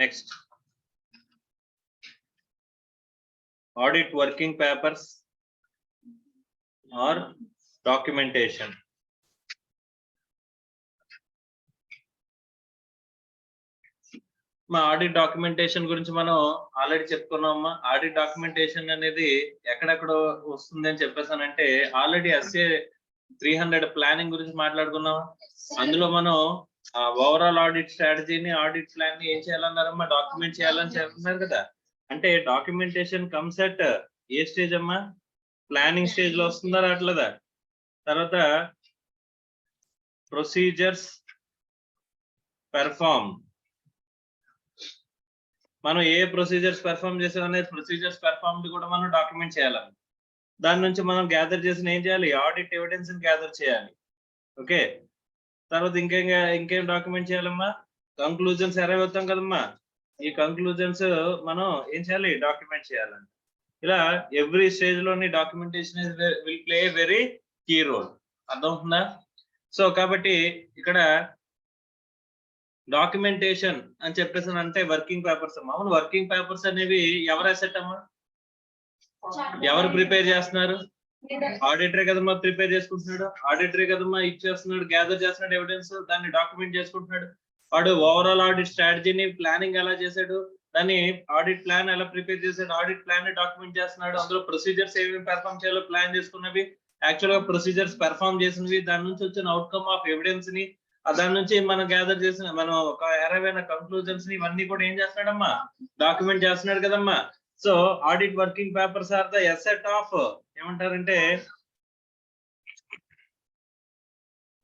Next audit working papers or documentation. మా audit documentation గురించి మనం ఆల్రెడీ చెప్పుకున్నామమ్మా. ఆడిట్ డాక్యుమెంటేషన్ అనేది ఎక్కడెక్కడ వస్తుంది అని చెప్పేసానంటే ఆల్రెడీ ఎస్ఏ 300 ప్లానింగ్ గురించి మాట్లాడుకున్నాం. అందులో మనం ఓవరాల్ ఆడిట్ స్ట్రాటజీని ఆడిట్ ప్లాన్ ని ఏం చేయాలన్నారమ్మా, డాక్యుమెంట్ చేయాలని చెప్తున్నారు కదా. అంటే documentation comes at a stage అమ్మా, ప్లానింగ్ స్టేజ్ లో వస్తుందా రావట్లేదా? తర్వాత ప్రొసీజర్స్ పెర్ఫార్మ్, మనం ఏ ప్రొసీజర్స్ పెర్ఫార్మ్ చేసాం అనేది ప్రొసీజర్స్ పెర్ఫార్మ్డ్ కూడా మనం డాక్యుమెంట్ చేయాలి. దాని నుంచి మనం గ్యాదర్ చేసిన ఏం చేయాలి, ఆడిట్ ఎవిడెన్స్ గ్యాదర్ చేయాలి. ఓకే, తర్వాత ఇంకేం డాక్యుమెంట్ చేయాలమ్మా, కంక్లూజన్స్ అరైవ్ అవుతాం కదమ్మా, ఈ కంక్లూజన్స్ మనం ఏం చేయాలి, డాక్యుమెంట్ చేయాలండి. ఇలా ఎవ్రీ స్టేజ్ లోని documentation will play very key role. అర్థమవుతుందా? సో కాబట్టి ఇక్కడ డాక్యుమెంటేషన్ అని చెప్పేసి అంటే వర్కింగ్ పేపర్స్ అమ్మా. అవును, వర్కింగ్ పేపర్స్ అనేవి ఎవరు అసెట్ అమ్మా, ఎవరు ప్రిపేర్ చేస్తున్నారు? ఆడిటరే కదమ్మా ప్రిపేర్ చేసుకుంటున్నాడు, ఆడిటరే కదమ్మా ఇచ్చేస్తున్నాడు, గ్యాదర్ చేస్తున్నాడు ఎవిడెన్స్, దాన్ని డాక్యుమెంట్ చేసుకుంటున్నాడు. వాడు ఓవరాల్ ఆడిట్ స్ట్రాటజీని ప్లానింగ్ ఎలా చేశాడు, దాన్ని ఆడిట్ ప్లాన్ ఎలా ప్రిపేర్ చేశాడు, ఆడిట్ ప్లాన్ ని డాక్యుమెంట్ చేస్తున్నాడు. అందులో ప్రొసీజర్స్ ఏమేమి పెర్ఫార్మ్ చేయాలో ప్లాన్ చేసుకున్నవి, యాక్చువల్ గా ప్రొసీజర్స్ పెర్ఫార్మ్ చేసినవి, దాని నుంచి వచ్చిన అవుట్కమ్ ఆఫ్ ఎవిడెన్స్ ని, దాని నుంచి మనం గ్యాదర్ చేసిన మనం ఒక అరైవ్ కంక్లూజన్స్ ని ఇవన్నీ కూడా ఏం చేస్తున్నాడమ్మా, డాక్యుమెంట్ చేస్తున్నాడు కదమ్మా. So audit working papers are the asset of, ఏమంటారంటే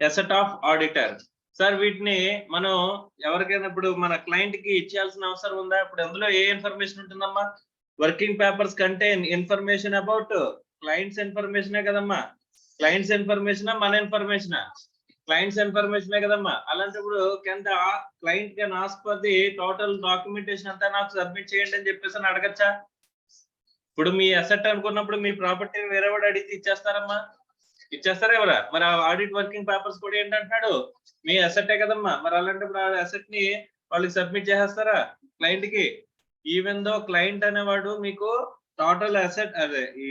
అసెట్ ఆఫ్ ఆడిటర్. సార్ వీటిని మనం ఎవరికైనా ఇప్పుడు మన క్లయింట్ కి ఇచ్చేయాల్సిన అవసరం ఉందా? ఇప్పుడు అందులో ఏ ఇన్ఫర్మేషన్ ఉంటుందమ్మా, working papers contain information about clients ఇన్ఫర్మేషనే కదమ్మా. క్లయింట్స్ ఇన్ఫర్మేషన్ మన ఇన్ఫర్మేషన్, క్లయింట్స్ ఇన్ఫర్మేషనే కదమ్మా. అలాంటప్పుడు client can ask for the total documentation అంతా నాకు సబ్మిట్ చేయండి అని చెప్పేసి అని అడగచ్చా? ఇప్పుడు మీ అసెట్ అనుకున్నప్పుడు మీ ప్రాపర్టీని వేరే వాడు అడిగితే ఇచ్చేస్తారమ్మా, ఇచ్చేస్తారా ఎవరా? మరి ఆడిట్ వర్కింగ్ పేపర్స్ కూడా ఏంటంటున్నాడు, మీ అసెటే కదమ్మా. మరి అలాంటప్పుడు ఆ అసెట్ ని వాళ్ళకి సబ్మిట్ చేసేస్తారా క్లయింట్ కి? ఈవెన్ దో క్లయింట్ అనేవాడు మీకు టోటల్ అసెట్, అదే ఈ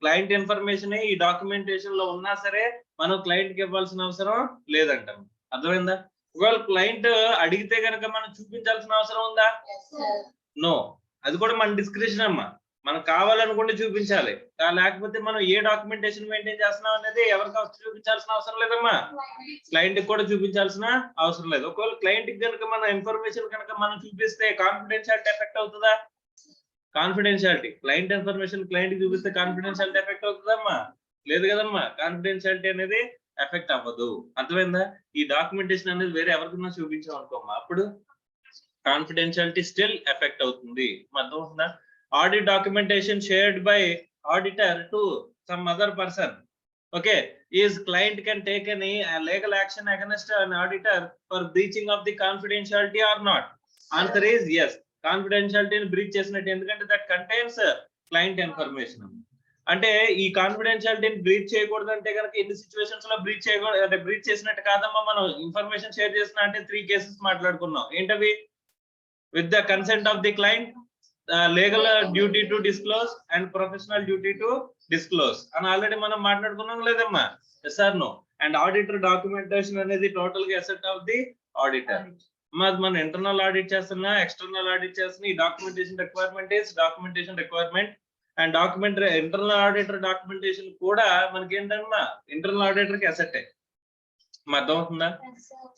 క్లయింట్ ఇన్ఫర్మేషన్ ఈ డాక్యుమెంటేషన్ లో ఉన్నా సరే మనం క్లయింట్ కి ఇవ్వాల్సిన అవసరం లేదంటాం. అర్థమైందా? ఒకవేళ క్లయింట్ అడిగితే కనుక మనం చూపించాల్సిన అవసరం ఉందా? నో, అది కూడా మన డిస్క్రిప్షన్ అమ్మా. మనం కావాలనుకుంటే చూపించాలి, లేకపోతే మనం ఏ డాక్యుమెంటేషన్ మెయింటైన్ చేస్తున్నాం అనేది ఎవరికి చూపించాల్సిన అవసరం లేదమ్మా, క్లయింట్ కి కూడా చూపించాల్సిన అవసరం లేదు. ఒకవేళ క్లయింట్ కి కనుక మన ఇన్ఫర్మేషన్ కనుక మనం చూపిస్తే కాన్ఫిడెన్షియాలిటీ ఎఫెక్ట్ అవుతుందా? కాన్ఫిడెన్షియాలిటీ, క్లయింట్ ఇన్ఫర్మేషన్ క్లయింట్ కి చూపిస్తే కాన్ఫిడెన్షియాలిటీ ఎఫెక్ట్ అవుతుందమ్మా? లేదు కదమ్మా, కాన్ఫిడెన్షియాలిటీ అనేది ఎఫెక్ట్ అవ్వదు. అర్థమైందా? ఈ డాక్యుమెంటేషన్ అనేది వేరే ఎవరికైనా చూపించాం అనుకోమ్మా, అప్పుడు కాన్ఫిడెన్షియాలిటీ స్టిల్ ఎఫెక్ట్ అవుతుంది. అర్థమవుతుందా? Audit documentation shared by auditor to some other person. Okay, is client can take any legal action against an auditor for breaching of the confidentiality or not? Answer is yes. Confidentiality in breach చేసినట్టు, ఎందుకంటే that contains client information. అంటే ఈ కాన్ఫిడెన్షియాలిటీని breach చేయకూడదు అంటే కనుక ఎన్ని situations లో breach చేయకూడదు, అంటే బ్రీచ్ చేసినట్టు కాదమ్మా. మనం ఇన్ఫర్మేషన్ షేర్ చేసిన అంటే 3 కేసెస్ మాట్లాడుకున్నాం. ఏంటవి? With the consent of the client, legal duty to disclose and professional duty to disclose అని ఆల్రెడీ మనం మాట్లాడుకున్నాం లేదమ్మా? yes or no? And auditor documentation అనేది టోటల్ గా అసెట్ ఆఫ్ ది ఆడిటర్. మనం ఇంటర్నల్ ఆడిట్ చేస్తున్నా, ఎక్స్టర్నల్ ఆడిట్ చేస్తున్నా, ఈ documentation requirement is documentation requirement. And internal auditor documentation కూడా మనకి ఏంటమ్మా, ఇంటర్నల్ ఆడిటర్ కి అసెట్. అర్థమవుతుందా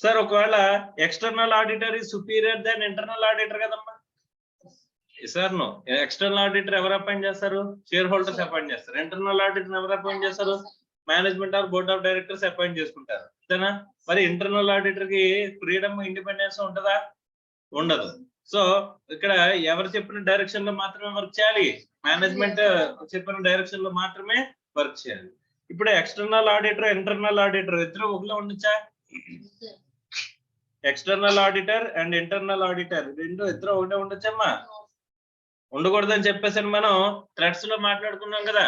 సార్? ఒకవేళ external auditor is superior then internal auditor కదమ్మా. సార్ నో, ఎక్స్టర్నల్ ఆడిటర్ ఎవరు అపాయింట్ చేస్తారు? షేర్ హోల్డర్స్ అపాయింట్ చేస్తారు. ఇంటర్నల్ ఆడిటర్ ఎవరు అపాయింట్ చేస్తారు? Management or board of directors appoint చేసుకుంటారు, అంతేనా? మరి ఇంటర్నల్ ఆడిటర్ కి ఫ్రీడమ్, ఇండిపెండెన్స్ ఉంటుందా? ఉండదు. సో ఇక్కడ ఎవరు చెప్పిన డైరెక్షన్ లో మాత్రమే వర్క్ చేయాలి, మేనేజ్మెంట్ చెప్పిన డైరెక్షన్ లో మాత్రమే వర్క్ చేయాలి. ఇప్పుడు ఎక్స్టర్నల్ ఆడిటర్, ఇంటర్నల్ ఆడిటర్ ఇద్దరు ఒకలా ఉండొచ్చా? External auditor and internal auditor రెండు ఇద్దరు ఒకటే ఉండొచ్చమ్మా? ఉండకూడదని చెప్పేసి మనం థ్రెడ్స్ లో మాట్లాడుకున్నాం కదా,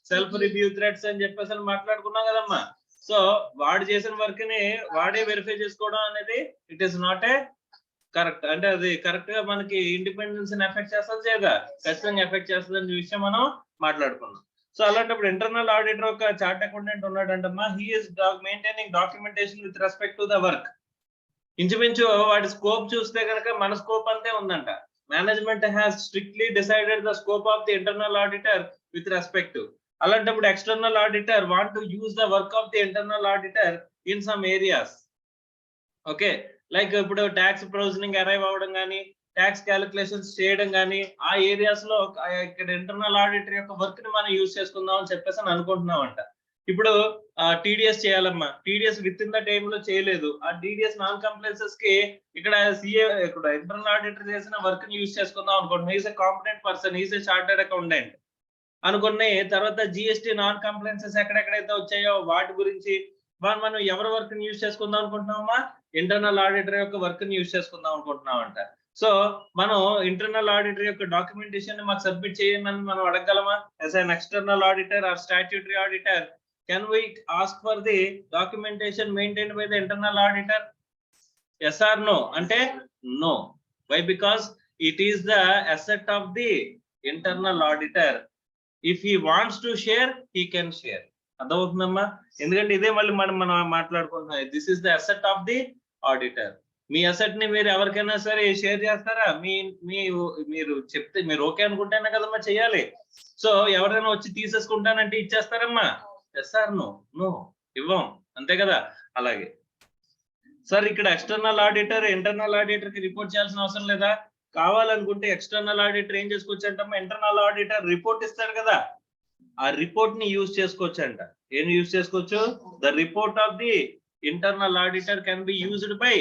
సెల్ఫ్ రివ్యూ థ్రెడ్స్ అని చెప్పేసి మాట్లాడుకున్నాం కదమ్మా. సో వాడు చేసిన వర్క్ ని వాడే వెరిఫై చేసుకోవడం అనేది it is not a correct. అంటే అది కరెక్ట్ గా మనకి ఇండిపెండెన్స్ ఎఫెక్ట్ చేస్తుంది చేయదా? ఖచ్చితంగా ఎఫెక్ట్ చేస్తుంది అనే విషయం మనం మాట్లాడుకున్నాం. సో అలాంటప్పుడు ఇంటర్నల్ ఆడిటర్ ఒక చార్ట్ అకౌంటెంట్ ఉన్నాడంటమ్మా. He is maintaining documentation with respect to the work. ఇంచుమించు వాటి స్కోప్ చూస్తే కనుక మన స్కోప్ అంతే ఉందంట. Management has strictly decided the scope of the internal auditor with respect. అలాంటప్పుడు external auditor want to use the work of the internal auditor in some areas. Okay, like ఇప్పుడు tax provisioning arrive అవ్వడం కానీ, tax calculations చేయడం కానీ, ఆ areas లో ఇక్కడ internal auditor యొక్క వర్క్ ని మనం యూజ్ చేసుకుందాం అని చెప్పేసి అని అనుకుంటున్నామంట. ఇప్పుడు టీడీఎస్ చేయాలమ్మా, TDS within the time లో చేయలేదు, ఆ టీడీఎస్ నాన్ కంప్లైన్సెస్ కి ఇక్కడ సిఏ ఇక్కడ ఇంటర్నల్ ఆడిటర్ చేసిన వర్క్ ని యూజ్ చేసుకుందాం అనుకుంటున్నాం. Is a competent person, is a chartered accountant అనుకున్నాయి. తర్వాత జిఎస్టీ నాన్ కంప్లైన్సెస్ ఎక్కడెక్కడైతే వచ్చాయో వాటి గురించి మనం ఎవరి వర్క్ ని యూజ్ చేసుకుందాం అనుకుంటున్నామా? ఇంటర్నల్ ఆడిటర్ యొక్క వర్క్ ని యూజ్ చేసుకుందాం అనుకుంటున్నామంట. సో మనం ఇంటర్నల్ ఆడిటర్ యొక్క డాక్యుమెంటేషన్ మాకు సబ్మిట్ చేయండి అని మనం అడగగలమా? As an external auditor or statutory auditor, can we ask for the documentation maintained by the internal auditor? Yes or no? Ante no. Why? Because it is the asset of the internal auditor. If he wants to share, he can share. అర్థమవుతుందమ్మా? ఎందుకంటే ఇదే మళ్ళీ మనం మాట్లాడుకుంటున్నాం. This is the asset of the auditor. Me asset ని మీరు ఎవరికైనా సరే share చేస్తారా? మీరు చెప్తే మీరు ఓకే అనుకుంటేనే కదమ్మా చేయాలి. సో ఎవరైనా వచ్చి తీసేసుకుంటానంటే ఇచ్చేస్తారమ్మా? Yes or no? నో, ఇవ్వం, అంతే కదా. అలాగే సార్ ఇక్కడ ఎక్స్టర్నల్ ఆడిటర్ ఇంటర్నల్ ఆడిటర్ కి రిపోర్ట్ చేయాల్సిన అవసరం లేదా? కావాలనుకుంటే ఎక్స్టర్నల్ ఆడిటర్ ఏం చేసుకోవచ్చు అంటమ్మా? ఇంటర్నల్ ఆడిటర్ రిపోర్ట్ ఇస్తారు కదా, ఆ రిపోర్ట్ ని యూజ్ చేసుకోవచ్చు అంట. ఏం యూజ్ చేసుకోవచ్చు? The report of the internal auditor can be used by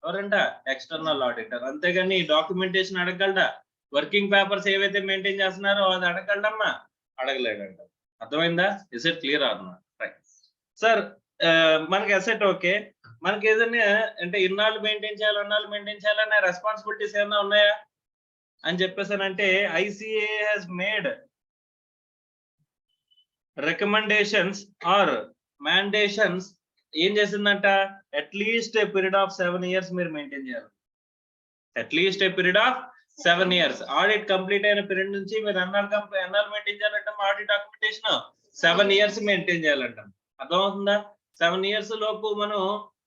ఎవరంట? External auditor. అంతేగాని డాక్యుమెంటేషన్ అడగలడా? వర్కింగ్ పేపర్స్ ఏవైతే మెయింటైన్ చేస్తున్నారో అది అడగలడమ్మా? అడగలేడంట. అర్థమైందా? Is it clear or not? Right sir, మనకి అసెట్ ఓకే, మనకి ఏదైనా అంటే ఇన్నాళ్ళు మెయింటైన్ చేయాలి, అన్నాళ్ళు మెయింటైన్ చేయాలనే రెస్పాన్సిబిలిటీస్ ఏమైనా ఉన్నాయా అని చెప్పేసానంటే ICA has made recommendations or మ్యాండేషన్స్. ఏం చేసిందంట? At least a period of 7 years మీరు మెయింటైన్ చేయాలి. At least a period of 7 years. Audit complete అయిన పీరియడ్ నుంచి మీరు ఎన్నాళ్ళు మెయింటైన్ చేయాలంటే ఆడిట్ డాక్యుమెంటేషన్ 7 years మెయింటైన్ చేయాలంట. అర్థమవుతుందా? 7 years లోపు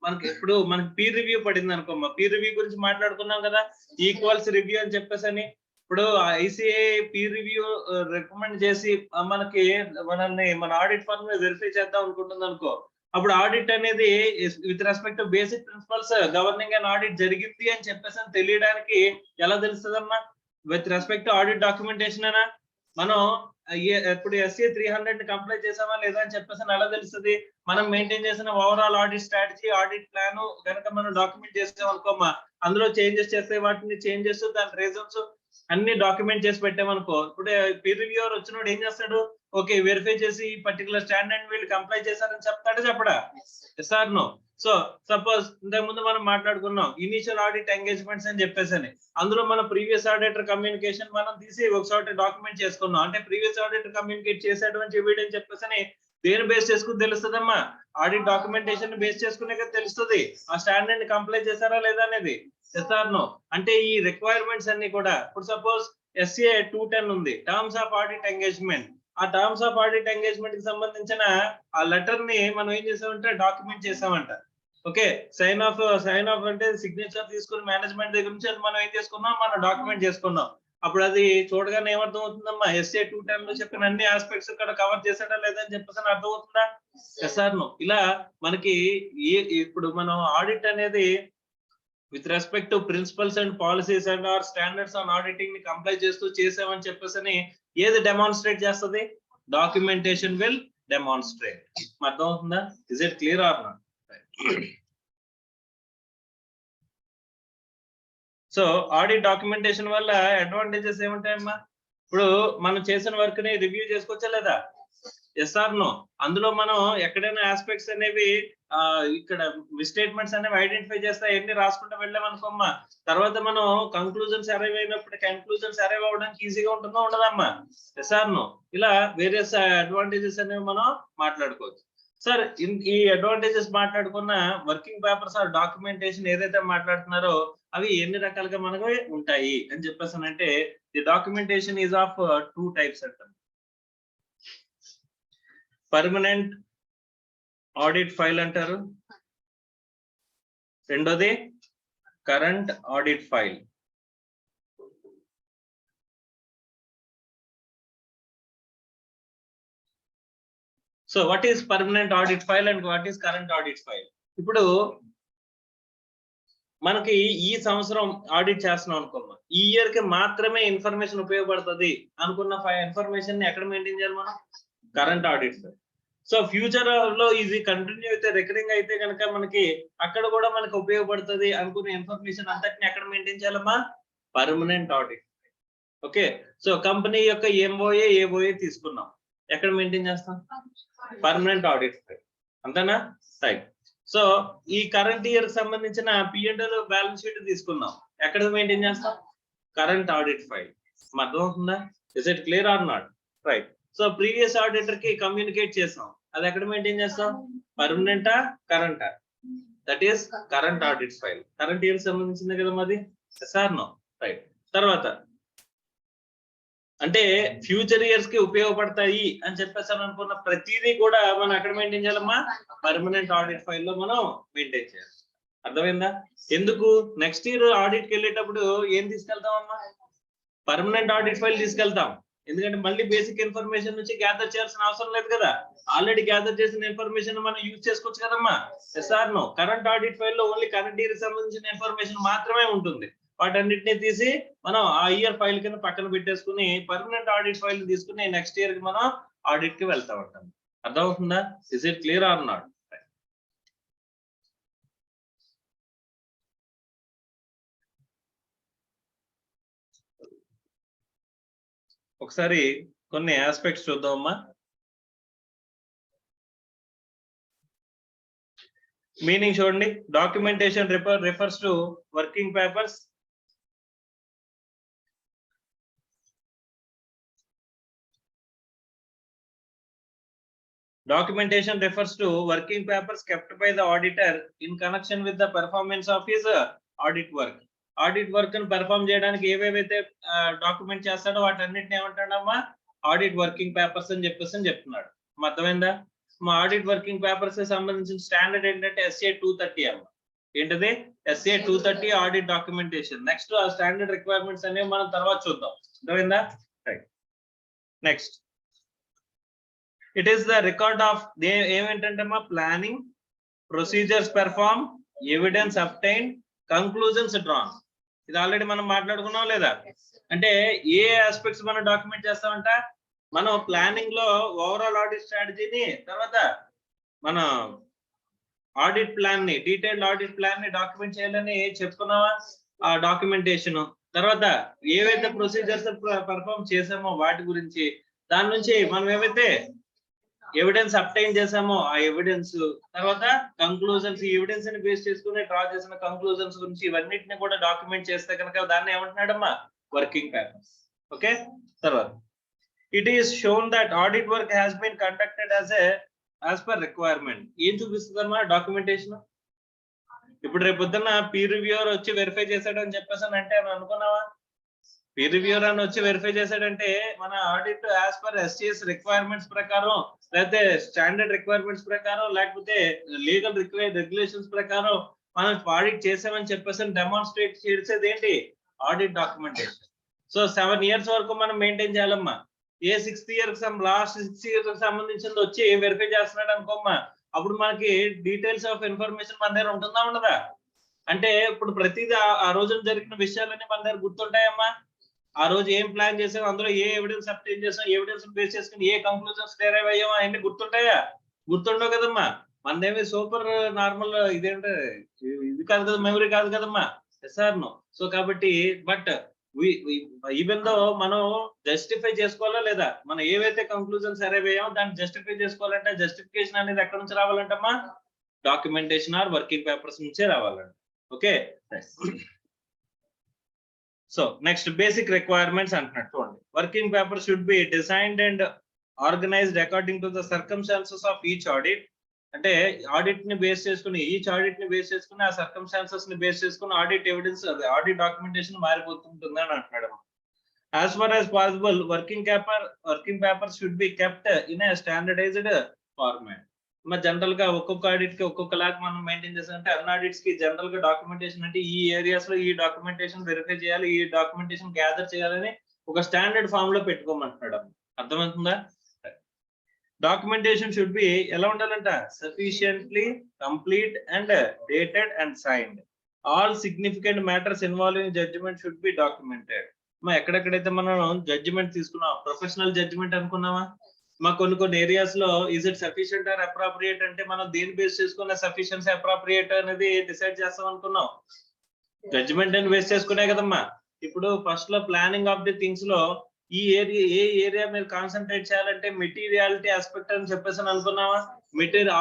మనకి ఇప్పుడు మనకి పీర్ రివ్యూ పడింది అనుకోమ్మా. పీర్ రివ్యూ గురించి మాట్లాడుకున్నాం కదా, ఈక్వల్స్ రివ్యూ అని చెప్పేసి. ఇప్పుడు ఐసిఏ పీర్ రివ్యూ రికమెండ్ చేసి మన ఆడిట్ ఫర్మ్ వెరిఫై చేద్దాం అనుకుంటుంది అనుకో, అప్పుడు ఆడిట్ అనేది with respect to basic principles governing and audit జరిగింది అని చెప్పేసి తెలియడానికి ఎలా తెలుస్తుందమ్మా? With respect to audit documentation అయినా మనం ఇప్పుడు ఎస్ఏ 300 కంప్లై చేసామా లేదా అని చెప్పేసి ఎలా తెలుస్తుంది? మనం మెయింటైన్ చేసిన overall audit strategy, audit plan కనుక మనం డాక్యుమెంట్ చేసాం అనుకోమా, అందులో చేంజెస్ చేస్తే వాటిని చేంజెస్, దాని రీజన్స్ అన్ని డాక్యుమెంట్ చేసి పెట్టామనుకో, ఇప్పుడు పీర్ రివ్యూవర్ వచ్చినోడు ఏం చేస్తాడు? ఓకే, వెరిఫై చేసి పర్టికులర్ స్టాండర్డ్ వీళ్ళు కంప్లై చేశారని చెప్తాడు చెప్పడా? Yes or no? So suppose ఇంతకు ముందు మనం మాట్లాడుకున్నాం ఇనిషియల్ ఆడిట్ ఎంగేజ్మెంట్స్ అని చెప్పేసి, అందులో మన ప్రీవియస్ ఆడిటర్ కమ్యూనికేషన్ మనం తీసి ఒకసారి డాక్యుమెంట్ చేసుకున్నాం. అంటే ప్రీవియస్ ఆడిటర్ కమ్యూనికేట్ చేశాడు అని చెప్పి చెప్పేసి దేని బేస్ చేసుకుని తెలుస్తుందమ్మా? ఆడిట్ డాక్యుమెంటేషన్ బేస్ చేసుకునే కదా తెలుస్తుంది ఆ స్టాండర్డ్ కంప్లై చేశారా లేదా అనేది. Yes or no? అంటే ఈ రిక్వైర్మెంట్స్ అన్ని కూడా ఇప్పుడు సపోజ్ ఎస్ఏ 210 ఉంది, టర్మ్స్ ఆఫ్ ఆడిట్ ఎంగేజ్మెంట్. ఆ టర్మ్స్ ఆఫ్ ఆడిట్ ఎంగేజ్మెంట్ కి సంబంధించిన ఆ లెటర్ ని మనం ఏం చేసామంటే డాక్యుమెంట్ చేసామంట. ఓకే, సైన్ ఆఫ్ అంటే సిగ్నేచర్ తీసుకుని మేనేజ్మెంట్ దగ్గర నుంచి అది మనం ఏం చేసుకున్నాం? మనం డాక్యుమెంట్ చేసుకున్నాం. అప్పుడు అది చూడగానే ఏమర్థం అవుతుందమ్మా? ఎస్ఏ 210 లో చెప్పిన అన్ని ఆస్పెక్ట్స్ ఇక్కడ కవర్ చేసాడా లేదా అని చెప్పేసి అర్థం అవుతుందా? Yes or no? ఇలా మనకి ఇప్పుడు మనం ఆడిట్ అనేది with respect to principles and policies and or standards on auditing ని కంప్లై చేస్తూ చేసామని చెప్పేసి ఏది డెమాన్స్ట్రేట్ చేస్తుంది? Documentation will demonstrate. అర్థం అవుతుందా? Is it clear or not? So audit documentation వల్ల అడ్వాంటేజెస్ ఏముంటాయమ్మా? ఇప్పుడు మనం చేసిన వర్క్ ని రివ్యూ చేసుకోవచ్చా లేదా? Yes or no? అందులో మనం ఎక్కడైనా ఆస్పెక్ట్స్ అనేవి ఇక్కడ మిస్టేట్మెంట్స్ అనేవి ఐడెంటిఫై చేస్తా ఎన్ని రాసుకుంటూ వెళ్ళామనుకోమ్మా, తర్వాత మనం కంక్లూజన్స్ అరైవ్ అయినప్పుడు కంక్లూజన్స్ అరైవ్ అవ్వడానికి ఈజీగా ఉంటుందో ఉండదమ్మా? Yes or no? ఇలా వేరియస్ అడ్వాంటేజెస్ అనేవి మనం మాట్లాడుకోవచ్చు. సార్ ఈ అడ్వాంటేజెస్ మాట్లాడుకున్న వర్కింగ్ పేపర్స్ ఆర్ డాక్యుమెంటేషన్ ఏదైతే మాట్లాడుతున్నారో అవి ఎన్ని రకాలుగా మనకు ఉంటాయి అని చెప్పేసానంటే the documentation is of 2 types అంటాం. పర్మనెంట్ ఆడిట్ ఫైల్ అంటారు, రెండోది current audit file. So what is permanent audit file and what is current audit file? ఇప్పుడు మనకి ఈ సంవత్సరం ఆడిట్ చేస్తున్నాం అనుకున్నాం, ఈ ఇయర్ కి మాత్రమే ఇన్ఫర్మేషన్ ఉపయోగపడుతుంది అనుకున్న ఇన్ఫర్మేషన్ ని ఎక్కడ మెయింటైన్ చేయాలి మనం? Current audit file. So future లో ఇది కంటిన్యూ అయితే రికరింగ్ అయితే కనుక మనకి అక్కడ కూడా మనకి ఉపయోగపడుతుంది అనుకునే ఇన్ఫర్మేషన్ అంతటిని ఎక్కడ మెయింటైన్ చేయాలమ్మా? Permanent audit. Okay, so company యొక్క ఏఓఏ తీసుకున్నాం, ఎక్కడ మెయింటైన్ చేస్తాం? Permanent audit file. అంతేనా? రైట్. సో ఈ కరెంట్ ఇయర్ సంబంధించిన P&L బ్యాలెన్స్ షీట్ తీసుకున్నాం, ఎక్కడ మెయింటైన్ చేస్తాం? Current audit file. అర్థమవుతుందా? Is it clear or not? Right. So previous auditor కి కమ్యూనికేట్ చేసాం, అది ఎక్కడ మెయింటైన్ చేస్తాం? పర్మనెంటా కరెంటా? That is current audit file. Current year సంబంధించింది కదా మాది. Sir no. రైట్. తర్వాత అంటే ఫ్యూచర్ ఇయర్స్ కి ఉపయోగపడతాయి అని చెప్పేసాను అనుకున్న ప్రతిదీ కూడా మనం ఎక్కడ మెయింటైన్ చేయాలమ్మా? పర్మనెంట్ ఆడిట్ ఫైల్ లో మనం మెయింటైన్ చేయాలి. అర్థమైందా? ఎందుకు? నెక్స్ట్ ఇయర్ ఆడిట్ కి వెళ్ళేటప్పుడు ఏం తీసుకెళ్తామమ్మా? పర్మనెంట్ ఆడిట్ ఫైల్ తీసుకెళ్తాం. ఎందుకంటే మళ్ళీ బేసిక్ ఇన్ఫర్మేషన్ నుంచి గ్యాదర్ చేయాల్సిన అవసరం లేదు కదా, ఆల్రెడీ గ్యాదర్ చేసిన ఇన్ఫర్మేషన్ మనం యూజ్ చేసుకోవచ్చు కదమ్మా. Yes or no? Current audit file లో ఓన్లీ కరెంట్ ఇయర్ సంబంధించిన ఇన్ఫర్మేషన్ మాత్రమే ఉంటుంది. వాటన్నిటిని తీసి మనం ఆ ఇయర్ ఫైల్ కింద పక్కన పెట్టేసుకుని పర్మనెంట్ ఆడిట్ ఫైల్ తీసుకుని నెక్స్ట్ ఇయర్ కి మనం ఆడిట్ కి వెళ్తా ఉంటాం. అర్థమవుతుందా? Is it clear or not? ఒకసారి కొన్ని ఆస్పెక్ట్స్ చూద్దామమ్మా. మీనింగ్ చూడండి. Documentation refers to working papers. Documentation refers to working papers kept by the auditor in connection with the performance of his audit work. Audit work ని perform చేయడానికి ఏవేవైతే document చేస్తాడో వాటన్నిటిని ఏమంటాడమ్మా? Audit working papers అని చెప్తున్నాడు. అర్థమైందా? మా ఆడిట్ వర్కింగ్ పేపర్స్ సంబంధించిన స్టాండర్డ్ ఏంటంటే SA 230 అమ్మ. ఏంటది? SA 230 audit documentation. నెక్స్ట్ ఆ స్టాండర్డ్ రిక్వైర్మెంట్స్ అనేవి మనం తర్వాత చూద్దాం. అర్థమైందా? Right. Next, it is the record of ఏమేంటంటే మా planning, procedures perform, evidence obtain, conclusions drawn. ఇది ఆల్రెడీ మనం మాట్లాడుకున్నాం లేదా? అంటే ఏ ఆస్పెక్ట్స్ మనం డాక్యుమెంట్ చేస్తామంట? మనం ప్లానింగ్ లో ఓవరాల్ ఆడిట్ స్ట్రాటజీని, తర్వాత మన ఆడిట్ ప్లాన్ ని, డీటెయిల్డ్ ఆడిట్ ప్లాన్ ని డాక్యుమెంట్ చేయాలని చెప్పుకున్నావా? ఆ డాక్యుమెంటేషన్. తర్వాత ఏవైతే ప్రొసీజర్స్ పెర్ఫార్మ్ చేసామో వాటి గురించి, దాని నుంచి మనం ఏవైతే ఎవిడెన్స్ అబ్టైన్ చేసామో ఆ ఎవిడెన్స్, తర్వాత కంక్లూజన్స్, ఈ ఎవిడెన్స్ ని బేస్ చేసుకుని డ్రా చేసిన కంక్లూజన్స్ గురించి ఇవన్నిటిని కూడా డాక్యుమెంట్ చేస్తే కనుక దాన్ని ఏమంటున్నాడమ్మా? Working papers. ఓకే. తర్వాత it is shown that audit work has been conducted as per requirement. ఏం చూపిస్తుందమ్మా డాక్యుమెంటేషన్? ఇప్పుడు రేపు పొద్దున్న పీర్ రివ్యూవర్ వచ్చి వెరిఫై చేశాడు అని చెప్పేసానంటే అని అనుకున్నావా? పీర్ రివ్యూవర్ అని వచ్చి వెరిఫై చేశాడంటే మన audit as per SGS requirements ప్రకారం, లేకపోతే స్టాండర్డ్ రిక్వైర్మెంట్స్ ప్రకారం, లేకపోతే లీగల్ రెగ్యులేషన్స్ ప్రకారం మనం ఆడిట్ చేసామని చెప్పేసి డెమాన్స్ట్రేట్ చేసేది ఏంటి? Audit documentation. సో 7 ఇయర్స్ వరకు మనం మెయింటైన్ చేయాలమ్మా. ఏ 6th ఇయర్ లాస్ట్ 6 ఇయర్స్ సంబంధించింది వచ్చి వెరిఫై చేస్తున్నాడు అనుకోమ్మా, అప్పుడు మనకి డీటెయిల్స్ ఆఫ్ ఇన్ఫర్మేషన్ మన దగ్గర ఉంటుందా ఉండదా? అంటే ఇప్పుడు ప్రతిదీ ఆ రోజున జరిగిన విషయాలన్నీ మన దగ్గర గుర్తుంటాయమ్మా. ఆ రోజు ఏం ప్లాన్ చేసాం, అందులో ఏ ఎవిడెన్స్ అబ్టైన్ చేసాం, ఎవిడెన్స్ బేస్ చేసుకుని ఏ కంక్లూజన్స్ డెరైవ్ అయ్యామో అవన్నీ గుర్తుంటాయా? గుర్తుండవు కదమ్మా. మనదేమి సూపర్ నార్మల్ ఇదేంటే ఇది కాదు కదా, మెమరీ కాదు కదమ్మా. Sir no. సో కాబట్టి బట్ ఈవెన్ దో మనం జస్టిఫై చేసుకోవాలా లేదా? మనం ఏవైతే కంక్లూజన్స్ అరైవ్ అయ్యామో దాన్ని జస్టిఫై చేసుకోవాలంటే జస్టిఫికేషన్ అనేది ఎక్కడ నుంచి రావాలంటమ్మా? డాక్యుమెంటేషన్ ఆర్ వర్కింగ్ పేపర్స్ నుంచే రావాలంట. Okay. So next, basic requirements అంటున్నట్టు చూడండి. Working paper should be designed and organized according to the circumstances of each audit అంటే ఆడిట్ ని బేస్ చేసుకుని, ఈచ్ ఆడిట్ ని బేస్ చేసుకుని, ఆ సర్కమ్స్టాన్సెస్ ని బేస్ చేసుకుని ఆడిట్ ఎవిడెన్స్, ఆడిట్ డాక్యుమెంటేషన్ మారిపోతుంటుంది అని అంటున్నాడు. As far as possible, working papers should be kept in a standardized format. మరి జనరల్ గా ఒక్కొక్క ఆడిట్ కి ఒక్కొక్క లాగా మనం మెయింటైన్ చేస్తామంటే, అన్ని ఆడిట్స్ కి జనరల్ గా డాక్యుమెంటేషన్ అంటే ఈ ఏరియాస్ లో ఈ డాక్యుమెంటేషన్ వెరిఫై చేయాలి, ఈ డాక్యుమెంటేషన్ గ్యాదర్ చేయాలని ఒక స్టాండర్డ్ ఫామ్ లో పెట్టుకోమంటున్నాడు. అర్థమవుతుందా? డాక్యుమెంటేషన్ షుడ్ బి ఎలా ఉండాలంట? Sufficiently complete and dated and signed. All significant matters involving judgement should be documented. మా ఎక్కడెక్కడైతే మనం జడ్జిమెంట్ తీసుకున్నాం, ప్రొఫెషనల్ జడ్జిమెంట్ అనుకున్నామా, మా కొన్ని ఏరియాస్ లో is it sufficient or appropriate అంటే మనం దేని బేస్ చేసుకున్న సఫిషియన్సీ అప్రాప్రియేట్ అనేది డిసైడ్ చేస్తాం అనుకున్నాం. జడ్జిమెంట్ అని బేస్ చేసుకునే కదమ్మా. ఇప్పుడు ఫస్ట్ లో ప్లానింగ్ ఆఫ్ ది థింగ్స్ లో ఈ ఏరియా మీరు కాన్సన్ట్రేట్ చేయాలంటే మెటీరియాలిటీ ఆస్పెక్ట్ అని చెప్పేసి అనుకున్నావా?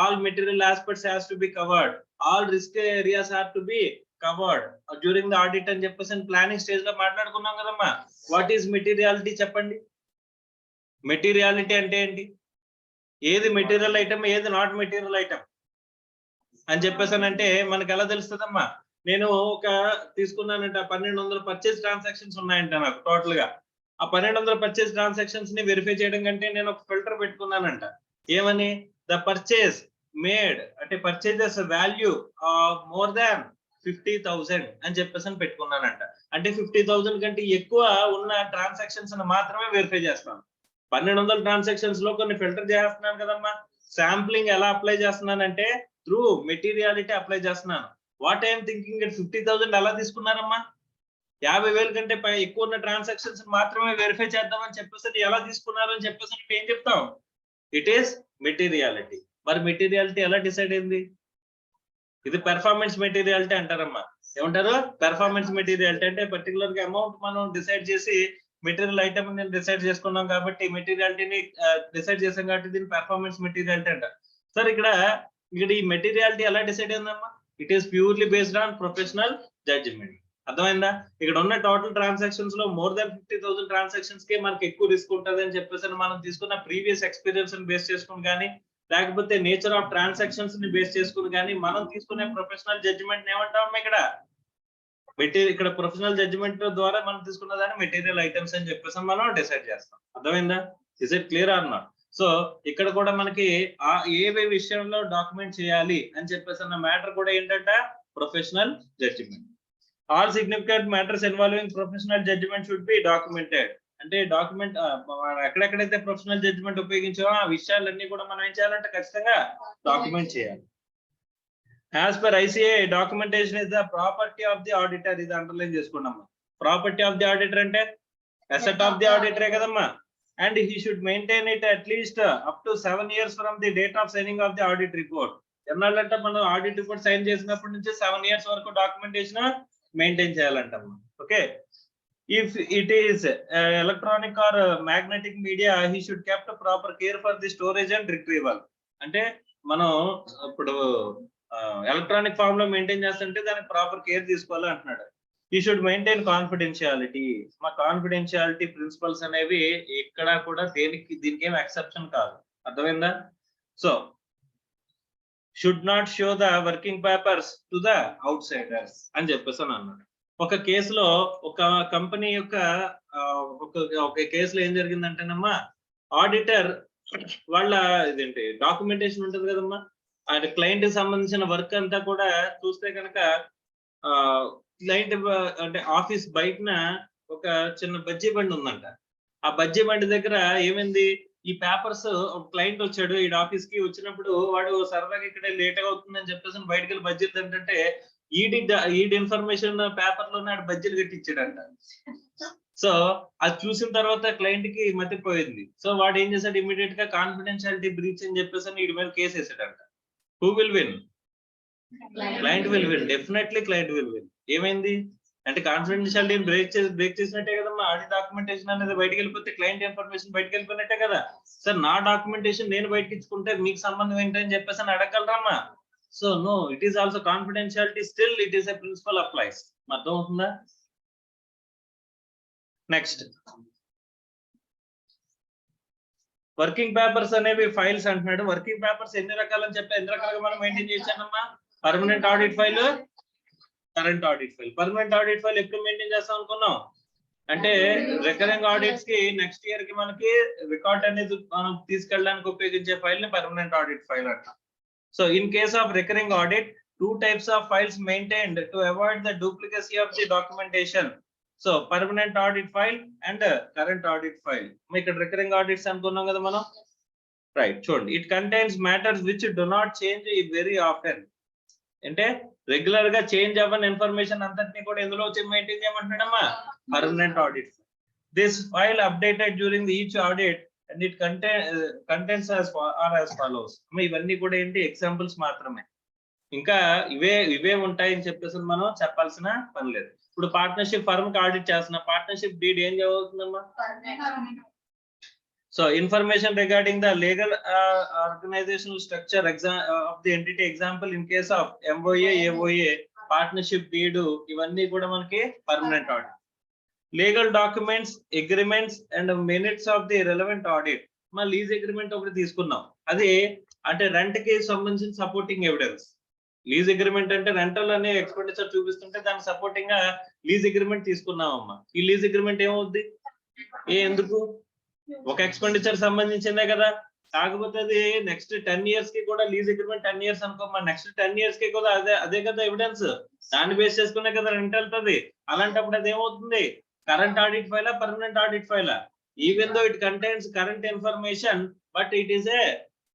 All material aspects has to be covered, all risk areas have to be covered during the audit అని చెప్పేసి ప్లానింగ్ స్టేజ్ లో మాట్లాడుకున్నాం కదమ్మా. వాట్ ఈస్ మెటీరియాలిటీ చెప్పండి? మెటీరియాలిటీ అంటే ఏంటి? ఏది మెటీరియల్ ఐటమ్, ఏది నాట్ మెటీరియల్ ఐటమ్ అని చెప్పేసానంటే మనకు ఎలా తెలుస్తుందమ్మా? నేను ఒక తీసుకున్నానంట 1200 పర్చేస్ ట్రాన్సాక్షన్స్ ఉన్నాయంట నాకు టోటల్ గా. ఆ 1200 పర్చేస్ ట్రాన్సాక్షన్స్ ని వెరిఫై చేయడం కంటే నేను ఒక ఫిల్టర్ పెట్టుకున్నానంట. ఏమని? ద పర్చేస్ మేడ్ అంటే పర్చేజెస్ వాల్యూ మోర్ దాన్ 50,000 అని చెప్పేసి పెట్టుకున్నానంట. అంటే 50,000 కంటే ఎక్కువ ఉన్న ట్రాన్సాక్షన్స్ మాత్రమే వెరిఫై చేస్తాను. 1200 ట్రాన్సాక్షన్స్ లో కొన్ని ఫిల్టర్ చేస్తున్నాను కదమ్మా. శాంప్లింగ్ ఎలా అప్లై చేస్తున్నానంటే త్రూ మెటీరియాలిటీ అప్లై చేస్తున్నాను. వాట్ ఐఎమ్ థింకింగ్, 50,000 ఎలా తీసుకున్నారమ్మా? 50,000 కంటే ఎక్కువ ఉన్న ట్రాన్సాక్షన్స్ మాత్రమే వెరిఫై చేద్దామని చెప్పేసి ఎలా తీసుకున్నారు అని చెప్పేసి ఏం చెప్తాం? It is materiality. మరి మెటీరియాలిటీ ఎలా డిసైడ్ అయింది? ఇది పెర్ఫార్మెన్స్ మెటీరియాలిటీ అంటారమ్మా. ఏమంటారు? పెర్ఫార్మెన్స్ మెటీరియాలిటీ అంటే పర్టికులర్ గా అమౌంట్ మనం డిసైడ్ చేసి మెటీరియల్ ఐటమ్ ని డిసైడ్ చేసుకున్నాం కాబట్టి మెటీరియాలిటీని డిసైడ్ చేసాం కాబట్టి దీన్ని పెర్ఫార్మెన్స్ మెటీరియాలిటీ అంటారు. సార్ ఇక్కడ ఈ మెటీరియాలిటీ ఎలా డిసైడ్ అయిందమ్మా? It is purely based on professional judgement. అర్థమైందా? ఇక్కడ ఉన్న టోటల్ ట్రాన్సాక్షన్స్ లో మోర్ దాన్ 50,000 ట్రాన్సాక్షన్స్ కి మనకి ఎక్కువ రిస్క్ ఉంటుంది అని చెప్పేసి మనం తీసుకున్న ప్రీవియస్ ఎక్స్పీరియన్స్ బేస్ చేసుకుని కానీ, లేకపోతే నేచర్ ఆఫ్ ట్రాన్సాక్షన్స్ ని బేస్ చేసుకుని కానీ మనం తీసుకునే ప్రొఫెషనల్ జడ్జిమెంట్ ఏమంటాం ఇక్కడ? ఇక్కడ ప్రొఫెషనల్ జడ్జిమెంట్ ద్వారా మనం తీసుకున్న దాన్ని మెటీరియల్ ఐటమ్స్ అని చెప్పేసి మనం డిసైడ్ చేస్తాం. అర్థమైందా? Is it clear or not? So ఇక్కడ కూడా మనకి ఏ విషయంలో డాక్యుమెంట్ చేయాలి అని చెప్పేసి అన్న మ్యాటర్ కూడా ఏంటంటే professional judgement. All significant matters involving professional judgement should be documented. అంటే డాక్యుమెంట్ ఎక్కడెక్కడైతే ప్రొఫెషనల్ జడ్జిమెంట్ ఉపయోగించామో ఆ విషయాలన్నీ కూడా మనం ఏం చేయాలంటే ఖచ్చితంగా డాక్యుమెంట్ చేయాలి. As per ICA, documentation is the property of the auditor. ఇది అండర్లైన్ చేసుకున్నాము. ప్రాపర్టీ ఆఫ్ ది ఆడిటర్ అంటే అసెట్ ఆఫ్ ది ఆడిటరే కదమ్మా. And he should maintain it at least up to 7 years from the date of signing of the audit report. ఎన్నాళ్ళంటే మనం audit report sign చేసినప్పటి నుంచి 7 years వరకు డాక్యుమెంటేషన్ మెయింటైన్ చేయాలంటమ్మా. Okay. If it is electronic or magnetic media, he should kept proper care for the storage and retrieval. అంటే మనం ఇప్పుడు electronic form లో మెయింటైన్ చేస్తుంటే దానికి ప్రాపర్ కేర్ తీసుకోవాలి అంటున్నాడు. he should maintain confidentiality. మా కాన్ఫిడెన్షియాలిటీ ప్రిన్సిపల్స్ అనేవి ఎక్కడా కూడా దీనికి ఏం ఎక్సెప్షన్ కాదు. అర్థమైందా? So should not show the working papers to the outsiders అని చెప్పేసి అన్నాడు. ఒక కేసులో ఒక కంపెనీ యొక్క ఒక కేసులో ఏం జరిగిందంటేనమ్మా, ఆడిటర్ వాళ్ళ ఇదేంటి డాక్యుమెంటేషన్ ఉంటుంది కదమ్మా, అది క్లయింట్ కి సంబంధించిన వర్క్ అంతా కూడా చూస్తే కనుక క్లయింట్ అంటే ఆఫీస్ బయటన ఒక చిన్న బజ్జీ బండి ఉందంట. ఆ బజ్జీ బండి దగ్గర ఏమైంది, ఈ పేపర్స్ క్లయింట్ వచ్చాడు ఈ ఆఫీస్ కి. వచ్చినప్పుడు వాడు సరదాగా ఇక్కడే లేట్ అవుతుందని చెప్పేసి బయటకు వెళ్ళి బజ్జీలు ఏంటంటే ఈడ్ ఇన్ఫర్మేషన్ పేపర్ లోనే ఆడు బజ్జీలు కట్టించాడంట. సో అది చూసిన తర్వాత క్లయింట్ కి మతిపోయింది. సో వాడు ఏం చేశాడు, ఇమీడియట్ గా కాన్ఫిడెన్షియాలిటీ బ్రీచ్ అని చెప్పేసి వీడి మీద కేసు వేసాడంట. Who will win? Client will win. Definitely client will win. ఏమైంది అంటే కాన్ఫిడెన్షియాలిటీని బ్రేక్ చేసినట్టే కదమ్మా. ఆడిట్ డాక్యుమెంటేషన్ అనేది బయటకు వెళ్ళిపోతే క్లయింట్ ఇన్ఫర్మేషన్ బయటకు వెళ్ళిపోయినట్టే కదా. సార్ నా డాక్యుమెంటేషన్ నేను బయటకి ఇచ్చుకుంటే మీకు సంబంధం ఏంటని చెప్పేసి అని అడగలరమ్మా. So no, it is also confidentiality, still it is a principle applies. అర్థం అవుతుందా? నెక్స్ట్, వర్కింగ్ పేపర్స్ అనేవి ఫైల్స్ అంటున్నాడు. వర్కింగ్ పేపర్స్ ఎన్ని రకాలని చెప్పి ఎన్ని రకాలుగా మనం మెయింటైన్ చేశానమ్మా? Permanent audit file, current audit file. Permanent audit file ఎప్పుడు మెయింటైన్ చేస్తాం అనుకున్నాం అంటే రికరింగ్ ఆడిట్స్ కి నెక్స్ట్ ఇయర్ కి మనకి రికార్డ్ అనేది మనం తీసుకెళ్ళడానికి ఉపయోగించే ఫైల్ ని పర్మనెంట్ ఆడిట్ ఫైల్ అంట. So in case of recurring audit, 2 types of files maintained to avoid the duplicacy of the documentation. So permanent audit file and current audit file. ఇక్కడ recurring audits అనుకున్నాం కదా మనం, right. చూడండి, it contains matters which do not change very often. అంటే regular గా change అవ్వని information అంతటిని కూడా ఎందులో మెయింటైన్ చేయమంటున్నాడమ్మా? Permanent audit. This file updated during each audit and it contents as follows. ఇవన్నీ కూడా ఏంటి, ఎగ్జాంపుల్స్ మాత్రమే, ఇంకా ఇవే ఉంటాయని చెప్పేసి మనం చెప్పాల్సిన పని లేదు. ఇప్పుడు పార్ట్నర్షిప్ ఫర్మ్ కి ఆడిట్ చేస్తున్నా, పార్ట్నర్షిప్ డీడ్ ఏం చదువుతుందమ్మా? So information regarding the legal organisational structure of the entity, example in case of MOA, AOA, partnership deed, ఇవన్నీ కూడా మనకి permanent audit. Legal documents, agreements and minutes of the relevant audit. మా lease agreement ఒకటి తీసుకున్నాం, అది అంటే rent కి సంబంధించిన సపోర్టింగ్ ఎవిడెన్స్. లీజ్ అగ్రిమెంట్ అంటే రెంటల్ అనే ఎక్స్పెండిచర్ చూపిస్తుంటే దానికి సపోర్టింగ్ గా లీజ్ అగ్రిమెంట్ తీసుకున్నామమ్మా. ఈ లీజ్ అగ్రిమెంట్ ఏమవుద్ది? ఎందుకు? ఒక ఎక్స్పెండిచర్ సంబంధించిందే కదా, కాకపోతే అది నెక్స్ట్ 10 years కి కూడా లీజ్ అగ్రిమెంట్ 10 years అనుకోమ్మా, నెక్స్ట్ 10 years కి కూడా అదే కదా ఎవిడెన్స్, దాన్ని బేస్ చేసుకునే కదా రెంట్ వెళ్తుంది. అలాంటప్పుడు అది ఏమవుతుంది? కరెంట్ ఆడిట్ ఫైలా, పర్మనెంట్ ఆడిట్ ఫైలా? Even though it contains current information, but it is a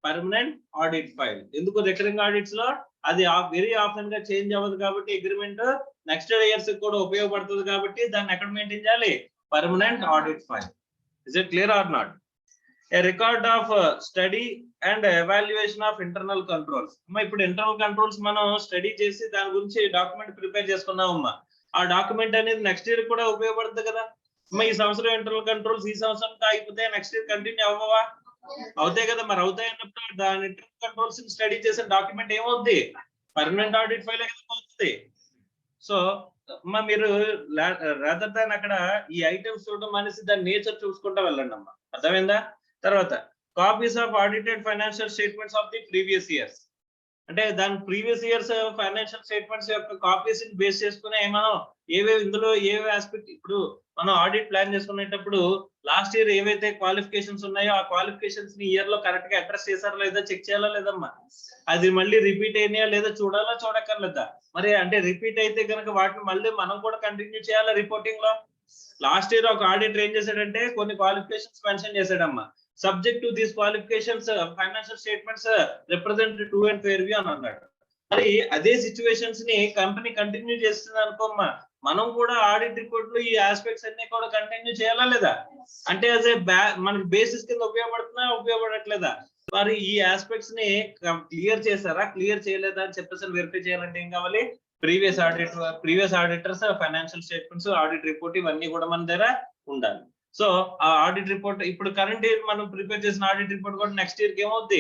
permanent audit file. ఎందుకు? రికరింగ్ ఆడిట్స్ లో అది వెరీ ఆఫెన్ గా చేంజ్ అవ్వదు కాబట్టి అగ్రిమెంట్ నెక్స్ట్ ఇయర్స్ కూడా ఉపయోగపడుతుంది కాబట్టి దాన్ని ఎక్కడ మెయింటైన్ చేయాలి? Permanent audit file. Is it clear or not? A record of study and evaluation of internal controls. ఇప్పుడు ఇంటర్నల్ కంట్రోల్స్ మనం స్టడీ చేసి దాని గురించి డాక్యుమెంట్ ప్రిపేర్ చేసుకున్నామమ్మా. ఆ డాక్యుమెంట్ అనేది నెక్స్ట్ ఇయర్ కూడా ఉపయోగపడుతుంది కదా. ఈ సంవత్సరం ఇంటర్నల్ కంట్రోల్స్ ఈ సంవత్సరం అయిపోతే నెక్స్ట్ ఇయర్ కంటిన్యూ అవ్వవా? అవుతాయి కదా. మరి అవుతాయి అన్నప్పుడు దాని ఇంటర్నల్ కంట్రోల్స్ స్టడీ చేసిన డాక్యుమెంట్ ఏమవుద్ది? పర్మనెంట్ ఆడిట్ ఫైల్ అవుతుంది. సో మీరు రాదర్ దాన్ అక్కడ ఈ ఐటమ్స్ చూడడం అనేసి దాని నేచర్ చూసుకుంటా వెళ్ళండి అమ్మా, అర్థమైందా? తర్వాత copies of audited financial statements of the previous years. అంటే దాని ప్రీవియస్ ఇయర్స్ ఫైనాన్షియల్ స్టేట్మెంట్స్ యొక్క కాపీస్ బేస్ చేసుకునే మనం ఇందులో ఏవే ఆస్పెక్ట్, ఇప్పుడు మనం ఆడిట్ ప్లాన్ చేసుకునేటప్పుడు లాస్ట్ ఇయర్ ఏవైతే క్వాలిఫికేషన్స్ ఉన్నాయో ఆ క్వాలిఫికేషన్స్ ని ఇయర్ లో కరెక్ట్ గా అడ్రస్ చేశారా లేదా చెక్ చేయాలా లేదమ్మా? అది మళ్ళీ రిపీట్ అయినాయా లేదా చూడాలా చూడక్కర్లేదా? మరి అంటే రిపీట్ అయితే కనుక వాటిని మళ్ళీ మనం కూడా కంటిన్యూ చేయాలా రిపోర్టింగ్ లో? లాస్ట్ ఇయర్ ఒక ఆడిటర్ ఏం చేశాడంటే కొన్ని క్వాలిఫికేషన్స్ మెన్షన్ చేశాడమ్మా. Subject to these qualifications, financial statements represent true and fair view అని అన్నాడు. మరి అదే సిచ్యువేషన్స్ ని కంపెనీ కంటిన్యూ చేస్తుంది అనుకోమ్మా, మనం కూడా ఆడిట్ రిపోర్ట్ లో ఈ ఆస్పెక్ట్స్ అన్ని కూడా కంటిన్యూ చేయాలా లేదా? అంటే యాజ్ ఏ మనకి బేసిస్ కింద ఉపయోగపడట్లేదా? మరి ఈ ఆస్పెక్ట్స్ ని క్లియర్ చేశారా, క్లియర్ చేయలేదా అని చెప్పేసి వెరిఫై చేయాలంటే ఏం కావాలి? Previous auditors financial statements, audit report ఇవన్నీ కూడా మన దగ్గర ఉండాలి. సో ఆ ఆడిట్ రిపోర్ట్ ఇప్పుడు కరెంట్ ఇయర్ మనం ప్రిపేర్ చేసిన ఆడిట్ రిపోర్ట్ కూడా నెక్స్ట్ ఇయర్ కి ఏమవుద్ది?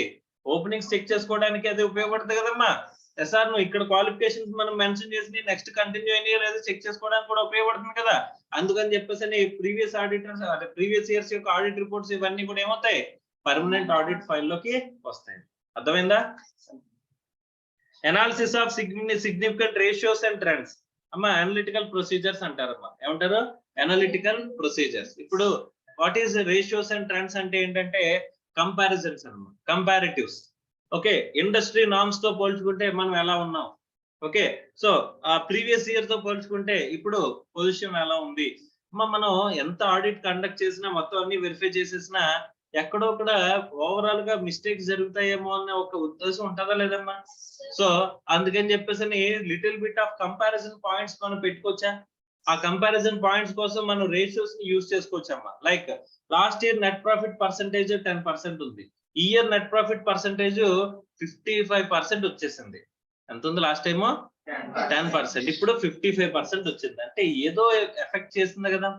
ఓపెనింగ్స్ చెక్ చేసుకోవడానికి అది ఉపయోగపడుతుంది కదమ్మా. సార్ నువ్వు ఇక్కడ క్వాలిఫికేషన్స్ మనం మెన్షన్ చేసి నెక్స్ట్ కంటిన్యూ అయినా లేదా చెక్ చేసుకోవడానికి కూడా ఉపయోగపడుతుంది కదా. అందుకని చెప్పేసి ప్రీవియస్ ఆడిటర్స్ ప్రీవియస్ ఇయర్స్ యొక్క ఆడిట్ రిపోర్ట్స్ ఇవన్నీ కూడా ఏమవుతాయి? పర్మనెంట్ ఆడిట్ ఫైల్ లోకి వస్తాయి. అర్థమైందా? Analysis of significant ratios and trends. అమ్మా అనలిటికల్ ప్రొసీజర్స్ అంటారమ్మా. ఏమంటారు? Analytical procedures. ఇప్పుడు what is ratios and trends అంటే ఏంటంటే కంపారిజన్స్ అన్నమాట, కంపారిటివ్స్. ఓకే, ఇండస్ట్రీ నార్మ్స్ తో పోల్చుకుంటే మనం ఎలా ఉన్నాం, ఓకే, సో ఆ ప్రీవియస్ ఇయర్ తో పోల్చుకుంటే ఇప్పుడు పొజిషన్ ఎలా ఉంది. మనం ఎంత ఆడిట్ కండక్ట్ చేసినా మొత్తం అన్ని వెరిఫై చేసేసినా ఎక్కడో కూడా ఓవరాల్ గా మిస్టేక్స్ జరుగుతాయేమో అనే ఒక ఉద్దేశం ఉంటుందా లేదమ్మా? సో అందుకని చెప్పేసి little bit of comparison points మనం పెట్టుకోవచ్చా? ఆ కంపారిజన్ పాయింట్స్ కోసం మనం రేషియోస్ ని యూజ్ చేసుకోవచ్చమ్మా. Like last year net profit percentage 10% ఉంది, ఈ ఇయర్ నెట్ ప్రాఫిట్ పర్సెంటేజ్ 55% వచ్చేసింది. ఎంత ఉంది? లాస్ట్ టైమ్ 10%, ఇప్పుడు 55% వచ్చింది. అంటే ఏదో ఎఫెక్ట్ చేస్తుంది కదా.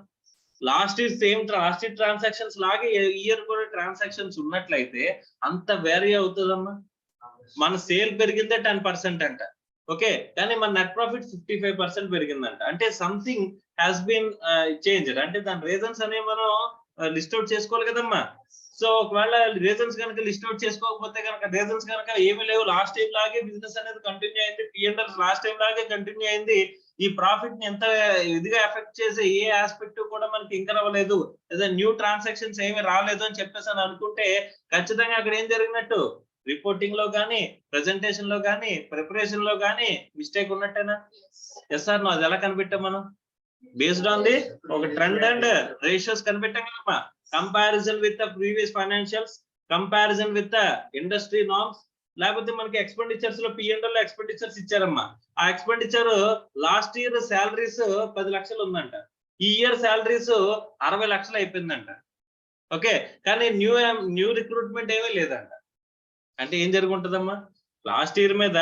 లాస్ట్ ఇయర్ ట్రాన్సాక్షన్స్ లాగే ఇయర్ కూడా ట్రాన్సాక్షన్స్ ఉన్నట్లయితే అంత వేరీ అవుతుందమ్మా. మన సేల్ పెరిగిందే 10% అంట, ఓకే, కానీ మన నెట్ ప్రాఫిట్ 55% పెరిగిందంట. అంటే సంథింగ్ హ్యాస్ బీన్ చేంజ్డ్. అంటే దాని రీజన్స్ అనేవి మనం లిస్ట్ అవుట్ చేసుకోవాలి కదమ్మా. సో ఒకవేళ రీజన్స్ కనుక లిస్ట్ అవుట్ చేసుకోకపోతే కనుక రీజన్స్ కనుక ఏమీ లేవు, లాస్ట్ టైం లాగే బిజినెస్ అనేది కంటిన్యూ అయింది, P&L లాస్ట్ టైం లాగే కంటిన్యూ అయింది, ఈ ప్రాఫిట్ ని ఎంత ఇదిగా ఎఫెక్ట్ చేసే ఏ ఆస్పెక్ట్ కూడా మనకి ఇంకా అవ్వలేదు, లేదా న్యూ ట్రాన్సాక్షన్స్ ఏమి రాలేదు అని చెప్పేసి అని అనుకుంటే ఖచ్చితంగా అక్కడ ఏం జరిగినట్టు, రిపోర్టింగ్ లో కానీ, ప్రెజెంటేషన్ లో కానీ, ప్రిపరేషన్ లో కానీ మిస్టేక్ ఉన్నట్టేనా? ఎస్ సార్, అది ఎలా కనిపెట్టాం మనం? బేస్డ్ ఆన్ ది ఒక ట్రెండ్ అండ్ రేషియోస్ కనిపెట్టాం కదమ్మా. Comparison with the previous financials, comparison with the industry norms, లేకపోతే మనకి ఎక్స్పెండిచర్స్ లో P&L ఎక్స్పెండిచర్స్ ఇచ్చారమ్మా. ఆ ఎక్స్పెండిచర్ లాస్ట్ ఇయర్ శాలరీస్ 10 లక్షలు ఉందంట, ఈ ఇయర్ శాలరీస్ 60 లక్షలు అయిపోయిందంట. ఓకే, కానీ న్యూ రిక్రూట్మెంట్ ఏమీ లేదంట. అంటే ఏం జరుగుంటదమ్మా, లాస్ట్ ఇయర్ మీద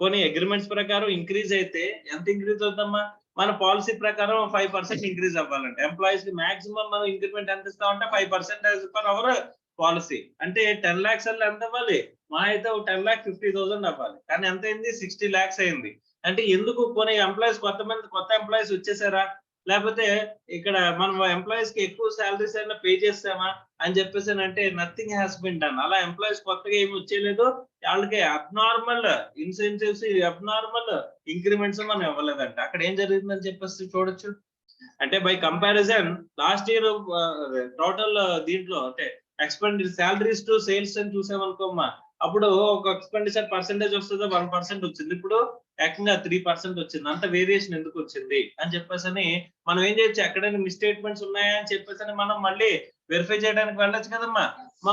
కొన్ని అగ్రిమెంట్స్ ప్రకారం ఇంక్రీజ్ అయితే ఎంత ఇంక్రీజ్ అవుతుందమ్మా, మన పాలసీ ప్రకారం 5% ఇంక్రీజ్ అవ్వాలంటే ఎంప్లాయీస్ కి మాక్సిమం మనం ఇంక్రిమెంట్ ఎంత ఇస్తామంటే 5% పర్ అవర్ పాలసీ. అంటే 10 lakhs ఎంత అవ్వాలి, మా అయితే 10,50,000 అవ్వాలి, కానీ ఎంత అయింది, 60 lakhs అయింది. అంటే ఎందుకు, కొన్ని ఎంప్లాయీస్ కొత్త ఎంప్లాయీస్ వచ్చేసారా, లేకపోతే ఇక్కడ మనం ఎంప్లాయీస్ కి ఎక్కువ శాలరీస్ అయినా పే చేస్తామా అని చెప్పేసి అంటే నథింగ్ హ్యాస్ బిన్ డన్. అలా ఎంప్లాయీస్ కొత్తగా ఏమి వచ్చేయలేదు, వాళ్ళకి అబ్నార్మల్ ఇన్సెంటివ్స్, అబ్నార్మల్ ఇంక్రిమెంట్స్ మనం ఇవ్వలేదంట. అక్కడ ఏం జరిగిందని చెప్పేసి చూడొచ్చు. అంటే by comparison last year total దీంట్లో అంటే శాలరీస్ టు సేల్స్ అని చూసామనుకోమ్మా, అప్పుడు ఒక ఎక్స్పెండిచర్ పర్సెంటేజ్ వస్తుందో 1% వచ్చింది, ఇప్పుడు ఏకంగా 3% వచ్చింది. అంత వేరియేషన్ ఎందుకు వచ్చింది అని చెప్పేసి మనం ఏం చేయొచ్చు, ఎక్కడైనా మిస్టేట్మెంట్స్ ఉన్నాయా అని చెప్పేసి మనం మళ్ళీ వెరిఫై చేయడానికి వెళ్ళొచ్చు కదమ్మా.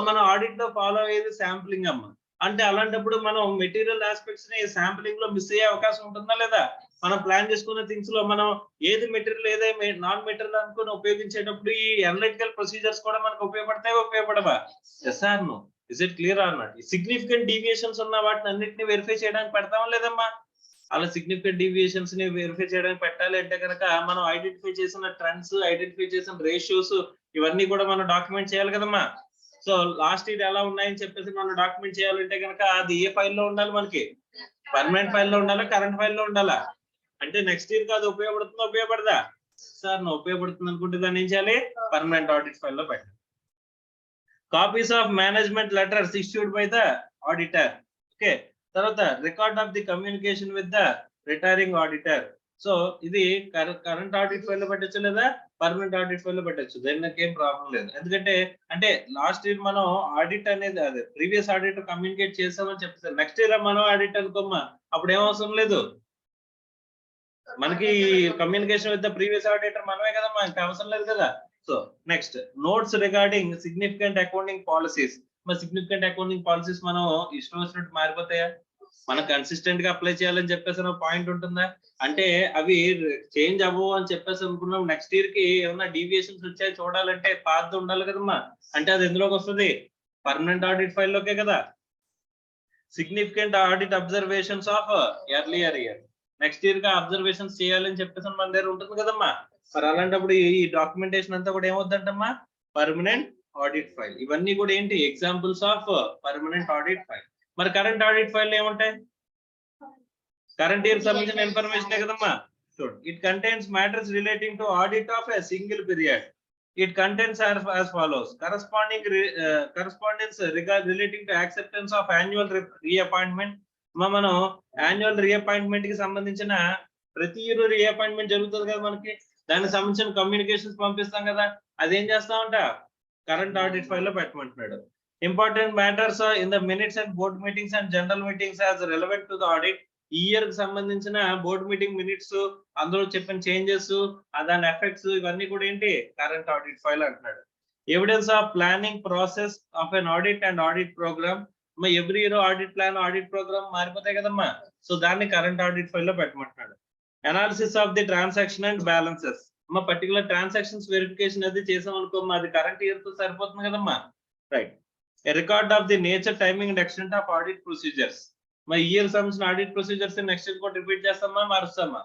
మనం ఆడిట్ లో ఫాలో అయ్యేది శాంప్లింగ్ అమ్మా. అంటే అలాంటప్పుడు మనం మెటీరియల్ ఆస్పెక్ట్స్ ని శాంప్లింగ్ లో మిస్ అయ్యే అవకాశం ఉంటుందా లేదా? మనం ప్లాన్ చేసుకున్న థింగ్స్ లో మనం ఏది మెటీరియల్ ఏదే నాన్ మెటీరియల్ అనుకుని ఉపయోగించేటప్పుడు ఈ అనలిటికల్ ప్రొసీజర్స్ కూడా మనకు ఉపయోగపడవా? Yes or no? Is it clear అన్నట్టు. సిగ్నిఫికెంట్ డీవియేషన్స్ ఉన్న వాటిని అన్నింటినీ వెరిఫై చేయడానికి పెడతామా లేదమ్మా? అలా సిగ్నిఫికెంట్ డీవియేషన్స్ ని వెరిఫై చేయడానికి పెట్టాలి అంటే కనుక మనం ఐడెంటిఫై చేసిన ట్రెండ్స్, ఐడెంటిఫై చేసిన రేషియోస్ ఇవన్నీ కూడా మనం డాక్యుమెంట్ చేయాలి కదమ్మా. సో లాస్ట్ ఇయర్ ఎలా ఉన్నాయని చెప్పేసి మనం డాక్యుమెంట్ చేయాలంటే కనుక అది ఏ ఫైల్లో ఉండాలి, మనకి పర్మనెంట్ ఫైల్లో ఉండాలా, కరెంట్ ఫైల్లో ఉండాలా? అంటే నెక్స్ట్ ఇయర్ కాదు ఉపయోగపడుతుందా, ఉపయోగపడదా? సార్ నువ్వు ఉపయోగపడుతుంది అనుకుంటే దాన్ని ఏం చేయాలి, పర్మనెంట్ ఆడిట్ ఫైల్లో పెట్టాలి. Copies of management letters issued by the auditor. Okay, తర్వాత record of the communication with the retiring auditor. So ఇది కరెంట్ ఆడిట్ ఫైల్ లో పెట్టచ్చు లేదా పర్మనెంట్ ఆడిట్ ఫైల్ లో పెట్టచ్చు, దానికి ఏం ప్రాబ్లం లేదు. ఎందుకంటే అంటే లాస్ట్ ఇయర్ మనం ఆడిట్ అనేది అదే ప్రీవియస్ ఆడిట్ కమ్యూనికేట్ చేసామని చెప్తారు, నెక్స్ట్ ఇయర్ మనం ఆడిట్ అనుకోమ్మా, అప్పుడు ఏం అవసరం లేదు, మనకి communication with the previous auditor మనమే కదా, మనకి అవసరం లేదు కదా. So next notes regarding significant accounting policies. మరి సిగ్నిఫికెంట్ అకౌంటింగ్ పాలసీస్ మనం ఇష్టం వచ్చినట్టు మారిపోతాయా? మనం కన్సిస్టెంట్ గా అప్లై చేయాలని చెప్పేసి పాయింట్ ఉంటుందా? అంటే అవి చేంజ్ అవ్వవు అని చెప్పేసి అనుకున్నాం, నెక్స్ట్ ఇయర్ కి ఏమన్నా డీవియేషన్స్ వచ్చాయి చూడాలంటే పాత ఉండాలి కదమ్మా. అంటే అది ఎందులోకి వస్తుంది, పర్మనెంట్ ఆడిట్ ఫైల్ లోకే కదా. Significant audit observations of earlier year, next year గా అబ్జర్వేషన్స్ చేయాలని చెప్పేసి మన దగ్గర ఉంటుంది కదమ్మా. మరి అలాంటప్పుడు ఈ డాక్యుమెంటేషన్ అంతా కూడా ఏమవుతుందంటమ్మా, పర్మనెంట్ ఆడిట్ ఫైల్. ఇవన్నీ కూడా ఏంటి, examples of permanent audit file. మరి కరెంట్ ఆడిట్ ఫైల్ ఏముంటాయి, కరెంట్ ఇయర్ సంబంధించిన ఇన్ఫర్మేషన్ కదమ్మా. చూడండి, it contains matters relating to audit of a single period. It contains as follows: correspondence relating to acceptance of annual reappointment. మనం annual reappointment కి సంబంధించిన ప్రతి year reappointment జరుగుతుంది కదా మనకి, దానికి సంబంధించిన కమ్యూనికేషన్స్ పంపిస్తాం కదా, అదేం చేస్తామంట కరెంట్ ఆడిట్ ఫైల్ లో పెట్టమంటున్నాడు. Important matters in the minutes and board meetings and general meetings as relevant to the audit. ఈ ఇయర్ కి సంబంధించిన బోర్డ్ మీటింగ్ మినిట్స్, అందులో చెప్పిన చేంజెస్, దాని ఎఫెక్ట్స్, ఇవన్నీ కూడా ఏంటి కరెంట్ ఆడిట్ ఫైల్ అంటున్నాడు. Evidence of planning process of an audit and audit programme. Every year audit plan, audit programme మారిపోతాయి కదమ్మా, సో దాన్ని కరెంట్ ఆడిట్ ఫైల్ లో పెట్టమంటున్నాడు. Analysis of the transaction and balances. Particular transactions verification అది చేసాం అనుకోమ్మా, అది కరెంట్ ఇయర్ తో సరిపోతుంది కదమ్మా, right. Record of the nature, timing and extent of audit procedures. మరి ఇయర్ సంబంధించిన ఆడిట్ ప్రొసీజర్స్ నెక్స్ట్ ఇయర్ కూడా రిపీట్ చేస్తామా, మారుస్తామా?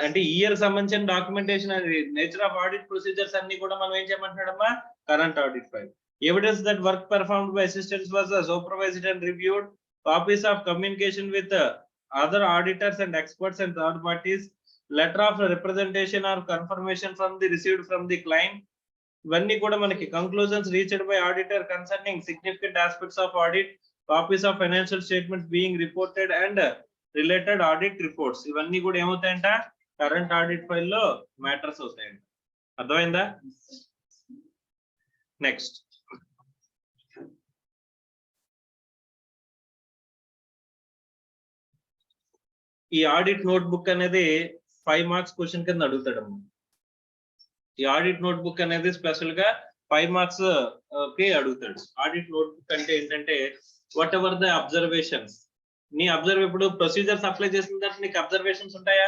అంటే ఇయర్ సంబంధించిన documentation, nature of audit procedures అన్ని కూడా మనం ఏం చేయమంటున్నాడమ్మా, current audit file. Evidence that work performed by assistants was supervised and reviewed. Copies of communication with other auditors and experts and third parties. Letter of representation or confirmation from the received from the client. ఇవన్నీ కూడా మనకి conclusions reached by auditor concerning significant aspects of audit, copies of financial statements being reported and related audit reports. ఇవన్నీ కూడా ఏమవుతాయంట, current audit file లో matters అవుతాయంట. అర్థమైందా? Next ఈ audit notebook అనేది 5 marks question కింద అడుగుతాడమ్మ. ఈ ఆడిట్ నోట్బుక్ అనేది స్పెషల్ గా 5 మార్క్స్ కి అడుగుతాడు. ఆడిట్ నోట్బుక్ అంటే ఏంటంటే వాట్ ఎవర్ ద అబ్జర్వేషన్స్, నీ అబ్జర్వ్ ఇప్పుడు ప్రొసీజర్స్ అప్లై చేసిన తర్వాత నీకు అబ్జర్వేషన్స్ ఉంటాయా?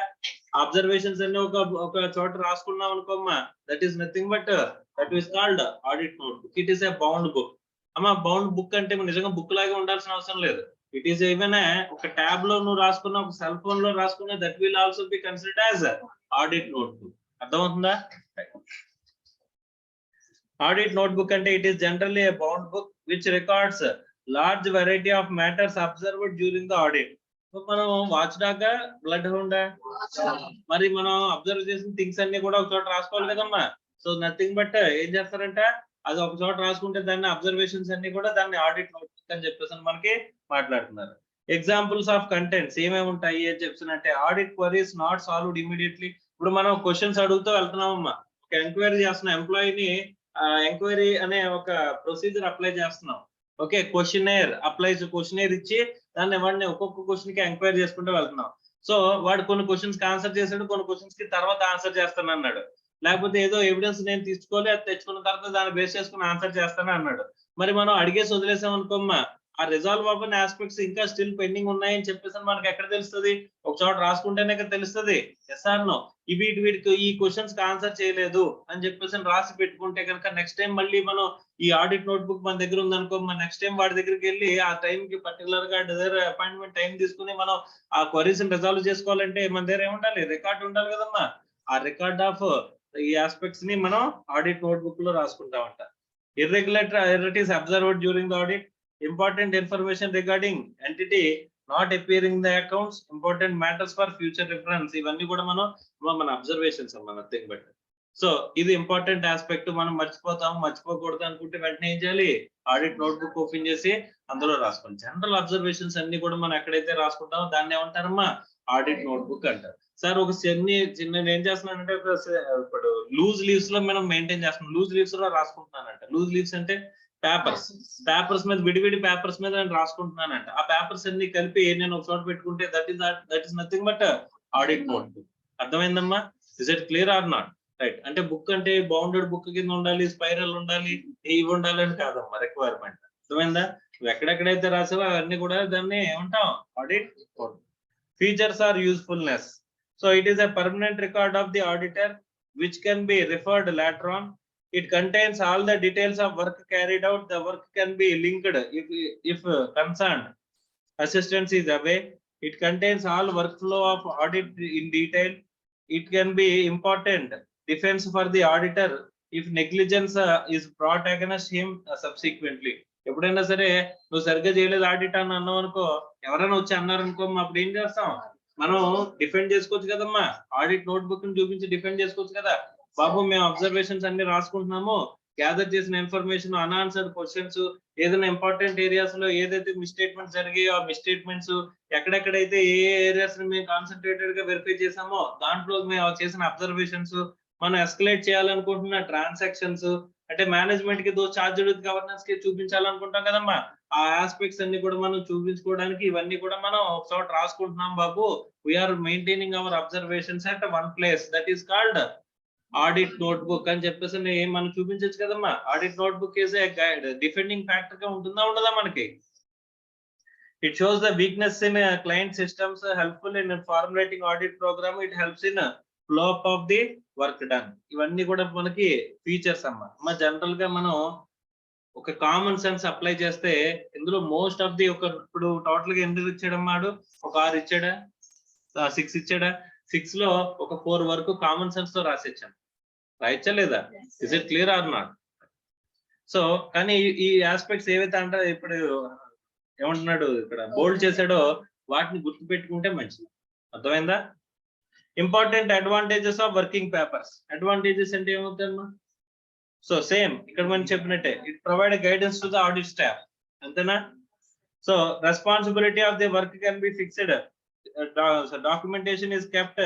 అబ్జర్వేషన్స్ అన్ని ఒక చోట రాసుకున్నాం అనుకోమ్మా, that is nothing but that is called audit notebook. It is a bound book. అమ్మా బౌండ్ బుక్ అంటే నిజంగా బుక్ లాగా ఉండాల్సిన అవసరం లేదు. ఇట్ ఈస్ ఈవెన్ ఒక ట్యాబ్ లో నువ్వు రాసుకున్న, ఒక సెల్ ఫోన్ లో రాసుకున్న, that will also be considered as audit notebook. అర్థమవుతుందా? ఆడిట్ నోట్బుక్ అంటే it is generally a bound book which records large variety of matters observed during the audit. మనం వాచ్ డాగ్ బ్లడ్ హౌండ్, మరి మనం observe చేసిన things అన్ని కూడా ఒక చోట రాసుకోవాలి కదమ్మా. సో నథింగ్ బట్ ఏం చేస్తారంటే అది ఒక చోట రాసుకుంటే దాన్ని అబ్జర్వేషన్స్ అన్ని కూడా దాన్ని ఆడిట్ నోట్బుక్ అని చెప్పేసి మనకి మాట్లాడుతున్నారు. ఎగ్జాంపుల్స్ ఆఫ్ కంటెంట్స్ ఏమేమి ఉంటాయి అని చెప్పినంటే, audit queries not solved immediately. ఇప్పుడు మనం క్వశ్చన్స్ అడుగుతూ వెళ్తున్నామమ్మా, ఒక ఎంక్వైరీ చేస్తున్నాం, ఎంప్లాయీని ఎంక్వైరీ అనే ఒక ప్రొసీజర్ అప్లై చేస్తున్నాం. ఓకే, క్వశ్చనేర్ అప్లైస్, క్వశ్చనేర్ ఇచ్చి దాన్ని వాడిని ఒక్కొక్క క్వశ్చన్ కి ఎంక్వైరీ చేసుకుంటూ వెళ్తున్నాం. సో వాడు కొన్ని క్వశ్చన్స్ కి ఆన్సర్ చేశాడు, కొన్ని క్వశ్చన్స్ కి తర్వాత ఆన్సర్ చేస్తాను అన్నాడు. లేకపోతే ఏదో ఎవిడెన్స్ నేను తీసుకోవాలి, అది తెచ్చుకున్న తర్వాత దాన్ని బేస్ చేసుకుని ఆన్సర్ చేస్తాను అన్నాడు. మరి మనం అడిగేసి వదిలేసాం అనుకోమ్మా, ఆ రిజాల్వ్ అవ్వని ఆస్పెక్ట్స్ ఇంకా స్టిల్ పెండింగ్ ఉన్నాయని చెప్పేసి మనకి ఎక్కడ తెలుస్తుంది? ఒక చోట రాసుకుంటేనే తెలుస్తుంది. Yes or no? వీటికి ఈ క్వశ్చన్స్ కి ఆన్సర్ చేయలేదు అని చెప్పేసి రాసి పెట్టుకుంటే కనుక నెక్స్ట్ టైం మళ్ళీ మనం ఈ ఆడిట్ నోట్బుక్ మన దగ్గర ఉందనుకో, నెక్స్ట్ టైం వాడి దగ్గరికి వెళ్ళి ఆ టైం కి పర్టికులర్ గా అపాయింట్మెంట్ టైం తీసుకుని మనం ఆ క్వరీస్ రిజాల్వ్ చేసుకోవాలంటే మన దగ్గర ఏముండాలి? రికార్డ్ ఉండాలి కదమ్మా. ఆ రికార్డ్ ఆఫ్ ఈ ఆస్పెక్ట్స్ ని మనం ఆడిట్ నోట్బుక్ లో రాసుకుంటామంట. irregularities observed during the audit, important information regarding entity not appearing in the accounts, important matters for future reference. ఇవన్నీ కూడా మన అబ్జర్వేషన్స్ అమ్మా, నథింగ్ బట్. సో ఇది ఇంపార్టెంట్ ఆస్పెక్ట్. మనం మర్చిపోకూడదు అనుకుంటే వెంటనే ఏం చేయాలి? ఆడిట్ నోట్బుక్ ఓపెన్ చేసి అందులో రాసుకోండి. జనరల్ అబ్జర్వేషన్స్ అన్ని కూడా మనం ఎక్కడైతే రాసుకుంటామో దాన్ని ఏమంటారమ్మా? ఆడిట్ నోట్బుక్ అంటారు. సార్ ఒక చిన్న ఏం చేస్తున్నానంటే, ఇప్పుడు లూజ్ లీవ్స్ లో మనం మెయింటైన్ చేస్తున్నాం, లూజ్ లీవ్స్ లో రాసుకుంటున్నానంట. లూజ్ లీవ్స్ అంటే పేపర్స్ మీద, విడివిడి పేపర్స్ మీద నేను రాసుకుంటున్నానంట. ఆ పేపర్స్ అన్ని కలిపి నేను ఒక చోట పెట్టుకుంటే that is nothing but audit notebook. అర్థమైందమ్మా? Is it clear or not? Right. అంటే బుక్ అంటే బౌండెడ్ బుక్ కింద ఉండాలి, స్పైరల్ ఉండాలి, ఇవి ఉండాలని కాదమ్మా రిక్వైర్మెంట్. అర్థమైందా? నువ్వు ఎక్కడెక్కడైతే రాసావో అవన్నీ కూడా దాన్ని ఏమంటాం? Audit notebook. Features are usefulness. So it is a permanent record of the auditor which can be referred later on. It contains all the details of work carried out. The work can be linked if concerned assistance is away. It contains all workflow of audit in detail. It can be important defense for the auditor if negligence is brought against him subsequently. ఎప్పుడైనా సరే నువ్వు సరిగ్గా చేయలేదు audit అని అన్నావు అనుకో, ఎవరైనా వచ్చి అన్నారు అనుకో, అప్పుడు ఏం చేస్తాం? మనం డిఫెండ్ చేసుకోవచ్చు కదమ్మా. ఆడిట్ నోట్బుక్ ని చూపించి డిఫెండ్ చేసుకోవచ్చు కదా. బాబు మేము అబ్జర్వేషన్స్ అన్ని రాసుకుంటున్నాము, గ్యాదర్ చేసిన ఇన్ఫర్మేషన్, అన్ఆన్సర్డ్ క్వశ్చన్స్, ఏదైనా ఇంపార్టెంట్ ఏరియాస్ లో ఏదైతే మిస్టేట్మెంట్స్ జరిగాయో ఆ మిస్టేట్మెంట్స్, ఎక్కడెక్కడైతే ఏ ఏరియాస్ ని మేము కాన్సన్ట్రేటెడ్ గా వెరిఫై చేసామో దాంట్లో మేము చేసిన అబ్జర్వేషన్స్, మనం ఎస్కలేట్ చేయాలనుకుంటున్న ట్రాన్సాక్షన్స్, అంటే మేనేజ్మెంట్ కి దో చార్జ్డ్ గవర్నెన్స్ కి చూపించాలనుకుంటాం కదమ్మా. ఆ ఆస్పెక్ట్స్ అన్ని కూడా మనం చూపించుకోవడానికి ఇవన్నీ కూడా మనం ఒక చోట రాసుకుంటున్నాం బాబు. We are maintaining our observations at one place, that is called audit notebook అని చెప్పేసి మనం చూపించచ్చు కదమ్మా. Audit notebook is a guide, defending factor గా ఉంటుందా ఉండదా మనకి? It shows the weakness in client systems, helpful in formulating audit program. It helps in flow up of the work done. ఇవన్నీ కూడా మనకి ఫీచర్స్ అమ్మా. జనరల్ గా మనం ఒక కామన్ సెన్స్ అప్లై చేస్తే ఇందులో మోస్ట్ ఆఫ్ ది ఇప్పుడు టోటల్ గా ఎన్ని ఇచ్చాడమ్మాడు? ఒక 6 ఇచ్చాడా, 6 ఇచ్చాడా? 6 లో ఒక 4 వరకు కామన్ సెన్స్ తో రాసిచ్చాను. రాయచ్చా లేదా? Is it clear or not? So కానీ ఈ ఆస్పెక్ట్స్ ఏవైతే అంటే ఇప్పుడు ఏమంటున్నాడు ఇక్కడ బోల్డ్ చేశాడో వాటిని గుర్తు పెట్టుకుంటే మంచిది. అర్థమైందా? Important advantages of working papers. Advantages అంటే ఏమవుతాయమ్మా? సో సేమ్ ఇక్కడ మనం చెప్పినట్టే, it provide guidance to the audit staff, అంతేనా? So responsibility of the work can be fixed, documentation is kept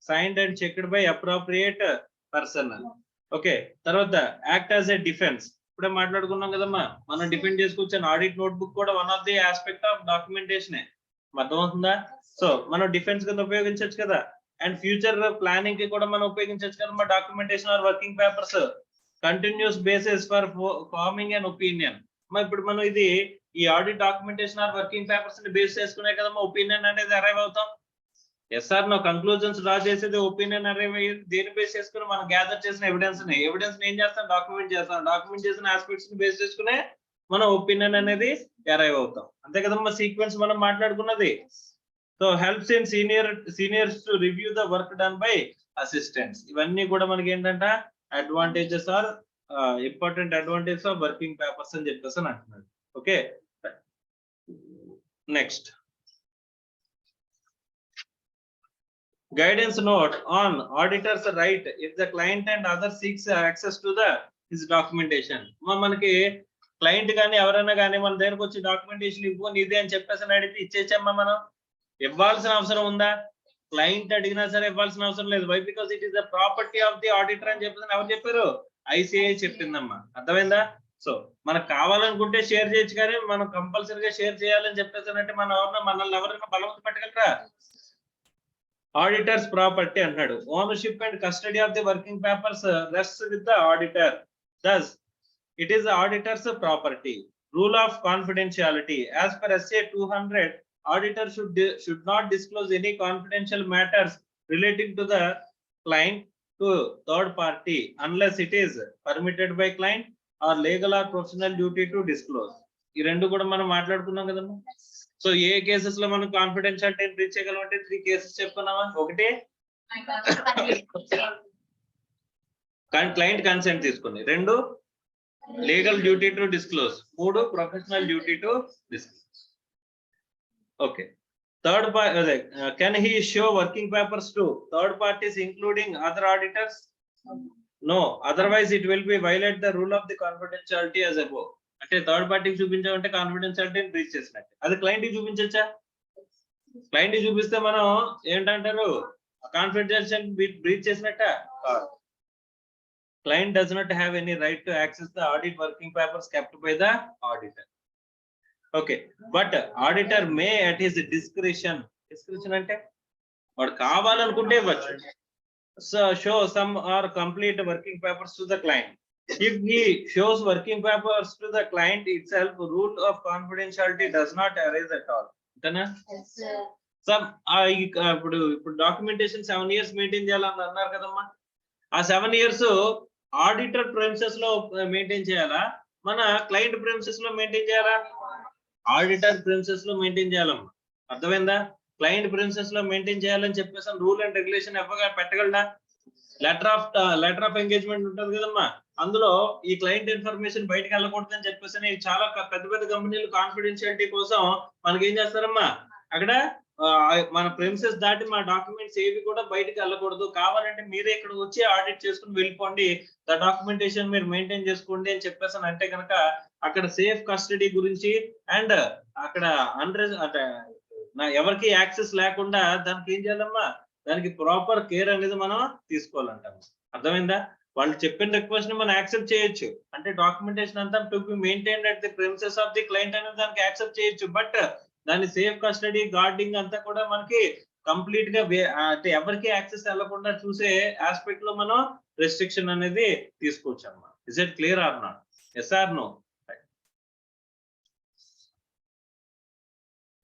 signed and checked by appropriate person. Okay, తర్వాత act as a defence. ఇప్పుడే మాట్లాడుకున్నాం కదమ్మా, మనం defend చేసుకోవచ్చు. ఆడిట్ నోట్బుక్ కూడా one of the aspect of documentation. అర్థమవుతుందా? So మనం defence కింద ఉపయోగించవచ్చు కదా. అండ్ ఫ్యూచర్ ప్లానింగ్ కి కూడా మనం ఉపయోగించవచ్చు కదమ్మా documentation or working papers. Continuous basis for forming and opinion. ఇప్పుడు మనం ఇది ఈ audit documentation or working papers ని బేస్ చేసుకునే కదమ్మా ఒపీనియన్ అనేది అరైవ్ అవుతాం. ఎస్ఆర్ నో కంక్లూజన్స్ డ్రా చేసేది ఒపీనియన్ అరైవ్ అయ్యేది దేని బేస్ చేసుకుని మనం గ్యాదర్ చేసిన ఎవిడెన్స్ ఏం చేస్తాం, డాక్యుమెంట్ చేస్తాం. డాక్యుమెంట్ చేసిన ఆస్పెక్ట్స్ ని బేస్ చేసుకునే మనం ఒపీనియన్ అనేది అరైవ్ అవుతాం. అంతే కదమ్మా సీక్వెన్స్ మనం మాట్లాడుకున్నది. So helps in seniors to review the work done by assistants. ఇవన్నీ కూడా మనకి ఏంటంటే advantages or important advantages of working papers అని చెప్పేసి అని అంటున్నాడు. Okay, next guidance note on auditor's right if the client and other seeks access to the his documentation. మనకి client గానీ ఎవరైనా కానీ మన దగ్గరకు వచ్చి డాక్యుమెంటేషన్ ఇవ్వు నీదే అని చెప్పేసి అడిగితే ఇచ్చేచ్చమ్మా. మనం ఇవ్వాల్సిన అవసరం ఉందా? క్లయింట్ అడిగినా సరే ఇవ్వాల్సిన అవసరం లేదు. Why? Because it is the property of the auditor అని చెప్పేసి ఎవరు చెప్పారు? ఐసిఐ చెప్పిందమ్మా. అర్థమైందా? సో మనకు కావాలనుకుంటే షేర్ చేయొచ్చు, కానీ మనం కంపల్సరీగా షేర్ చేయాలని చెప్పేసి అంటే మనల్ని ఎవరైనా బలవంత పెట్టగలరా? Auditor's property అంటాడు. Ownership and custody of the working papers rests with the auditor. Thus, it is the auditor's property. Rule of confidentiality. As per SA 200, auditor should not disclose any confidential matters relating to the client to third party unless it is permitted by client or legal or professional duty to disclose. ఈ రెండు కూడా మనం మాట్లాడుకున్నాం కదమ్మా. So ఏ cases లో మనం confidentiality breach చేయగలం అంటే 3 కేసెస్ చెప్పుకున్నామా. ఒకటి క్లయింట్ కన్సెంట్ తీసుకుని, 2 legal duty to disclose, 3 professional duty to disclose. Okay, third can he show working papers to third parties including other auditors? No, otherwise it will be violate the rule of the confidentiality as above. అంటే third పార్టీకి చూపించామంటే కాన్ఫిడెన్షియాలిటీని breach చేసినట్టు. అది client కి చూపించచ్చా? Client కి చూపిస్తే మనం ఏంటంటారు, కాన్ఫిడెన్షియాలిటీ బ్రీచ్ చేసినట్ట. Client does not have any right to access the audit working papers kept by the auditor. Okay, but auditor may at his discretion. Discretion అంటే వాడు కావాలనుకుంటే ఇవ్వచ్చు. So show some or complete working papers to the client. If he shows working papers to the client itself, rule of confidentiality does not arise at all. Antana? Yes, sir. Some ఇప్పుడు documentation 7 years maintain చేయాలని అన్నారు కదమ్మా. ఆ 7 years auditor premises లో maintain చేయాలా, మన client premises లో maintain చేయాలా? ఆడిటర్ ప్రెమిసెస్ లో మెయింటైన్ చేయాలమ్మా. అర్థమైందా? క్లయింట్ ప్రెమిసెస్ లో మెయింటైన్ చేయాలని చెప్పేసి రూల్ అండ్ రెగ్యులేషన్ ఎవ్వగా పెట్టగలడా? లెటర్ ఆఫ్ ఎంగేజ్మెంట్ ఉంటుంది కదమ్మా, అందులో ఈ క్లయింట్ ఇన్ఫర్మేషన్ బయటకు వెళ్ళకూడదని చెప్పేసి చాలా పెద్ద పెద్ద కంపెనీలు కాన్ఫిడెన్షియాలిటీ కోసం మనకి ఏం చేస్తారమ్మా, అక్కడ మన ప్రెమిసెస్ దాటి మా డాక్యుమెంట్స్ ఏవి కూడా బయటకు వెళ్ళకూడదు, కావాలంటే మీరే ఇక్కడ వచ్చి ఆడిట్ చేసుకుని వెళ్ళిపోండి, ద డాక్యుమెంటేషన్ మీరు మెయింటైన్ చేసుకోండి అని చెప్పేసి అంటే కనుక అక్కడ సేఫ్ కస్టడీ గురించి అండ్ అక్కడ ఎవరికి యాక్సెస్ లేకుండా దానికి ఏం చేయాలమ్మా, దానికి ప్రాపర్ కేర్ అనేది మనం తీసుకోవాలంటాం. అర్థమైందా? వాళ్ళు చెప్పిన రిక్వెస్ట్ ని మనం యాక్సెప్ట్ చేయొచ్చు, అంటే డాక్యుమెంటేషన్ అంతా to be maintained at the premises of the client అనేది దానికి యాక్సెప్ట్ చేయొచ్చు. బట్ దాని సేఫ్ కస్టడీ గార్డింగ్ అంతా కూడా మనకి కంప్లీట్ గా అంటే ఎవరికి యాక్సెస్ వెళ్ళకుండా చూసే ఆస్పెక్ట్ లో మనం రెస్ట్రిక్షన్ అనేది తీసుకోవచ్చు అమ్మా. Is it clear or not? Yes or no?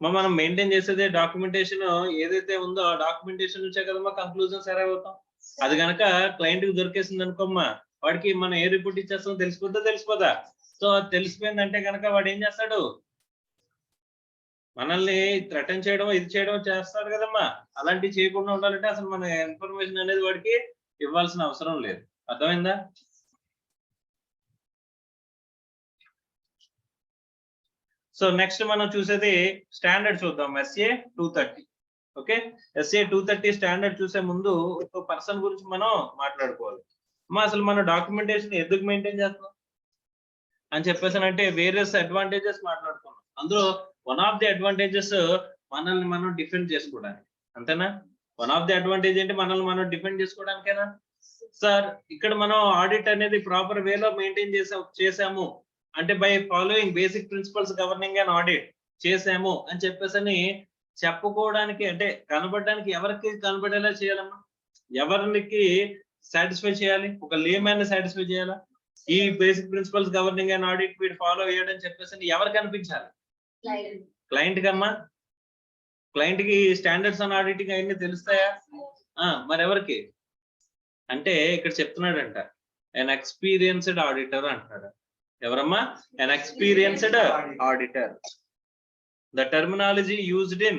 మనం మెయింటైన్ చేసేది డాక్యుమెంటేషన్ ఏదైతే ఉందో ఆ డాక్యుమెంటేషన్ నుంచే కదమ్మా కంక్లూజన్స్ అరైవ్ అవుతాం. అది కనుక క్లయింట్ కి దొరికేసింది అనుకోమ్మా, వాడికి మనం ఏ రిపోర్ట్ ఇచ్చేస్తాం తెలిసిపోదా? సో అది తెలిసిపోయిందంటే కనుక వాడు ఏం చేస్తాడు, మనల్ని థ్రెటన్ చేయడం ఇది చేయడం చేస్తాడు కదమ్మా. అలాంటివి చేయకుండా ఉండాలంటే అసలు మన ఇన్ఫర్మేషన్ అనేది వాడికి ఇవ్వాల్సిన అవసరం లేదు. అర్థమైందా? సో నెక్స్ట్ మనం చూసేది స్టాండర్డ్ చూద్దాం, SA 230. ఓకే, SA 230 స్టాండర్డ్ చూసే ముందు ఒక పర్సన్ గురించి మనం మాట్లాడుకోవాలి. అసలు మన డాక్యుమెంటేషన్ ఎందుకు మెయింటైన్ చేస్తున్నాం అని చెప్పేసానంటే వేరియస్ అడ్వాంటేజెస్ మాట్లాడుకున్నాం. అందులో వన్ ఆఫ్ ది అడ్వాంటేజెస్ మనల్ని మనం డిఫెండ్ చేసుకోవడానికి, అంతేనా? వన్ ఆఫ్ ది అడ్వాంటేజ్ ఏంటి? మనల్ని మనం డిఫెండ్ చేసుకోవడానికేనా సార్? ఇక్కడ మనం ఆడిట్ అనేది ప్రాపర్ వేలో మెయింటైన్ చేసాము అంటే by following basic principles governing and audit చేసాము అని చెప్పేసి చెప్పుకోవడానికి, అంటే కనబడడానికి ఎవరికి కనబడేలా చేయాలమ్మా? ఎవరికి సాటిస్ఫై చేయాలి? ఒక లేమ్యాన్ సాటిస్ఫై చేయాలా? ఈ basic principles governing and audit వీడు ఫాలో అయ్యాడని చెప్పేసి ఎవరికి అనిపించాలి? క్లయింట్ కమ్మా. క్లయింట్ కి స్టాండర్డ్స్ ఆన్ ఆడిటింగ్ అవన్నీ తెలుస్తాయా? మరి ఎవరికి అంటే ఇక్కడ చెప్తున్నాడంట an ఎక్స్పీరియన్స్డ్ ఆడిటర్ అంటాడు. ఎవరమ్మా? an experienced auditor. The terminology used in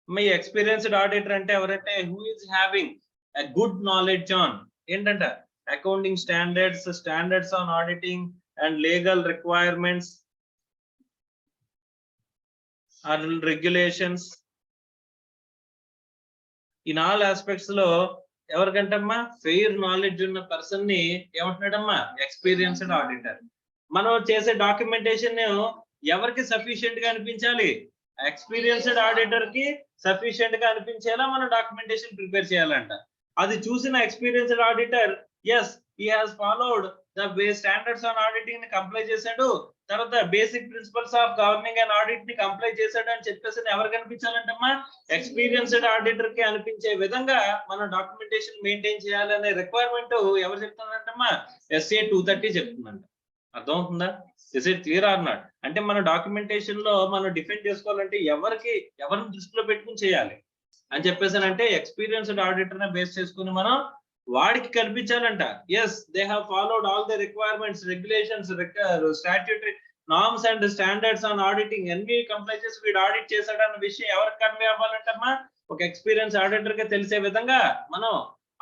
my experienced auditor ante evarante who is having a good knowledge on ఏంటంట accounting standards on auditing and legal requirements or regulations in all aspects లో ఎవరికంటమ్మా? Fair knowledge ఉన్న person ని ఏమంటున్నాడమ్మా? Experienced auditor. మనం చేసే documentation ఎవరికి sufficient గా అనిపించాలి? Experienced auditor కి సఫిషియెంట్ గా అనిపించేలా మనం డాక్యుమెంటేషన్ ప్రిపేర్ చేయాలంట. అది చూసిన experienced auditor yes he has followed the standards on auditing ని కంప్లై చేశాడు, తర్వాత basic principles of governing and audit ని కంప్లై చేశాడు అని చెప్పేసి ఎవరికి అనిపించాలంటమ్మా? ఎక్స్పీరియన్స్డ్ ఆడిటర్ కి అనిపించే విధంగా మనం డాక్యుమెంటేషన్ మెయింటైన్ చేయాలనే రిక్వైర్మెంట్ ఎవరు చెప్తున్నారంటమ్మా? SA 230 చెప్తుందంట. అర్థమవుతుందా? Is it clear or not? అంటే మన డాక్యుమెంటేషన్ లో మనం డిఫెండ్ చేసుకోవాలంటే ఎవరిని దృష్టిలో పెట్టుకుని చేయాలి అని చెప్పేసానంటే ఎక్స్పీరియన్స్డ్ ఆడిటర్ ని బేస్ చేసుకుని మనం వాడికి కనిపించాలంట. Yes they have followed all the requirements, regulations, statutory norms and standards on auditing అన్ని కంప్లై చేసి వీడు ఆడిట్ చేశాడన్న విషయం ఎవరికి కన్వే అవ్వాలంటమ్మా? ఒక ఎక్స్పీరియన్స్ ఆడిటర్ కి తెలిసే విధంగా మనం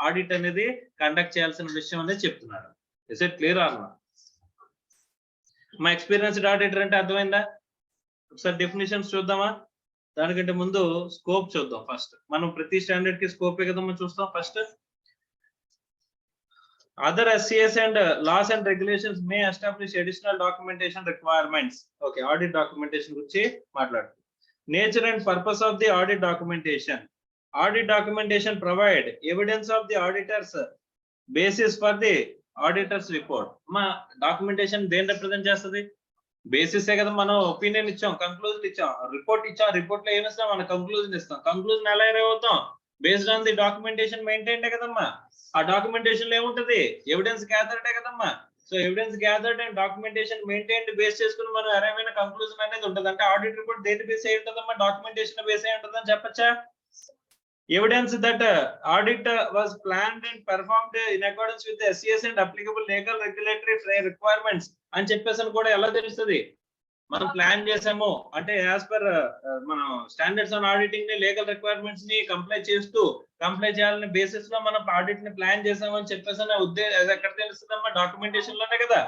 ఆడిట్ అనేది కండక్ట్ చేయాల్సిన విషయం అనేది చెప్తున్నాడు. Is it clear or not? మా ఎక్స్పీరియన్స్డ్ ఆడిటర్ అంటే అర్థమైందా? ఒకసారి డెఫినేషన్స్ చూద్దామా? దానికంటే ముందు స్కోప్ చూద్దాం. ఫస్ట్ మనం ప్రతి స్టాండర్డ్ కి స్కోపే కదా మనం చూస్తాం. First other SCS and laws and regulations may establish additional documentation requirements. Okay, audit documentation guరించి మాట్లాడుతాం. Nature and purpose of the audit documentation. Audit documentation provide evidence of the auditor's basis for the auditor's report. మా documentation దేని represent చేస్తుంది? Basis ఏ కదా. మనం opinion ఇచ్చాం, conclusion ఇచ్చాం, report ఇచ్చాం, report లో ఏమిస్తాం? మనం కంక్లూజన్ ఇస్తాం. కంక్లూజన్ ఎలా అవుతాం? Based on the documentation maintain కదమ్మా. ఆ డాక్యుమెంటేషన్ లో ఏముంటది? ఎవిడెన్స్ గ్యాదర్డ్ కదమ్మా. So evidence gathered and documentation maintain base చేసుకుని మనం అరైవ్ కంక్లూజన్ అనేది ఉంటుంది. అంటే ఆడిట్ రిపోర్ట్ దేని బేస్ అయి ఉంటుందమ్మా? డాక్యుమెంటేషన్ బేస్ అయి ఉంటుందని చెప్పచ్చా? Evidence that audit was planned and performed in accordance with SCS and applicable legal regulatory requirements అని చెప్పేసి కూడా ఎలా తెలుస్తుంది? మనం ప్లాన్ చేసాము అంటే యాజ్ పర్ మనం స్టాండర్డ్స్ ఆన్ ఆడిటింగ్ ని లీగల్ రిక్వైర్మెంట్స్ ని కంప్లై చేయాలనే బేసిస్ లో మనం ఆడిట్ ని ప్లాన్ చేసాము అని చెప్పేసి ఉద్దేశం ఎక్కడ తెలుస్తుందమ్మా? డాక్యుమెంటేషన్ లోనే కదా.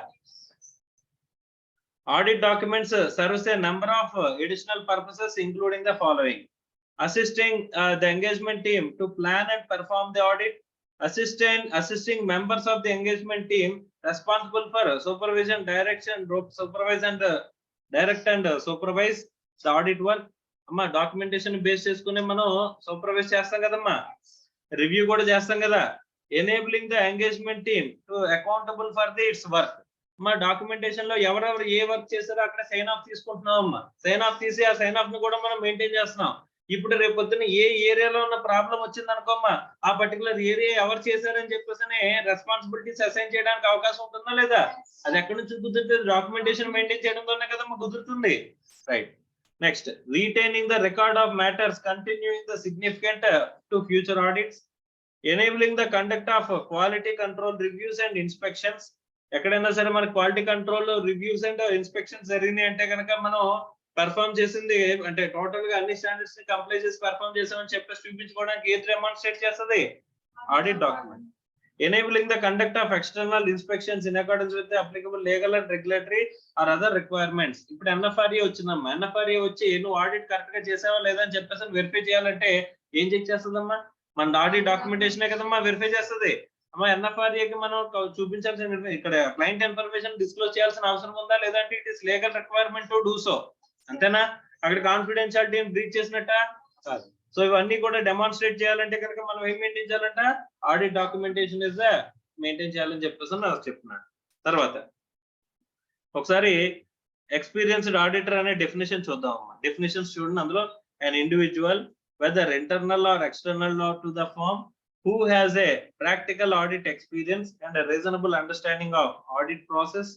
Audit documents serves A number of additional purposes including the following: assisting the engagement team to plan and perform the audit, assisting members of the engagement team responsible for supervision, direct and supervise the audit work. అమ్మా documentation base చేసుకుని మనం supervise చేస్తాం కదమ్మా, review కూడా చేస్తాం కదా. Enabling the engagement team to accountable for the it's work. అమ్మా documentation లో ఎవరెవరు ఏ వర్క్ చేశారో అక్కడ సైన్ ఆఫ్ తీసుకుంటున్నాం అమ్మా. సైన్ ఆఫ్ తీసి ఆ సైన్ ఆఫ్ ని కూడా మనం మెయింటైన్ చేస్తున్నాం. ఇప్పుడు రేపు పొద్దున్న ఏ ఏరియాలో ఉన్న ప్రాబ్లం వచ్చింది అనుకోమ్మా, ఆ పర్టికులర్ ఏరియా ఎవరు చేశారని చెప్పేసి రెస్పాన్సిబిలిటీస్ అసైన్ చేయడానికి అవకాశం ఉంటుందా లేదా? అది ఎక్కడి నుంచి కుదురుతుంది? డాక్యుమెంటేషన్ మెయింటైన్ చేయడంతోనే కదమ్మా కుదురుతుంది. Right. Next, retaining the record of matters continuing the significant to future audits, enabling the conduct of quality control reviews and inspections. ఎక్కడైనా సరే మన quality control reviews and inspections జరిగినాయి అంటే కనుక మనం పెర్ఫార్మ్ చేసింది అంటే టోటల్ గా అన్ని స్టాండర్డ్స్ ని కంప్లై చేసి పెర్ఫార్మ్ చేసామని చెప్పేసి చూపించుకోవడానికి ఏది డెమాన్స్ట్రేట్ చేస్తుంది? Audit document. enabling the conduct of external inspections in accordance with the applicable legal and regulatory or other requirements. ఇప్పుడు NFRA వచ్చిందమ్మా, NFRA వచ్చి నువ్వు ఆడిట్ కరెక్ట్ గా చేసావా లేదా అని చెప్పేసి వెరిఫై చేయాలంటే ఏం చెక్ చేస్తుందమ్మా? మన ఆడిట్ డాక్యుమెంటేషనే కదమ్మా వెరిఫై చేస్తుంది. అమ్మా NFRAకి మనం చూపించాల్సిన ఇక్కడ క్లయింట్ ఇన్ఫర్మేషన్ డిస్క్లోజ్ చేయాల్సిన అవసరం ఉందా లేదంటే it is legal requirement to do so, అంతేనా? అక్కడ కాన్ఫిడెన్షియాలిటీ బ్రీచ్ చేసినట్ట కాదు. సో ఇవన్నీ కూడా డెమాన్స్ట్రేట్ చేయాలంటే కనుక మనం ఏం మెయింటైన్ చేయాలంట? ఆడిట్ డాక్యుమెంటేషన్ ఇస్ మెయింటైన్ చేయాలని చెప్పేసి నాకు చెప్తున్నాడు. తర్వాత ఒకసారి ఎక్స్పీరియన్స్డ్ ఆడిటర్ అనే డెఫినేషన్ చూద్దాం అమ్మా. డెఫినేషన్స్ చూడండి. అందులో an individual whether internal or external or to the firm who has a practical audit experience and a reasonable understanding of audit process,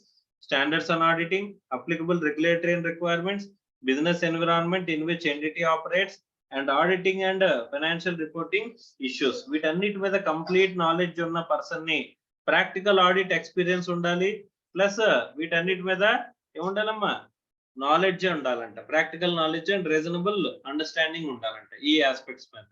standards on auditing, applicable regulatory requirements, business environment in which entity operates, and auditing and financial reporting issues. వీటన్నిటి మీద complete knowledge ఉన్న person ని, practical audit experience ఉండాలి, plus వీటన్నిటి మీద ఏముండాలమ్మా? Knowledge ఉండాలంట. Practical knowledge and reasonable understanding ఉండాలంట. ఈ ఆస్పెక్ట్స్ మీద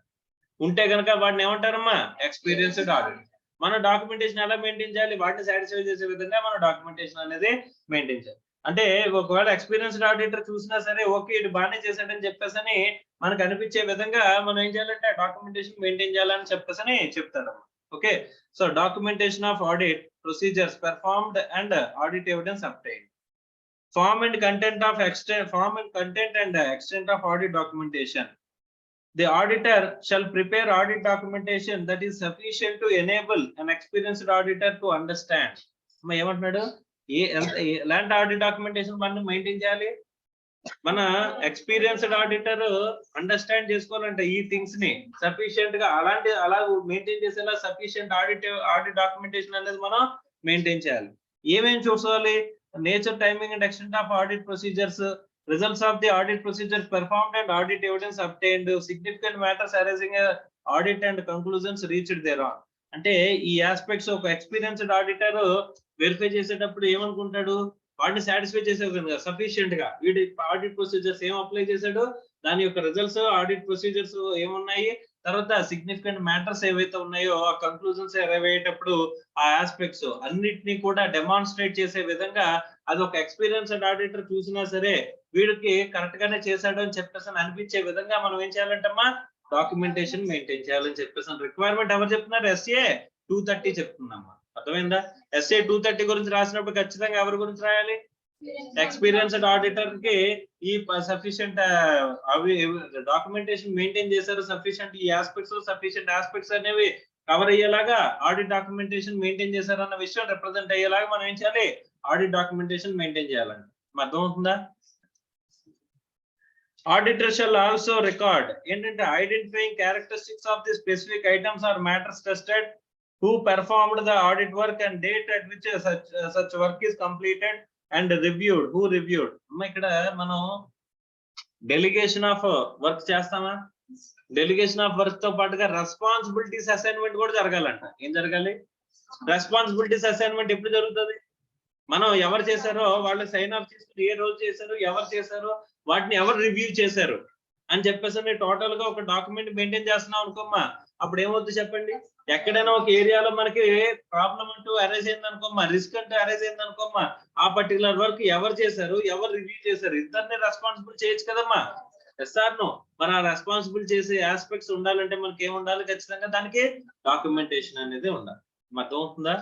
ఉంటే కనుక వాటిని ఏమంటారమ్మా? Experienced audit. మన డాక్యుమెంటేషన్ ఎలా మెయింటైన్ చేయాలి? వాటిని సాటిస్ఫై చేసే విధంగా మన డాక్యుమెంటేషన్ అనేది మెయింటైన్ చేయాలి. అంటే ఒకవేళ ఎక్స్పీరియన్స్డ్ ఆడిటర్ చూసినా సరే ఓకే ఇది బాగానే చేశాడని చెప్పేసి మనకు అనిపించే విధంగా మనం ఏం చేయాలంటే డాక్యుమెంటేషన్ మెయింటైన్ చేయాలని చెప్పేసి చెప్తారమ్మా. Okay, so documentation of audit procedures performed and audit evidence obtained. Form and content and extent of audit documentation. The auditor shall prepare audit documentation that is sufficient to enable an experienced auditor to understand. ఏమంటున్నాడు? ఎలాంటి audit documentation మనం maintain చేయాలి? మన experienced auditor understand చేసుకోవాలంటే ఈ things ని sufficient గా అలా మెయింటైన్ చేసేలా సఫిషియెంట్ ఆడిట్ డాక్యుమెంటేషన్ అనేది మనం మెయింటైన్ చేయాలి. ఏమేమి చూసుకోవాలి? Nature, timing and extent of audit procedures, results of the audit procedures performed and audit evidence obtained, significant matters arising audit and conclusions reached thereon. అంటే ఈ ఆస్పెక్ట్స్ ఒక experienced auditor verify చేసేటప్పుడు ఏమనుకుంటాడు? వాటిని సాటిస్ఫై చేసే విధంగా సఫిషియెంట్ గా వీడి ఆడిట్ ప్రొసీజర్స్ ఏం అప్లై చేశాడు, దాని యొక్క రిజల్ట్స్, ఆడిట్ ప్రొసీజర్స్ ఏమున్నాయి, తర్వాత సిగ్నిఫికెంట్ మ్యాటర్స్ ఏవైతే ఉన్నాయో ఆ కంక్లూజన్స్ అరైవ్ అయ్యేటప్పుడు ఆ ఆస్పెక్ట్స్ అన్నిటినీ కూడా డెమాన్స్ట్రేట్ చేసే విధంగా అది ఒక ఎక్స్పీరియన్స్డ్ ఆడిటర్ చూసినా సరే వీడికి కరెక్ట్ గానే చేశాడు అని చెప్పేసి అనిపించే విధంగా మనం ఏం చేయాలంటమ్మా? డాక్యుమెంటేషన్ మెయింటైన్ చేయాలని చెప్పేసి రిక్వైర్మెంట్ ఎవరు చెప్తున్నారు? SA 230 చెప్తుందమ్మా. అర్థమైందా? SA 230 గురించి రాసినప్పుడు ఖచ్చితంగా ఎవరి గురించి రాయాలి? ఎక్స్పీరియన్స్డ్ ఆడిటర్ కి ఈ సఫిషియెంట్ అవి డాక్యుమెంటేషన్ మెయింటైన్ చేశారు, సఫిషియెంట్ ఈ ఆస్పెక్ట్స్ అనేవి కవర్ అయ్యేలాగా ఆడిట్ డాక్యుమెంటేషన్ మెయింటైన్ చేశారన్న విషయం రిప్రజెంట్ అయ్యేలాగా మనం ఏం చేయాలి? ఆడిట్ డాక్యుమెంటేషన్ మెయింటైన్ చేయాలండి. అర్థమవుతుందా? Auditor shall also record ఏంటంటే identifying characteristics of the specific items or matters tested, who performed the audit work and date at which such work is completed and reviewed, who reviewed. ఇక్కడ మనం delegation of work చేస్తామా? Delegation of work తో పాటుగా responsibilities assignment కూడా జరగాలంట. ఏం జరగాలి? Responsibilities assignment ఎప్పుడు జరుగుతుంది? మనం ఎవరు చేశారో వాళ్ళు సైన్ ఆఫ్ చేసుకుని ఏ రోజు చేశారు, ఎవరు చేశారో, వాటిని ఎవరు రివ్యూ చేశారు అని చెప్పేసి టోటల్ గా ఒక డాక్యుమెంట్ మెయింటైన్ చేస్తున్నాం అనుకోమ్మా. అప్పుడు ఏమవుతుంది చెప్పండి? ఎక్కడైనా ఒక ఏరియాలో మనకి ప్రాబ్లం అంటూ అరైజ్ అయింది అనుకోమ్మా, రిస్క్ అంటూ అరైజ్ అయింది అనుకోమ్మా, ఆ పర్టికులర్ వర్క్ ఎవరు చేశారు, ఎవరు రివ్యూ చేశారు, ఇద్దరిని రెస్పాన్సిబుల్ చేయొచ్చు కదమ్మా. Yes or no? మరి ఆ రెస్పాన్సిబుల్ చేసే ఆస్పెక్ట్స్ ఉండాలంటే మనకి ఏమి ఉండాలి? ఖచ్చితంగా దానికి డాక్యుమెంటేషన్ అనేది ఉండాలి. అర్థమవుతుందా?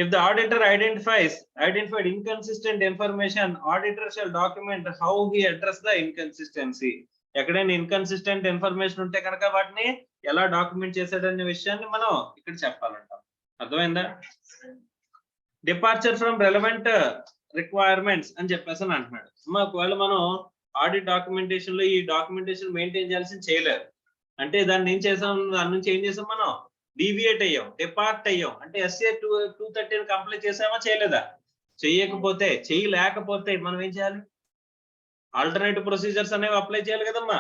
If the auditor identified inconsistent information, auditor shall document how he addressed the inconsistency. ఎక్కడైనా ఇన్కన్సిస్టెంట్ ఇన్ఫర్మేషన్ ఉంటే కనుక వాటిని ఎలా డాక్యుమెంట్ చేశాడనే విషయాన్ని మనం ఇక్కడ చెప్పాలంట. అర్థమైందా? డిపార్చర్ ఫ్రమ్ రెలవెంట్ రిక్వైర్మెంట్స్ అని చెప్పేసి అంటున్నాడు. ఒకవేళ మనం ఆడిట్ డాక్యుమెంటేషన్ లో ఈ డాక్యుమెంటేషన్ మెయింటైన్ చేయాల్సింది చేయలేదు అంటే దాన్ని ఏం చేసాం? దాని నుంచి ఏం చేసాం? మనం డీవియేట్ అయ్యాం, డిపార్ట్ అయ్యాం. అంటే SA 230 కంప్లీట్ చేసామా చేయలేదా? చేయలేకపోతే మనం ఏం చేయాలి? ఆల్టర్నేటివ్ ప్రొసీజర్స్ అనేవి అప్లై చేయాలి కదమ్మా.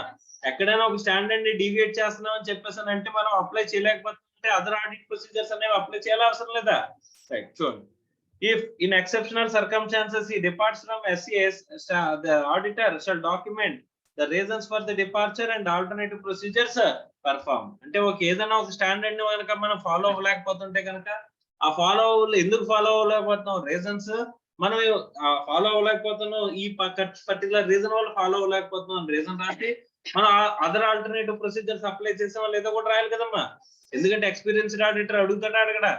ఎక్కడైనా ఒక స్టాండర్డ్ ని డీవియేట్ చేస్తున్నాం అని చెప్పేసి అంటే మనం అప్లై చేయలేకపోతే అదర్ ఆడిట్ ప్రొసీజర్స్ అనేవి అప్లై చేయాలి అవసరం లేదా? రైట్, చూడండి. If in exceptional circumstances he departs from SCS, the auditor shall document the reasons for the departure and alternative procedures perform. అంటే ఏదైనా ఒక స్టాండర్డ్ ని కనుక మనం ఫాలో అవ్వలేకపోతుంటే కనుక ఆ ఫాలో ఎందుకు ఫాలో అవ్వలేకపోతున్నాం, రీజన్స్ మనం ఫాలో అవ్వలేకపోతున్నాం, ఈ పర్టికులర్ రీజన్ వల్ల ఫాలో అవ్వలేకపోతున్నాం రీజన్ రాసి మనం అదర్ ఆల్టర్నేటివ్ ప్రొసీజర్స్ అప్లై చేసామా లేదా కూడా రాయాలి కదమ్మా. ఎందుకంటే ఎక్స్పీరియన్స్డ్ ఆడిటర్ అడుగుతాడా అడగడా.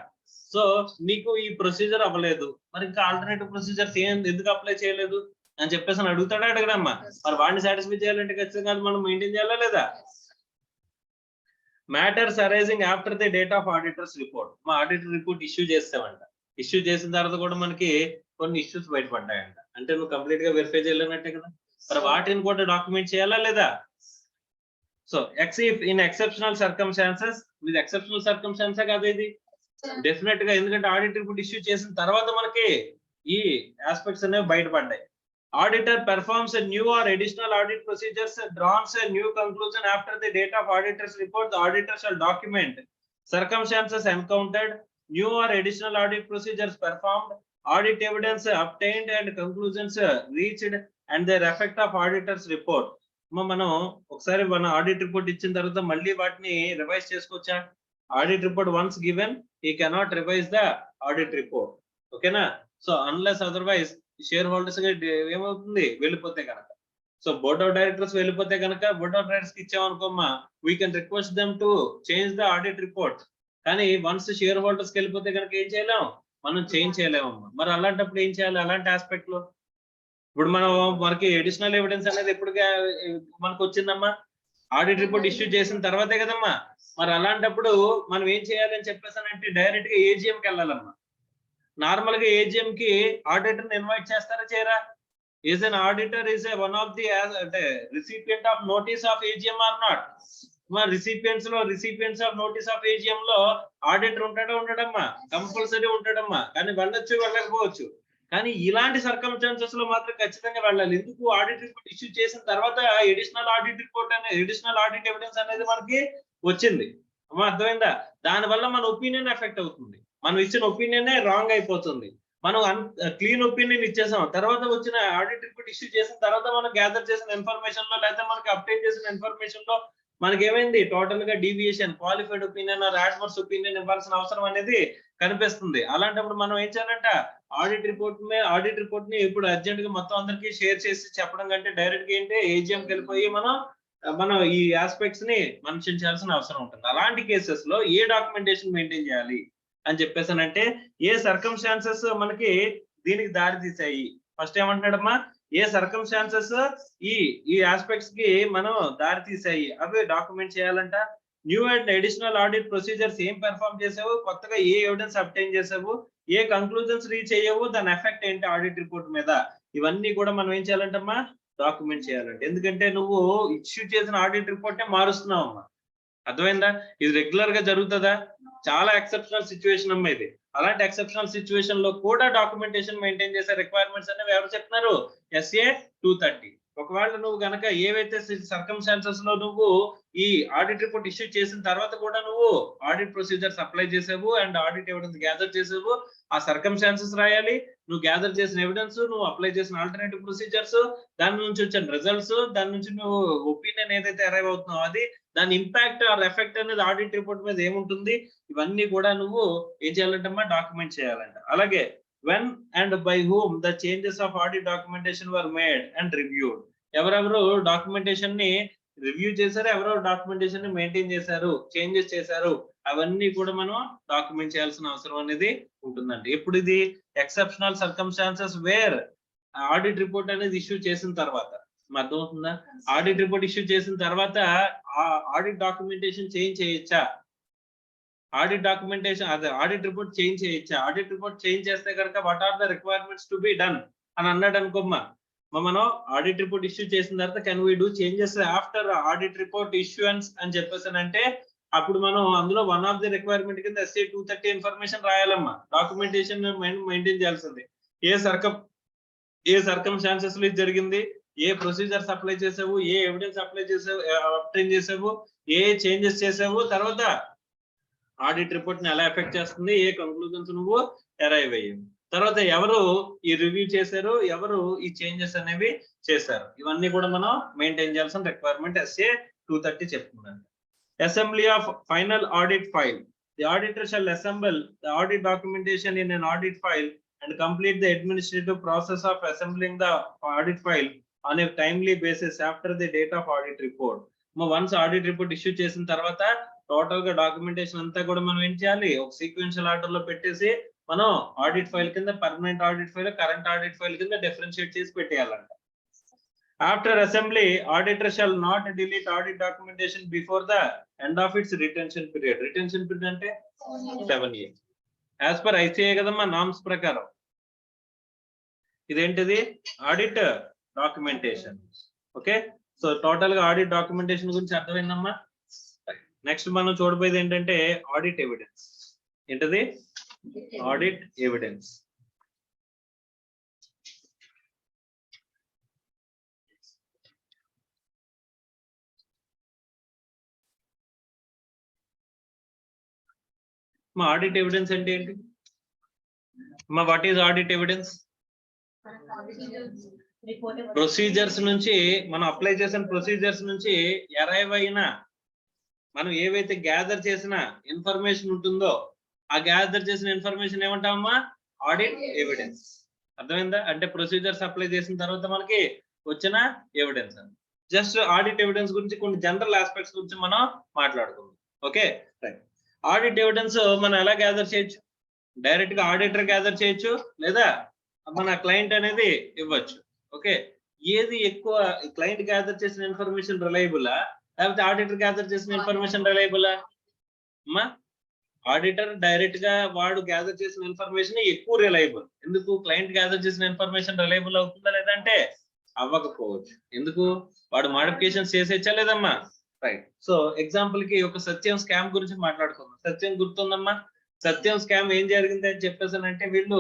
సో నీకు ఈ ప్రొసీజర్ అవ్వలేదు, మరి ఇంకా ఆల్టర్నేటివ్ ప్రొసీజర్స్ ఎందుకు అప్లై చేయలేదు అని చెప్పేసి అడుగుతాడా అడగడమ్మా. మరి వాడిని సాటిస్ఫై చేయాలంటే ఖచ్చితంగా మనం మెయింటైన్ చేయాలా లేదా. Matters arising after the date of auditors report. మా ఆడిటర్ రిపోర్ట్ ఇష్యూ చేస్తామంట, ఇష్యూ చేసిన తర్వాత కూడా మనకి కొన్ని ఇష్యూస్ బయటపడ్డాయంట, అంటే నువ్వు కంప్లీట్ గా వెరిఫై చేయలేనట్టే కదా. మరి వాటిని కూడా డాక్యుమెంట్ చేయాలా లేదా. సో ఇన్ ఎక్సెప్షనల్ సర్కమ్స్టాన్సెస్, ఇది ఎక్సెప్షనల్ సర్కమ్స్టాన్సే కాదు ఇది డెఫినెట్ గా, ఎందుకంటే ఆడిట్ రిపోర్ట్ ఇష్యూ చేసిన తర్వాత మనకి ఈ ఆస్పెక్ట్స్ అనేవి బయటపడ్డాయి. Auditor performs a new or additional audit procedures, draws a new conclusion after the date of auditor's report. The auditor shall document circumstances encountered, new or additional audit procedures performed, audit evidence obtained and conclusions reached and their effect of auditor's report. మనం ఒకసారి మన audit report ఇచ్చిన తర్వాత మళ్ళీ వాటిని revise చేసుకోవచ్చా. Audit report once given he cannot revise the audit report. ఓకేనా. So unless otherwise share holders ఏమవుతుంది వెళ్ళిపోతే కనుక. సో బోర్డ్ ఆఫ్ డైరెక్టర్స్ వెళ్ళిపోతే కనుక బోర్డ్ ఆఫ్ డైరెక్టర్స్ కి ఇచ్చామనుకోమ్మా, we can request them to change the audit report. కానీ once shareholders కి వెళ్ళిపోతే కనుక ఏం చేయలేం, మనం చేంజ్ చేయలేమమ్మా. మరి అలాంటప్పుడు ఏం చేయాలి, అలాంటి ఆస్పెక్ట్ లో ఇప్పుడు మనకి అడిషనల్ ఎవిడెన్స్ అనేది ఎప్పుడు మనకు వచ్చిందమ్మా, ఆడిట్ రిపోర్ట్ ఇష్యూ చేసిన తర్వాతే కదమ్మా. మరి అలాంటప్పుడు మనం ఏం చేయాలి అని చెప్పేసానంటే డైరెక్ట్ గా ఏజిఎంకి వెళ్ళాలమ్మా. నార్మల్ గా ఏజిఎం కి ఆడిటర్ ని ఇన్వైట్ చేస్తారా చేయరా. Is an auditor is one of the అంటే recipient of notice of AGM or not. మా recipients of notice of AGM లో ఆడిటర్ ఉండడమ్మా, కంపల్సరీ ఉంటాడమ్మా. కానీ వెళ్ళొచ్చు వెళ్ళకపోవచ్చు, కానీ ఇలాంటి సర్కమ్స్టాన్సెస్ లో మాత్రం ఖచ్చితంగా వెళ్ళాలి. ఎందుకు, ఆడిట్ రిపోర్ట్ ఇష్యూ చేసిన తర్వాత ఎడిషనల్ ఆడిట్ రిపోర్ట్ అనేది ఎడిషనల్ ఆడిట్ ఎవిడెన్స్ అనేది మనకి వచ్చింది అమ్మా, అర్థమైందా. దానివల్ల మన ఒపీనియన్ ఎఫెక్ట్ అవుతుంది, మనం ఇచ్చిన ఒపీనియనే రాంగ్ అయిపోతుంది. మనం క్లీన్ ఒపీనియన్ ఇచ్చేసాం, తర్వాత వచ్చిన ఆడిట్ రిపోర్ట్ ఇష్యూ చేసిన తర్వాత మనం గ్యాదర్ చేసిన ఇన్ఫర్మేషన్ లో లేదా మనకి అప్డేట్ చేసిన ఇన్ఫర్మేషన్ లో మనకి ఏమైంది, టోటల్ గా deviation, qualified opinion or adverse opinion ఇవ్వాల్సిన అవసరం అనేది కనిపిస్తుంది. అలాంటప్పుడు మనం ఏం చేయాలంట, ఆడిట్ రిపోర్ట్ ని ఇప్పుడు అర్జెంట్ గా మొత్తం అందరికి షేర్ చేసి చెప్పడం కంటే డైరెక్ట్ గా ఏంటి ఏజిఎంకి వెళ్ళిపోయి మనం ఈ ఆస్పెక్ట్స్ ని మెన్షన్ చేయాల్సిన అవసరం ఉంటుంది. అలాంటి కేసెస్ లో ఏ డాక్యుమెంటేషన్ మెయింటైన్ చేయాలి అని చెప్పేసానంటే, ఏ సర్కమ్స్టాన్సెస్ మనకి దీనికి దారి తీసాయి. ఫస్ట్ ఏమంటున్నాడమ్మా, ఏ సర్కమ్స్టాన్సెస్ ఈ ఆస్పెక్ట్స్ కి మనం దారి తీసాయి అవి డాక్యుమెంట్ చేయాలంట. New and additional audit procedures ఏం పెర్ఫార్మ్ చేసావు, కొత్తగా ఏ ఎవిడెన్స్ అబ్టైన్ చేసావు, ఏ కంక్లూజన్స్ రీచ్ అయ్యావు, దాని ఎఫెక్ట్ ఏంటి ఆడిట్ రిపోర్ట్ మీద, ఇవన్నీ కూడా మనం ఏం చేయాలంటమ్మా, డాక్యుమెంట్ చేయాలంటే. ఎందుకంటే నువ్వు ఇష్యూ చేసిన ఆడిట్ రిపోర్ట్ మారుస్తున్నావు అమ్మా, అర్థమైందా. ఇది రెగ్యులర్ గా జరుగుతుందా, చాలా ఎక్సెప్షనల్ సిచ్యువేషన్ అమ్మా ఇది. అలాంటి ఎక్సెప్షనల్ సిచ్యువేషన్ లో కూడా డాక్యుమెంటేషన్ మెయింటైన్ చేసే రిక్వైర్మెంట్స్ అనేవి ఎవరు చెప్తున్నారు, SA 230. ఒకవేళ నువ్వు గనక ఏవైతే సర్కమ్స్టాన్సెస్ లో నువ్వు ఈ ఆడిట్ రిపోర్ట్ ఇష్యూ చేసిన తర్వాత కూడా నువ్వు ఆడిట్ ప్రొసీజర్స్ అప్లై చేసావు అండ్ ఆడిట్ ఎవిడెన్స్ గ్యాదర్ చేసావు, ఆ సర్కమ్స్టాన్సెస్ రాయాలి, నువ్వు గ్యాదర్ చేసిన ఎవిడెన్స్, నువ్వు అప్లై చేసిన ఆల్టర్నేటివ్ ప్రొసీజర్స్, దాని నుంచి వచ్చిన రిజల్ట్స్, దాని నుంచి నువ్వు ఒపీనియన్ ఏదైతే అరైవ్ అవుతున్నావు అది, దాని ఇంపాక్ట్ ఆర్ ఎఫెక్ట్ అనేది ఆడిట్ రిపోర్ట్ మీద ఏముంటుంది, ఇవన్నీ కూడా నువ్వు ఏం చేయాలంటమ్మా, డాక్యుమెంట్ చేయాలంట. అలాగే when and by whom the changes of audit documentation were made and reviewed. ఎవరెవరు డాక్యుమెంటేషన్ ని రివ్యూ చేశారు, ఎవరో డాక్యుమెంటేషన్ ని మెయింటైన్ చేశారు, చేంజెస్ చేశారు, అవన్నీ కూడా మనం డాక్యుమెంట్ చేయాల్సిన అవసరం అనేది ఉంటుందండి. ఇప్పుడు ఇది exceptional circumstances where audit report అనేది ఇష్యూ చేసిన తర్వాత, అర్థమవుతుందా. ఆడిట్ రిపోర్ట్ ఇష్యూ చేసిన తర్వాత ఆడిట్ డాక్యుమెంటేషన్ చేంజ్ చేయొచ్చా, ఆడిట్ డాక్యుమెంటేషన్ అదే ఆడిట్ రిపోర్ట్ చేంజ్ చేయొచ్చా, ఆడిట్ రిపోర్ట్ చేంజ్ చేస్తే కనుక what are the requirements to be done అని అన్నాడు అనుకోమ్మా. మనం ఆడిట్ రిపోర్ట్ ఇష్యూ చేసిన తర్వాత can we do changes after audit report issuance అని చెప్పేసానంటే, అప్పుడు మనం అందులో వన్ ఆఫ్ ది రిక్వైర్మెంట్ కింద SA 230 ఇన్ఫర్మేషన్ రాయాలమ్మా, డాక్యుమెంటేషన్ మెయింటైన్ చేయాల్సింది. ఏ సర్కమ్స్టాన్సెస్ లో జరిగింది, ఏ ప్రొసీజర్స్ అప్లై చేసావు, ఏ ఎవిడెన్స్ అప్లై చేసావు, అబ్టైన్ చేసావు, ఏ చేంజెస్ చేసావు, తర్వాత ఆడిట్ రిపోర్ట్ ని ఎలా ఎఫెక్ట్ చేస్తుంది, ఏ కంక్లూజన్స్ నువ్వు అరైవ్ అయ్యావు, తర్వాత ఎవరు ఈ రివ్యూ చేశారు, ఎవరు ఈ చేంజెస్ అనేవి చేశారు, ఇవన్నీ కూడా మనం మెయింటైన్ చేయాల్సిన రిక్వైర్మెంట్ SA 230 చెప్తున్నాను. Assembly of final audit file. The auditor shall assemble the audit documentation in an audit file and complete the administrative process of assembling the audit file on a timely basis after the date of audit report. Once audit report issue చేసిన తర్వాత total గా documentation అంతా కూడా మనం ఏం చేయాలి, ఒక sequential order లో పెట్టేసి మనం ఆడిట్ ఫైల్ కింద permanent audit file, current audit file కింద డిఫరెన్షియేట్ చేసి పెట్టేయాలంట. After assembly, auditor shall not delete audit documentation before the end of its retention period. Retention period ante 7 years. As per ICA kadamma norms prakaram. Identidi audit documentation. Okay. So total ga audit documentation gurinchi ardhamaindamma. Next మనం చూడబోయేది ఏంటంటే audit evidence. ఏంటది? Audit evidence. మా audit evidence అంటే ఏంటి? మా what is audit evidence? Procedures నుంచి మనం అప్లై చేసిన ప్రొసీజర్స్ నుంచి అరైవ్ అయిన మనం ఏవైతే గ్యాదర్ చేసిన ఇన్ఫర్మేషన్ ఉంటుందో ఆ గ్యాదర్ చేసిన ఇన్ఫర్మేషన్ ఏమంటామమ్మా? Audit evidence. అర్థమైందా? అంటే ప్రొసీజర్స్ అప్లై చేసిన తర్వాత మనకి వచ్చిన ఎవిడెన్స్. జస్ట్ ఆడిట్ ఎవిడెన్స్ గురించి కొన్ని జనరల్ ఆస్పెక్ట్స్ గురించి మనం మాట్లాడుకుందాం. Okay right. ఆడిట్ ఎవిడెన్స్ మనం ఎలా గ్యాదర్ చేయొచ్చు? డైరెక్ట్ గా ఆడిటర్ గ్యాదర్ చేయొచ్చు, లేదా మన క్లయింట్ అనేది ఇవ్వచ్చు. ఓకే, ఏది ఎక్కువ క్లయింట్ గ్యాదర్ చేసిన ఇన్ఫర్మేషన్ రిలయబులా లేకపోతే ఆడిటర్ గ్యాదర్ చేసిన ఇన్ఫర్మేషన్ రిలయబులా? అమ్మా ఆడిటర్ డైరెక్ట్ గా వాడు గ్యాదర్ చేసిన ఇన్ఫర్మేషన్ ఎక్కువ రిలయబుల్. ఎందుకు? క్లయింట్ గ్యాదర్ చేసిన ఇన్ఫర్మేషన్ రిలయబుల్ అవుతుందా లేదంటే అవ్వకపోవచ్చు. ఎందుకు? వాడు మాడిఫికేషన్స్ చేసేచ్చా లేదమ్మా? రైట్. సో ఎగ్జాంపుల్ కి ఒక సత్యం స్కామ్ గురించి మాట్లాడుకుందాం. సత్యం గుర్తుందమ్మా? సత్యం స్కామ్ ఏం జరిగింది అని చెప్పేసానంటే వీళ్ళు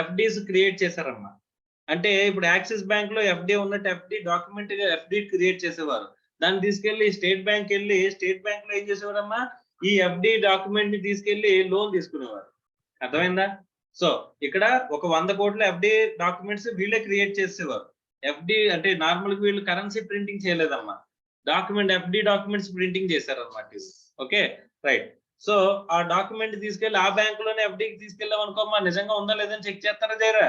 ఎఫ్డీస్ క్రియేట్ చేశారమ్మా. అంటే ఇప్పుడు యాక్సిస్ బ్యాంక్ లో ఎఫ్డీ ఉన్నట్టు ఎఫ్డీ డాక్యుమెంట్ గా ఎఫ్డీ క్రియేట్ చేసేవారు. దాన్ని తీసుకెళ్లి స్టేట్ బ్యాంక్ వెళ్ళి స్టేట్ బ్యాంక్ లో ఏం చేసేవారమ్మా? ఈ ఎఫ్డీ డాక్యుమెంట్ ని తీసుకెళ్లి లోన్ తీసుకునేవారు. అర్థమైందా? సో ఇక్కడ ఒక 100 కోట్ల ఎఫ్డీ డాక్యుమెంట్స్ వీళ్ళే క్రియేట్ చేసేవారు. ఎఫ్డీ అంటే నార్మల్ గా వీళ్ళు కరెన్సీ ప్రింటింగ్ చేయలేదమ్మా, డాక్యుమెంట్ ఎఫ్డీ డాక్యుమెంట్స్ ప్రింటింగ్ చేశారు అనమాట. Okay right. సో ఆ డాక్యుమెంట్ తీసుకెళ్లి ఆ బ్యాంక్ లోనే ఎఫ్డీకి తీసుకెళ్ళాం అనుకోమ్మా, నిజంగా ఉందా లేదని చెక్ చేస్తారా చేయరా?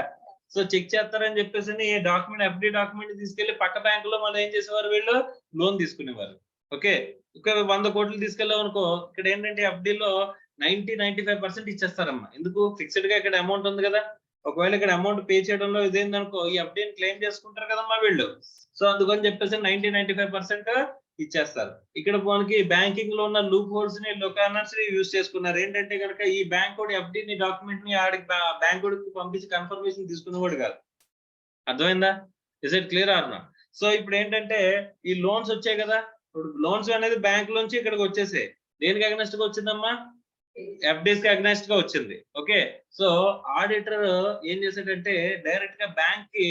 సో చెక్ చేస్తారని చెప్పేసి డాక్యుమెంట్ ఎఫ్డీ డాక్యుమెంట్ తీసుకెళ్లి పక్క బ్యాంక్ లో మనం ఏం చేసేవారు? వీళ్ళు లోన్ తీసుకునేవారు. ఓకే, ఒక 100 కోట్లు తీసుకెళ్ళాం అనుకో, ఇక్కడ ఏంటంటే ఎఫ్డీలో 90-95% ఇచ్చేస్తారమ్మా. ఎందుకు? ఫిక్స్డ్ గా ఇక్కడ అమౌంట్ ఉంది కదా. ఒకవేళ ఇక్కడ అమౌంట్ పే చేయడంలో ఇదేందనుకో ఈ ఎఫ్డీని క్లెయిమ్ చేసుకుంటారు కదమ్మా వీళ్ళు. సో అందుకని చెప్పేసి 90-95% ఇచ్చేస్తారు. ఇక్కడ మనకి బ్యాంకింగ్ లో ఉన్న లూప్ హోల్స్ ని లొకానర్స్ యూజ్ చేసుకున్నారు. ఏంటంటే కనుక ఈ బ్యాంక్ కూడా ఎఫ్డీని డాక్యుమెంట్ ని ఆడికి బ్యాంక్ కి పంపించి కన్ఫర్మేషన్ తీసుకునేవాడు కాదు. అర్థమైందా? Is it clear or not? So ఇప్పుడు ఏంటంటే ఈ లోన్స్ వచ్చాయి కదా, ఇప్పుడు లోన్స్ అనేది బ్యాంక్ లోంచి ఇక్కడికి వచ్చేసాయి. దేనికి అగ్నెస్ట్ గా వచ్చిందమ్మా? ఎఫ్డీస్ కి అగ్నెస్ట్ గా వచ్చింది. ఓకే, సో ఆడిటర్ ఏం చేశాడంటే డైరెక్ట్ గా బ్యాంక్ కి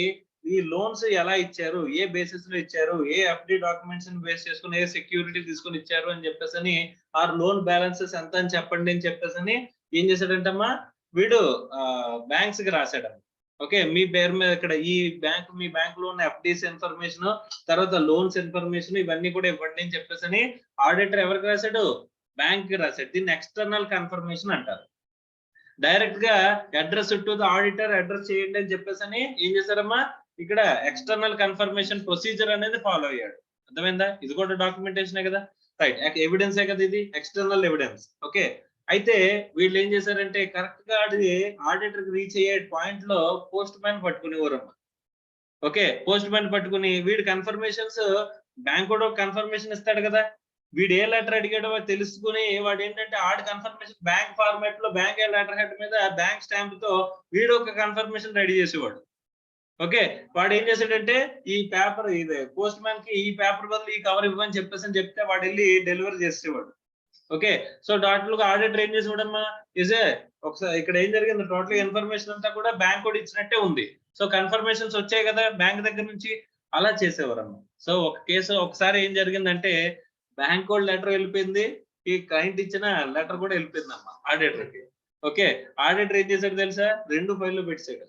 ఈ లోన్స్ ఎలా ఇచ్చారు, ఏ బేసిస్ లో ఇచ్చారు, ఏ ఎఫ్డీ డాక్యుమెంట్స్ బేస్ చేసుకుని ఏ సెక్యూరిటీ తీసుకుని ఇచ్చారు అని చెప్పేసి ఆ లోన్ బ్యాలెన్సెస్ ఎంత అని చెప్పండి అని చెప్పేసి ఏం చేశాడంటమ్మా వీడు బ్యాంక్స్ కి రాశాడు. ఓకే, మీ పేరు మీద ఇక్కడ ఈ బ్యాంక్ మీ బ్యాంక్ లో ఉన్న ఎఫ్డీస్ ఇన్ఫర్మేషన్, తర్వాత లోన్స్ ఇన్ఫర్మేషన్ ఇవన్నీ కూడా ఇవ్వండి అని చెప్పేసి ఆడిటర్ ఎవరికి రాశాడు? బ్యాంక్ కి రాశాడు. దీన్ని ఎక్స్టర్నల్ కన్ఫర్మేషన్ అంటారు. డైరెక్ట్ గా address to the auditor address చేయండి అని చెప్పేసి ఏం చేశారమ్మా? ఇక్కడ ఎక్స్టర్నల్ కన్ఫర్మేషన్ ప్రొసీజర్ అనేది ఫాలో అయ్యాడు. అర్థమైందా? ఇది కూడా డాక్యుమెంటేషన్ కదా. రైట్, ఎవిడెన్సే కదా ఇది, ఎక్స్టర్నల్ ఎవిడెన్స్. ఓకే, అయితే వీళ్ళు ఏం చేశారంటే కరెక్ట్ గా ఆడిటర్ కి రీచ్ అయ్యే పాయింట్ లో పోస్ట్ మ్యాన్ పట్టుకునేవారమ్మా. ఓకే, పోస్ట్ మ్యాన్ పట్టుకుని వీడి కన్ఫర్మేషన్స్ బ్యాంక్ కూడా కన్ఫర్మేషన్ ఇస్తాడు కదా. వీడు ఏ లెటర్ అడిగాడో తెలుసుకుని వాడు ఏంటంటే ఆడి కన్ఫర్మేషన్ బ్యాంక్ ఫార్మాట్ లో బ్యాంక్ లెటర్ హెడ్ మీద బ్యాంక్ స్టాంప్ తో వీడు ఒక కన్ఫర్మేషన్ రెడీ చేసేవాడు. ఓకే, వాడు ఏం చేశాడంటే ఈ పేపర్ ఇది పోస్ట్ మ్యాన్ కి ఈ పేపర్ బదులు ఈ కవర్ ఇవ్వని చెప్పేసి చెప్తే వాడు వెళ్ళి డెలివరీ చేసేవాడు. ఓకే, సో టోటల్ గా ఆడిటర్ ఏం చేసేవాడమ్మా? ఇజే ఒకసారి ఇక్కడ ఏం జరిగింది టోటల్ ఇన్ఫర్మేషన్ అంతా కూడా బ్యాంక్ కూడా ఇచ్చినట్టే ఉంది. సో కన్ఫర్మేషన్స్ వచ్చాయి కదా బ్యాంక్ దగ్గర నుంచి, అలా చేసేవారమ్మా. సో ఒక కేసు ఒకసారి ఏం జరిగిందంటే బ్యాంక్ కోడ్ లెటర్ వెళ్ళిపోయింది, ఈ క్లయింట్ ఇచ్చిన లెటర్ కూడా వెళ్ళిపోయింది అమ్మా ఆడిటర్ కి. ఓకే, ఆడిటర్ ఏం చేశాడు తెలుసా? 2 ఫైల్లో పెట్టేశాడు.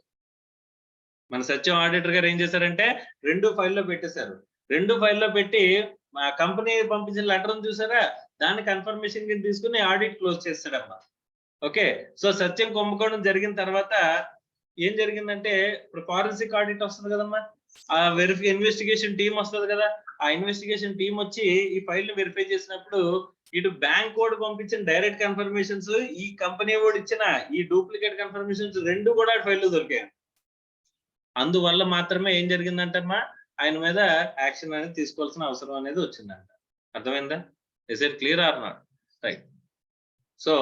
మన సత్యం ఆడిటర్ గారు ఏం చేశారంటే 2 ఫైల్లో పెట్టేశారు. 2 ఫైల్లో పెట్టి మా కంపెనీ పంపించిన లెటర్ చూసారా, దాన్ని కన్ఫర్మేషన్ కింద తీసుకుని ఆడిట్ క్లోజ్ చేస్తాడమ్మా. ఓకే, సో సత్యం కుంభకోణం జరిగిన తర్వాత ఏం జరిగిందంటే, ఇప్పుడు ఫారెన్సిక్ ఆడిట్ వస్తుంది కదమ్మా, ఆ ఇన్వెస్టిగేషన్ టీం వస్తుంది కదా, ఆ ఇన్వెస్టిగేషన్ టీం వచ్చి ఈ ఫైల్ ని వెరిఫై చేసినప్పుడు ఇటు బ్యాంక్ కోడ్ పంపించిన డైరెక్ట్ కన్ఫర్మేషన్స్, ఈ కంపెనీ కోడ్ ఇచ్చిన ఈ డూప్లికేట్ కన్ఫర్మేషన్స్ రెండు కూడా ఫైల్ లో దొరికాయి. అందువల్ల మాత్రమే ఏం జరిగిందంటమ్మా, ఆయన మీద యాక్షన్ అనేది తీసుకోవాల్సిన అవసరం అనేది వచ్చిందంట. అర్థమైందా? Is it clear or not? Right. So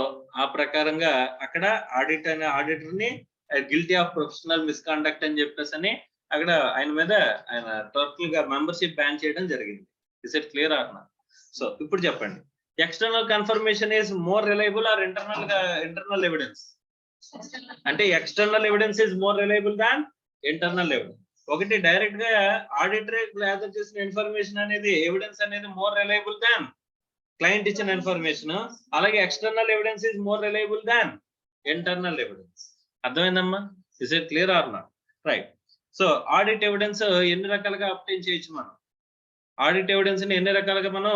ఆ ప్రకారంగా అక్కడ ఆడిటర్ ని గిల్టీ ఆఫ్ ప్రొఫెషనల్ మిస్కాండక్ట్ అని చెప్పేసి అని అక్కడ ఆయన మీద ఆయన టోటల్ గా మెంబర్షిప్ బ్యాన్ చేయడం జరిగింది. Is it clear or not? So ఇప్పుడు చెప్పండి, external confirmation is more reliable or internal evidence? అంటే external evidence is more reliable than internal evidence. ఒకటి డైరెక్ట్ గా ఆడిటర్ గ్యాదర్ చేసిన ఇన్ఫర్మేషన్ అనేది ఎవిడెన్స్ అనేది మోర్ రిలయబుల్ దాన్ క్లయింట్ ఇచ్చిన information. అలాగే external evidence is more reliable than internal evidence. అర్థమైందమ్మా? Is it clear or not? Right. So audit evidence ఎన్ని రకాలుగా అప్టైన్ చేయొచ్చు మనం? ఆడిట్ ఎవిడెన్స్ ని ఎన్ని రకాలుగా మనం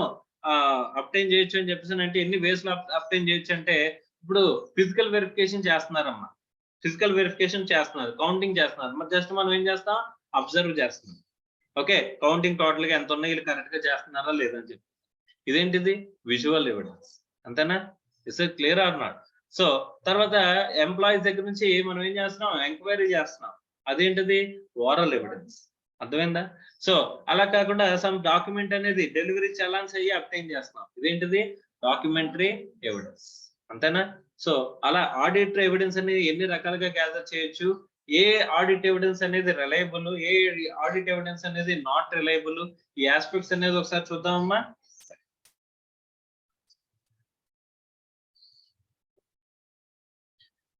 అప్టైన్ చేయొచ్చు అని చెప్పేసి అంటే ఎన్ని వేస్ లో అప్టైన్ చేయొచ్చు అంటే, ఇప్పుడు ఫిజికల్ వెరిఫికేషన్ చేస్తున్నారమ్మా, ఫిజికల్ వెరిఫికేషన్ చేస్తున్నారు, కౌంటింగ్ చేస్తున్నారు. మరి జస్ట్ మనం ఏం చేస్తాం, అబ్జర్వ్ చేస్తున్నాం. ఓకే, కౌంటింగ్ టోటల్ గా ఎంత ఉన్నాయి, వీళ్ళు కరెక్ట్ గా చేస్తున్నారా లేదని చెప్పి. ఇదేంటిది? Visual evidence. అంతేనా? Is it clear or not? So తర్వాత ఎంప్లాయీస్ దగ్గర నుంచి మనం ఏం చేస్తున్నాం, ఎంక్వైరీ చేస్తున్నాం. అదేంటిది? Oral evidence. అర్థమైందా? సో అలా కాకుండా సమ్ డాక్యుమెంట్ అనేది డెలివరీ చలాన్స్ అయ్యి అప్టైన్ చేస్తున్నాం. ఇదేంటిది? Documentary evidence. అంతేనా? సో అలా ఆడిట్ ఎవిడెన్స్ అనేది ఎన్ని రకాలుగా గ్యాదర్ చేయొచ్చు, ఏ ఆడిట్ ఎవిడెన్స్ అనేది రిలయబుల్, ఏ ఆడిట్ ఎవిడెన్స్ అనేది నాట్ రిలయబుల్, ఈ ఆస్పెక్ట్స్ అనేది ఒకసారి చూద్దామమ్మా.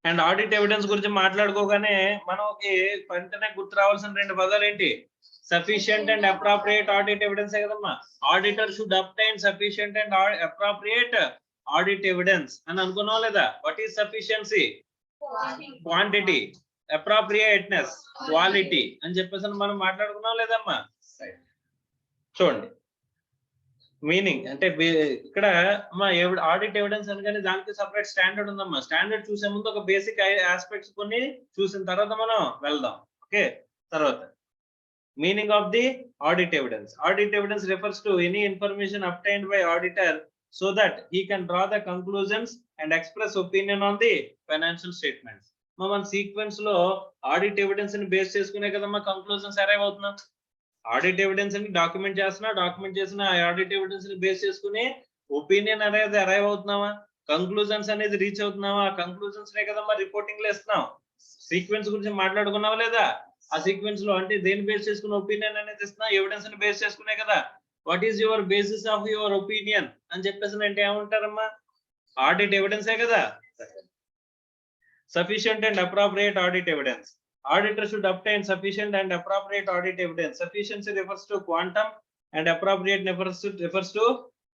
అండ్ ఆడిట్ ఎవిడెన్స్ గురించి మాట్లాడుకోగానే మనకి వెంటనే గుర్తు రావాల్సిన రెండు పదాలు ఏంటి? Sufficient and appropriate audit evidence కదమ్మా. Auditor should obtain sufficient and appropriate audit evidence అని అనుకున్నాం లేదా? What is sufficiency? Quantity. Appropriateness quality అని చెప్పేసి మనం మాట్లాడుకున్నాం లేదమ్మా? చూడండి మీనింగ్ అంటే ఇక్కడ మా ఆడిట్ ఎవిడెన్స్ అనగానే దానికి సపరేట్ స్టాండర్డ్ ఉందమ్మా. స్టాండర్డ్ చూసే ముందు ఒక బేసిక్ ఆస్పెక్ట్స్ కొన్ని చూసిన తర్వాత మనం వెళ్దాం. ఓకే, తర్వాత meaning of the audit evidence. Audit evidence refers to any information obtained by auditor so that he can draw the conclusions and express opinion on the financial statements. మన sequence లో audit evidence ని base చేసుకునే కదమ్మా conclusions arrive అవుతున్నాం. Audit evidence ని document చేసిన audit evidence ని base చేసుకుని ఒపీనియన్ అనేది అరైవ్ అవుతున్నావా, కంక్లూజన్స్ అనేది రీచ్ అవుతున్నావా, కంక్లూజన్స్ నే కదమ్మా రిపోర్టింగ్ లో ఇస్తున్నాం. సీక్వెన్స్ గురించి మాట్లాడుకున్నావా లేదా? ఆ సీక్వెన్స్ లో అంటే దేని బేస్ చేసుకుని ఒపీనియన్ అనేది ఇస్తున్నా, ఎవిడెన్స్ ని బేస్ చేసుకునే కదా. What is your basis of your opinion అని చెప్పేసి అంటే ఏమంటారమ్మా? ఆడిట్ ఎవిడెన్సే కదా. Sufficient and appropriate audit evidence. Auditor should obtain sufficient and appropriate audit evidence. Sufficiency refers to quantum and appropriate refers to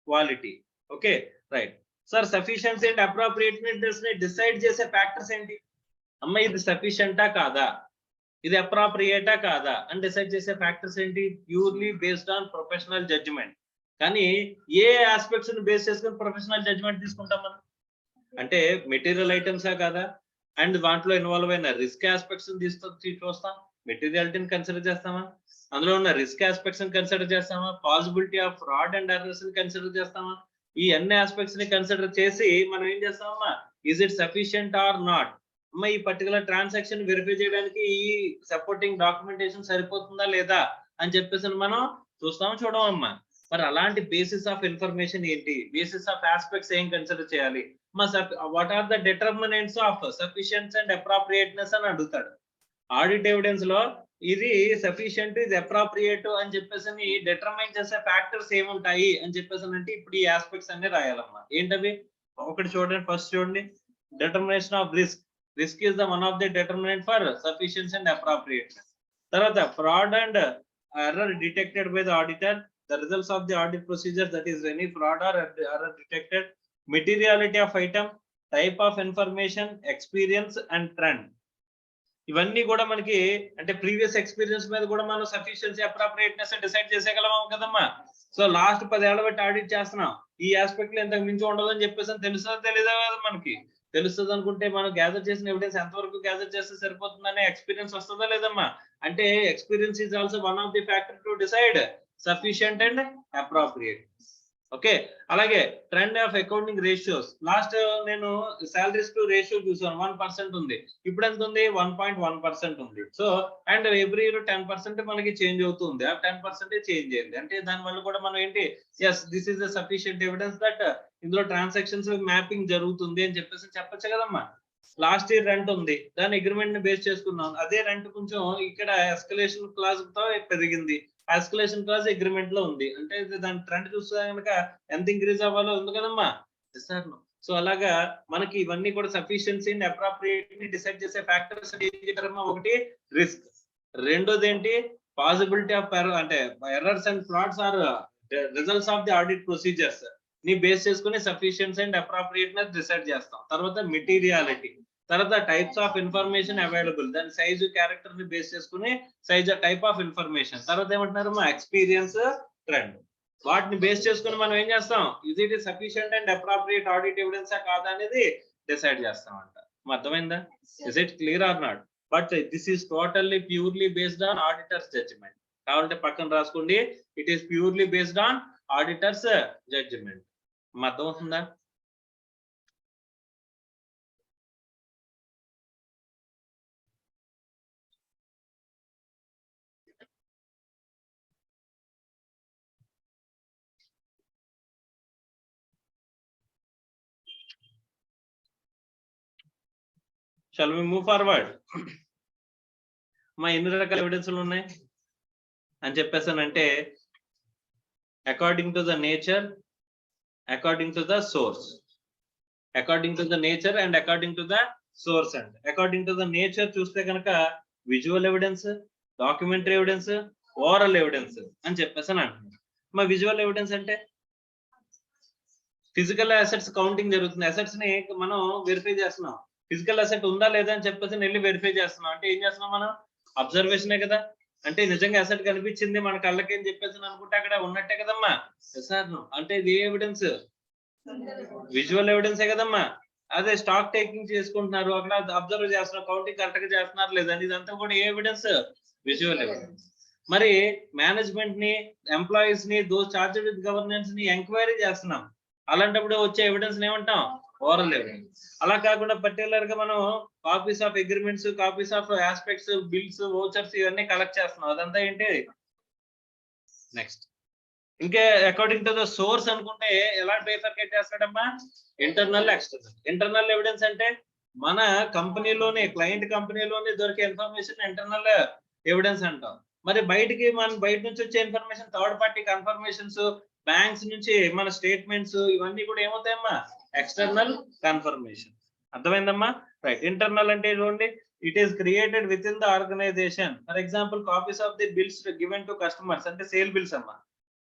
quality. Okay, right. Sir, sufficiency and appropriateness ni decide chese factors enti? Amma idi sufficient a kada, ఇది అప్రాప్రియేటా కాదా అని decide చేసే factors ఏంటి? Purely based on professional judgement. కానీ ఏ aspects ని base చేసుకుని professional judgement తీసుకుంటాం మనం అంటే మెటీరియల్ ఐటమ్సా కాదా, అండ్ దాంట్లో ఇన్వాల్వ్ అయిన రిస్క్ ఆస్పెక్ట్స్ చూస్తాం, మెటీరియాలిటీని కన్సిడర్ చేస్తామా, అందులో ఉన్న రిస్క్ ఆస్పెక్ట్స్ ని కన్సిడర్ చేస్తామా, possibility of fraud and errors ని కన్సిడర్ చేస్తామా, ఈ అన్ని ఆస్పెక్ట్స్ ని కన్సిడర్ చేసి మనం ఏం చేస్తామమ్మా, is it sufficient or not, అమ్మ ఈ పర్టికులర్ ట్రాన్సాక్షన్ వెరిఫై చేయడానికి ఈ సపోర్టింగ్ డాక్యుమెంటేషన్ సరిపోతుందా లేదా అని చెప్పేసి మనం చూడమమ్మా. మరి అలాంటి బేసిస్ ఆఫ్ ఇన్ఫర్మేషన్ ఏంటి, బేసిస్ ఆఫ్ ఆస్పెక్ట్స్ ఏం కన్సిడర్ చేయాలి, what are the determinants of sufficiency and appropriateness అని అడుగుతాడు. ఆడిట్ ఎవిడెన్స్ లో ఇది సఫిషియంట్, ఇది అప్రాప్రియేట్ అని చెప్పేసి డిటర్మైన్ చేసే ఫ్యాక్టర్స్ ఏముంటాయి అని చెప్పేసి అంటే ఇప్పుడు ఈ ఆస్పెక్ట్స్ అన్ని రాయాలమ్మా. ఏంటవి? ఒకటి చూడండి, ఫస్ట్ చూడండి, determination of risk. Risk is the one of the determinant for sufficiency and appropriateness. Tarvata fraud and error detected by the auditor, the results of the audit procedures, that is any fraud or error detected, materiality of item, type of information, experience and trend. ఇవన్నీ కూడా మనకి అంటే previous experience మీద కూడా మనం sufficiency appropriateness decide చేసేయగలమా కదమ్మా. So last 10 ఏళ్ల బట్టి ఆడిట్ చేస్తున్నాం, ఈ ఆస్పెక్ట్ లో ఇంతకు మించి ఉండదని చెప్పేసి తెలుస్తుందా తెలీదా మనకి. తెలుస్తుంది అనుకుంటే మనం గ్యాదర్ చేసిన ఎవిడెన్స్ ఎంతవరకు గ్యాదర్ చేస్తే సరిపోతుందనే ఎక్స్పీరియన్స్ వస్తుందా లేదమ్మా. అంటే experience is also one of the factor to decide sufficient and appropriate. Okay, అలాగే trend of accounting ratios. Last నేను సాలరీస్ టు రేషియో చూసాను, 1% ఉంది, ఇప్పుడు ఎంత ఉంది, 1.1% ఉంది. సో అండ్ ఎవ్రీ ఇయర్ 10% మనకి చేంజ్ అవుతుంది, ఆ 10% చేంజ్ అయింది అంటే దాని వల్ల కూడా మనం ఏంటి, yes this is the sufficient evidence that ఇందులో ట్రాన్సాక్షన్స్ మ్యాపింగ్ జరుగుతుంది అని చెప్పేసి చెప్పొచ్చు కదమ్మా. లాస్ట్ ఇయర్ రెంట్ ఉంది, దాని అగ్రిమెంట్ ని బేస్ చేసుకున్నాం, అదే రెంట్ కొంచెం ఇక్కడ ఎస్కలేషన్ క్లాజ్ తో పెరిగింది, ఎస్కలేషన్ క్లాజ్ అగ్రిమెంట్ లో ఉంది, అంటే దాని ట్రెండ్ చూస్తే కనుక ఎంత ఇంక్రీజ్ అవ్వాలో ఉంది కదమ్మా. సో అలాగా మనకి ఇవన్నీ కూడా సఫిషియన్సీ అండ్ అప్రాప్రియేట్ ని డిసైడ్ చేసే ఫ్యాక్టర్స్ ఏం చెప్పారమ్మా. ఒకటి రిస్క్, రెండోది ఏంటి పాసిబిలిటీ ఆఫ్ అంటే errors and frauds or results of the audit procedures ని బేస్ చేసుకుని సఫిషియన్సీ అండ్ అప్రాప్రియేట్నెస్ డిసైడ్ చేస్తాం. తర్వాత మెటీరియాలిటీ, తర్వాత టైప్స్ ఆఫ్ ఇన్ఫర్మేషన్ అవైలబుల్, దాని సైజు క్యారెక్టర్ ని బేస్ చేసుకుని సైజ్ టైప్ ఆఫ్ ఇన్ఫర్మేషన్. తర్వాత ఏమంటున్నారు మా ఎక్స్పీరియన్స్ ట్రెండ్, వాటిని బేస్ చేసుకుని మనం ఏం చేస్తాం, is it sufficient and appropriate audit evidence కాదా అనేది డిసైడ్ చేస్తాం అంట. అర్థమైందా? Is it clear or not? But this is totally purely based on auditors judgement. కావాలంటే పక్కన రాసుకోండి, it is purely based on auditors judgement. అర్థమవుతుందా? Shall we move forward? మా ఎన్ని రకాల ఎవిడెన్స్లు ఉన్నాయి అని చెప్పేసానంటే, according to the nature, according to the source, according to the nature and according to the source. And according to the nature చూస్తే కనుక visual evidence, documentary evidence, oral evidence అని చెప్పేసి అంటున్నాను. మా విజువల్ ఎవిడెన్స్ అంటే ఫిజికల్ అసెట్స్ కౌంటింగ్ జరుగుతుంది, assets ని మనం వెరిఫై చేస్తున్నాం, ఫిజికల్ అసెట్ ఉందా లేదా అని చెప్పేసి వెళ్ళి వెరిఫై చేస్తున్నాం. అంటే ఏం చేస్తున్నాం మనం, అబ్జర్వేషనే కదా. అంటే నిజంగా అసెట్ కనిపించింది మన కళ్ళకి అని చెప్పేసి అనుకుంటే అక్కడ ఉన్నట్టే కదమ్మా. అంటే ఇది ఏ ఎవిడెన్స్, విజువల్ ఎవిడెన్సే కదమ్మా. అదే స్టాక్ టేకింగ్ చేసుకుంటున్నారు, అక్కడ అబ్జర్వ్ చేస్తున్నారు, కౌంటింగ్ కరెక్ట్ గా చేస్తున్నారు లేదని, ఇదంతా కూడా ఏ ఎవిడెన్స్, విజువల్ ఎవిడెన్స్. మరి మేనేజ్మెంట్ ని, ఎంప్లాయీస్ ని, దోస్ చార్జ్డ్ విత్ గవర్నెన్స్ ని ఎంక్వైరీ చేస్తున్నాం, అలాంటప్పుడు వచ్చే ఎవిడెన్స్ ఏమంటాం, ఓరల్ ఎవిడెన్స్. అలా కాకుండా పర్టికులర్ గా మనం copies of agreements, copies of aspects, bills, vouchers ఇవన్నీ కలెక్ట్ చేస్తున్నాం, అదంతా ఏంటి నెక్స్ట్. ఇంకే అకార్డింగ్ టు ద సోర్స్ అనుకుంటే ఎలా బైఫర్కేట్ చేస్తాడమ్మా, ఇంటర్నల్, ఎక్స్టర్నల్. ఇంటర్నల్ ఎవిడెన్స్ అంటే మన కంపెనీలోనే, క్లయింట్ కంపెనీలోనే దొరికే ఇన్ఫర్మేషన్ ఇంటర్నల్ ఎవిడెన్స్ అంటాం. మరి బయటికి మనం బయట నుంచి వచ్చే information, third party confirmations, banks నుంచి మన స్టేట్మెంట్స్, ఇవన్నీ కూడా ఏమవుతాయమ్మా, ఎక్స్టర్నల్ కన్ఫర్మేషన్. అర్థమైందమ్మా? రైట్. ఇంటర్నల్ అంటే చూడండి, it is created within the organisation. For example copies of the bills given to customers, అంటే సేల్ బిల్స్ అమ్మా,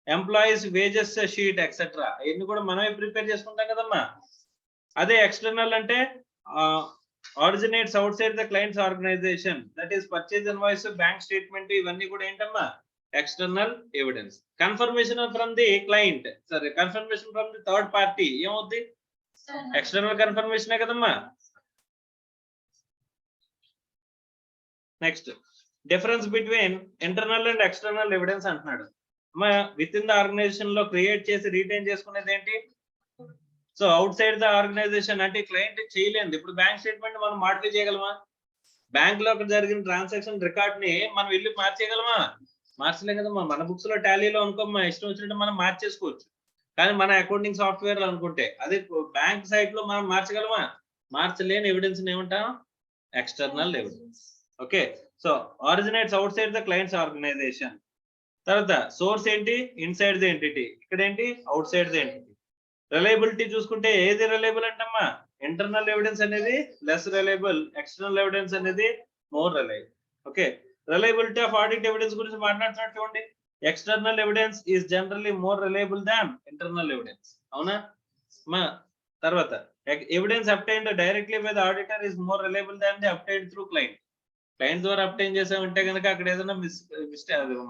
ఎంప్లాయీస్ వేజెస్ షీట్ ఎక్సెట్రా, ఇవన్నీ కూడా మనమే ప్రిపేర్ చేసుకుంటాం కదమ్మా. అదే ఎక్స్టర్నల్ అంటే originates outside the clients organisation, that is purchase invoice, bank statement, ఇవన్నీ కూడా ఏంటమ్మా, external evidence. Confirmation from the client, సరే confirmation from the third party ఏమవుద్ది, ఎక్స్టర్నల్ కన్ఫర్మేషనే కదమ్మా. Next, difference between internal and external evidence అంటున్నాడు. Within the organisation లో create చేసి రీటైన్ చేసుకునేది ఏంటి, so outside the organisation అంటే క్లయింట్ చేయలేదు. ఇప్పుడు బ్యాంక్ స్టేట్మెంట్ మనం మాడిఫై చేయగలమా, బ్యాంక్ లో జరిగిన ట్రాన్సాక్షన్ రికార్డ్ ని మనం వెళ్ళి మార్చేయగలమా, మార్చలే కదమ్మా. మన బుక్స్ లో టాలీలో అనుకోమ్మా, ఇష్టం వచ్చినట్టు మనం మార్చేసుకోవచ్చు, కానీ మన అకౌంటింగ్ సాఫ్ట్వేర్ లో అనుకుంటే అదే బ్యాంక్ సైట్ లో మనం మార్చగలమా, మార్చలేని ఎవిడెన్స్ ఏమంటాం, external evidence. Okay, so originates outside the clients organisation. తర్వాత సోర్స్ ఏంటి, ఇన్సైడ్ ది ఎంటిటీ, ఇక్కడ ఏంటి, outside the entity. Reliability చూసుకుంటే ఏది రిలయబుల్ అంటమ్మా, ఇంటర్నల్ ఎవిడెన్స్ అనేది లెస్ రిలయబుల్, ఎక్స్టర్నల్ ఎవిడెన్స్ అనేది more reliable. Okay, reliability of audit evidence గురించి మాట్లాడుతున్నట్టు చూడండి, external evidence is generally more reliable than internal evidence, అవునా. తర్వాత evidence obtained directly by the auditor is more reliable than the obtained through client. Client ద్వారా obtain చేసామంటే కనుక అక్కడ ఏదైనా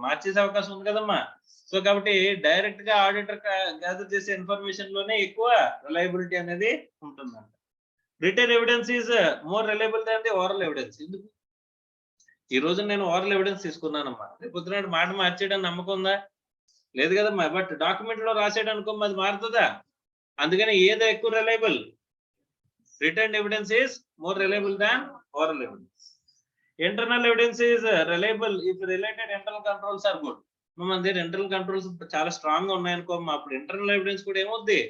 మార్చేసే అవకాశం ఉంది కదమ్మా. సో కాబట్టి డైరెక్ట్ గా ఆడిటర్ గ్యాదర్ చేసే ఇన్ఫర్మేషన్ లోనే ఎక్కువ రిలయబిలిటీ అనేది ఉంటుందంట. Return evidence is more reliable than the oral evidence. ఎందుకు? ఈ రోజు నేను ఓరల్ ఎవిడెన్స్ తీసుకున్నానమ్మా, రేపు పొద్దున మాట మార్చేయడానికి నమ్మకం ఉందా? లేదు కదమ్మా. బట్ డాక్యుమెంట్ లో రాసేయడం అనుకో అది మారుతుందా? అందుకని ఏదో ఎక్కువ reliable? Written evidence is more reliable than oral evidence. Internal evidence is reliable if related internal controls are good. మన దగ్గర ఇంటర్నల్ కంట్రోల్స్ చాలా స్ట్రాంగ్ గా ఉన్నాయనుకో, అప్పుడు ఇంటర్నల్ ఎవిడెన్స్ కూడా ఏమవుద్ది?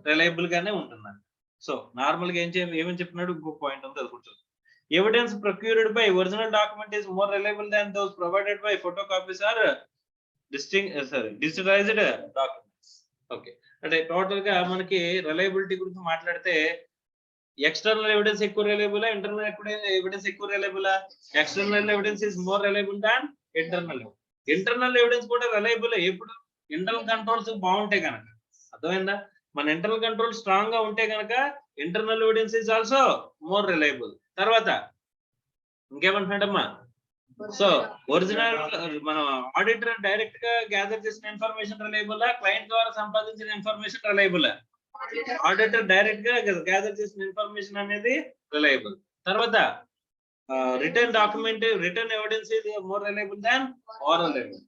రిలయబుల్ గానే ఉంటుందండి. సో నార్మల్ గా ఏమని చెప్పినాడు, ఇంకో పాయింట్ ఉంది, అది కూర్చోదు. Evidence procured by original document is more reliable than those provided by photocopies or digitalised documents. Okay, అంటే టోటల్ గా మనకి రిలయబిలిటీ గురించి మాట్లాడితే ఎక్స్టర్నల్ ఎవిడెన్స్ ఎక్కువ రిలయబుల్, ఇంటర్నల్ ఎవిడెన్స్ ఎక్కువ reliable? External evidence is more reliable than internal. Internal evidence కూడా reliable ఎప్పుడు? Internal controls బాగుంటే కనుక. అర్థమైందా? మన ఇంటర్నల్ కంట్రోల్ స్ట్రాంగ్ గా ఉంటే కనుక internal evidence is also more reliable. తర్వాత ఇంకేమంటున్నాడమ్మా? సో ఒరిజినల్ మనం ఆడిటర్ డైరెక్ట్ గా గ్యాదర్ చేసిన ఇన్ఫర్మేషన్ రిలయబుల్, క్లయింట్ ద్వారా సంపాదించిన ఇన్ఫర్మేషన్ రిలయబుల్? ఆడిటర్ డైరెక్ట్ గా గ్యాదర్ చేసిన ఇన్ఫర్మేషన్ అనేది రిలయబుల్. తర్వాత written document, written evidence is more reliable than oral evidence.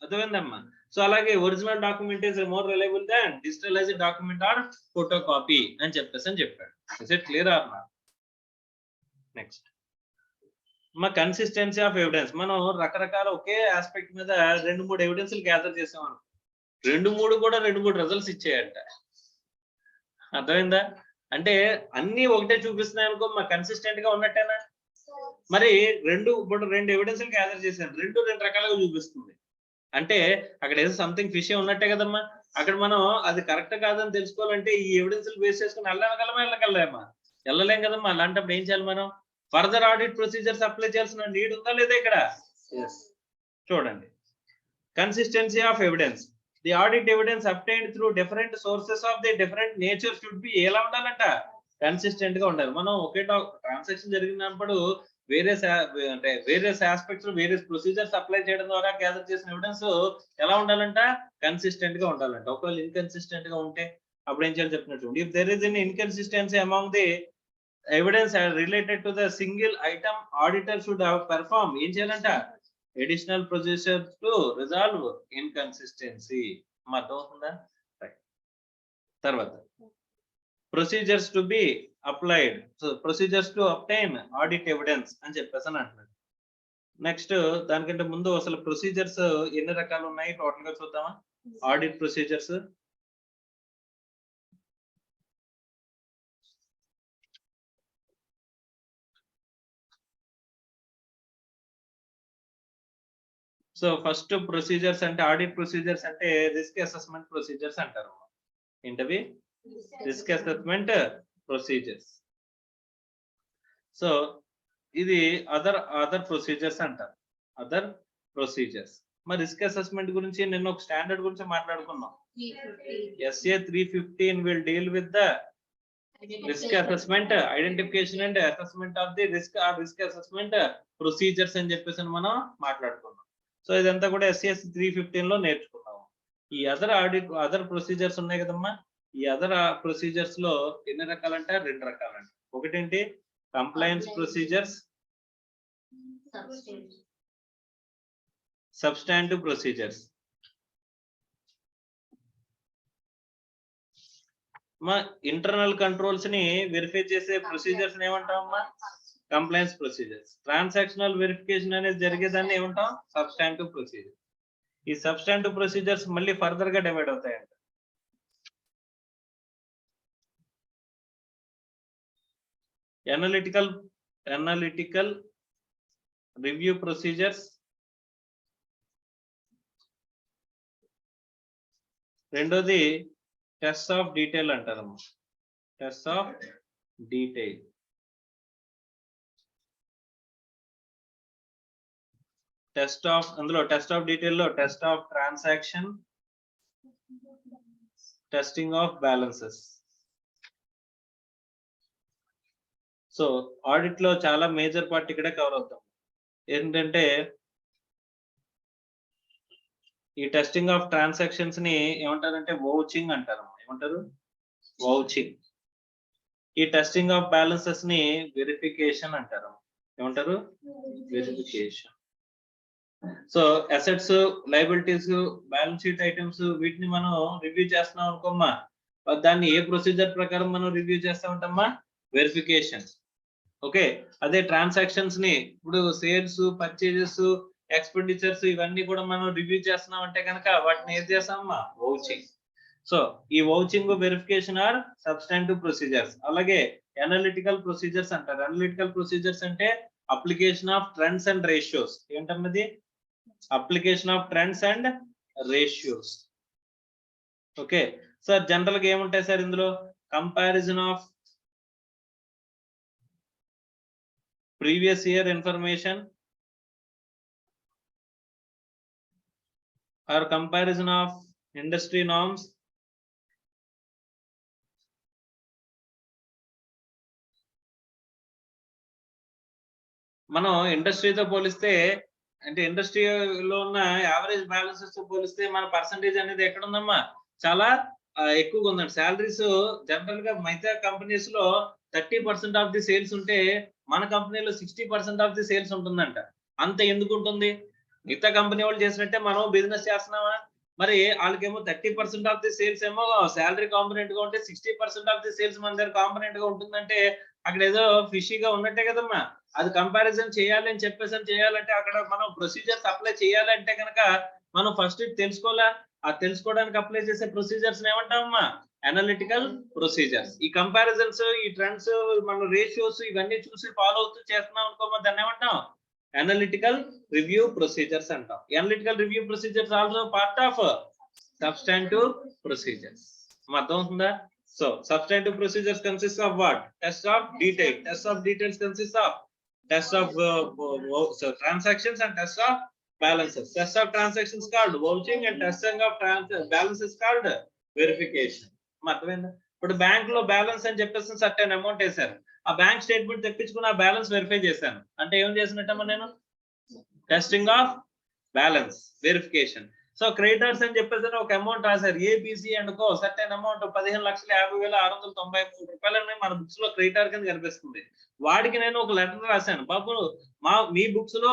అర్థమైందమ్మా? సో అలాగే original document is more reliable than digitalized document or photocopy అని చెప్పాడు. Is it clear or not? Next మా consistency of evidence. మనం రకరకాల ఒకే aspect మీద 2-3 ఎవిడెన్స్లు gather చేసాం అనుకో, 2-3 కూడా 2-3 రిజల్ట్స్ ఇచ్చాయంట. అర్థమైందా? అంటే అన్ని ఒకటే చూపిస్తున్నాయి అనుకో, మా కన్సిస్టెంట్ గా ఉన్నట్టేనా? మరి రెండు ఎవిడెన్స్లు గ్యాదర్ చేశాను, 2 రకాలుగా చూపిస్తుంది అంటే అక్కడ ఏదో సంథింగ్ ఫిష్ ఉన్నట్టే కదమ్మా. అక్కడ మనం అది కరెక్ట్ కాదని తెలుసుకోవాలంటే ఈ ఎవిడెన్స్లు బేస్ చేసుకుని వెళ్ళగలమా? వెళ్ళలేం కదమ్మా. అలాంటప్పుడు ఏం చేయాలి మనం? ఫర్దర్ ఆడిట్ ప్రొసీజర్స్ అప్లై చేయాల్సిన నీడ్ ఉందా లేదా ఇక్కడ? చూడండి, consistency of evidence. The audit evidence obtained through different sources of the different nature should be ఎలా ఉండాలంట? కన్సిస్టెంట్ గా ఉండాలి. మనం ఒకే ట్రాన్సాక్షన్ జరిగినప్పుడు various aspects various procedures apply చేయడం ద్వారా గ్యాదర్ చేసిన ఎవిడెన్స్ ఎలా ఉండాలంట? కన్సిస్టెంట్ గా ఉండాలంట. ఒకవేళ ఇన్కన్సిస్టెంట్ గా ఉంటే అప్పుడు ఏం చేయాలి చెప్పినట్టు, if there is an inconsistency among the evidence related to the single item, auditor should have perform ఏం చేయాలంట? Additional procedures to resolve inconsistency. అర్థమవుతుందా? తర్వాత procedures to be applied, so procedures to obtain audit evidence అని చెప్పేసి అంటున్నాడు. Next దానికంటే ముందు అసలు ప్రొసీజర్స్ ఎన్ని రకాలు ఉన్నాయి టోటల్ గా చూద్దామా? Audit procedures so first procedures అంటే ఆడిట్ ప్రొసీజర్స్ అంటే రిస్క్ అసెస్మెంట్ ప్రొసీజర్స్ అంటారు. ఏంటవి? Risk assessment procedures. సో ఇది అదర్ ప్రొసీజర్స్ అంటారు, అదర్ ప్రొసీజర్స్. మరి రిస్క్ అసెస్మెంట్ గురించి నిన్న ఒక స్టాండర్డ్ గురించి మాట్లాడుకున్నాం. SA 315 will deal with the risk assessment, identification and assessment of the risk or risk assessment procedures అని చెప్పేసి మనం మాట్లాడుకున్నాం. సో ఇదంతా కూడా SCS 315 లో నేర్చుకున్నాము. ఈ అదర్ ప్రొసీజర్స్ ఉన్నాయి కదమ్మా. ఈ అదర్ ప్రొసీజర్స్ లో ఎన్ని రకాలంట? 2 రకాలంట. ఒకటేంటి? Compliance procedures, substantive procedures. మా ఇంటర్నల్ కంట్రోల్స్ ని వెరిఫై చేసే ప్రొసీజర్స్ ఏమంటామమ్మా? Compliance procedures. ట్రాన్సాక్షనల్ వెరిఫికేషన్ అనేది జరిగేదాన్ని ఏమంటాం? Substantive procedure. ఈ సబ్స్టాంటివ్ ప్రొసీజర్స్ మళ్ళీ ఫర్దర్ గా డివైడ్ అవుతాయంట. అనలిటికల్ రివ్యూ ప్రొసీజర్స్, రెండోది టెస్ట్ ఆఫ్ డీటెయిల్ అంటారమ్మా. Test of detail. అందులో టెస్ట్ ఆఫ్ డీటెయిల్ లో test of transaction, testing of balances. So audit లో చాలా మేజర్ పార్ట్ ఇక్కడే కవర్ అవుతాం. ఏంటంటే ఈ టెస్టింగ్ ఆఫ్ ట్రాన్సాక్షన్స్ ని ఏమంటారంటే వౌచింగ్ అంటారు. ఏమంటారు? వౌచింగ్. ఈ టెస్టింగ్ ఆఫ్ బ్యాలెన్సెస్ ని వెరిఫికేషన్ అంటారు. ఏమంటారు? Verification. So assets, liabilities, balance sheet items వీటిని మనం రివ్యూ చేస్తున్నాం అనుకోమ్మా, దాన్ని ఏ ప్రొసీజర్ ప్రకారం మనం రివ్యూ చేస్తా ఉంటామా? వెరిఫికేషన్. ఓకే, అదే ట్రాన్సాక్షన్స్ ని ఇప్పుడు సేల్స్, పర్చేజెస్, ఎక్స్పెండిచర్స్ ఇవన్నీ కూడా మనం రివ్యూ చేస్తున్నాం అంటే కనుక వాటిని ఏం చేస్తామమ్మా? వౌచింగ్. సో ఈ vouching, verification or substantive procedures. అలాగే అనలిటికల్ ప్రొసీజర్స్ అంటారు. అనలిటికల్ ప్రొసీజర్స్ అంటే application of trends and ratios. ఏంటన్నది? Application of trends and ratios. Okay sir, general గా ఏముంటాయి సార్ ఇందులో? Comparison of previous year information or comparison of industry norms మనం ఇండస్ట్రీతో పోలిస్తే, అంటే ఇండస్ట్రీలో ఉన్న యావరేజ్ బ్యాలెన్సెస్ తో పోలిస్తే మన పర్సంటేజ్ అనేది ఎక్కడ ఉందమ్మా? చాలా ఎక్కువగా ఉందండి. సాలరీస్ జనరల్ గా మిగతా కంపెనీస్ లో 30% ఆఫ్ ది సేల్స్ ఉంటే మన కంపెనీలో 60% ఆఫ్ ది సేల్స్ ఉంటుందంట. అంత ఎందుకు ఉంటుంది? మిగతా కంపెనీ వాళ్ళు చేసినట్టే మనం బిజినెస్ చేస్తున్నామా? మరి వాళ్ళకేమో 30% ఆఫ్ ది సేల్స్ ఏమో సాలరీ కాంపోనెంట్ గా ఉంటే 60% ఆఫ్ ది సేల్స్ మన దగ్గర కాంపోనెంట్ గా ఉంటుందంటే అక్కడ ఏదో ఫిషీగా ఉన్నట్టే కదమ్మా. అది కంపారిజన్ చేయాలి అని చెప్పేసి చేయాలంటే అక్కడ మనం ప్రొసీజర్స్ అప్లై చేయాలంటే కనుక మనం ఫస్ట్ తెలుసుకోవాలా. ఆ తెలుసుకోవడానికి అప్లై చేసే ప్రొసీజర్స్ ఏమంటామమ్మా? Analytical procedures. ఈ కంపారిజన్స్, ఈ ట్రెండ్స్, మన రేషియోస్ ఇవన్నీ చూసి ఫాలో అవుతూ చేస్తున్నాం అనుకోమా, దాన్ని ఏమంటాం? అనలిటికల్ రివ్యూ ప్రొసీజర్స్ అంటాం. Analytical review procedures also part of substantive procedures. అర్థమవుతుందా? So substantive procedures consists of what? Test of detail. Test of details consists of test of transactions and test of balances. Test of transactions called vouching and testing of balances called verification. అర్థమైందా? ఇప్పుడు bank లో balance అని చెప్పేసి certain amount వేశారు. ఆ bank statement తెప్పించుకుని ఆ balance verify చేశాను అంటే ఏం చేసినట్టమ్మా నేను? Testing of balance, verification. So creditors అని చెప్పేసి ఒక అమౌంట్ రాశారు, ABC and co certain amount 15,50,690 రూపాయలని మన బుక్స్ లో క్రెడిటర్ కింద కనిపిస్తుంది. వాడికి నేను ఒక లెటర్ రాశాను, బాబు మీ బుక్స్ లో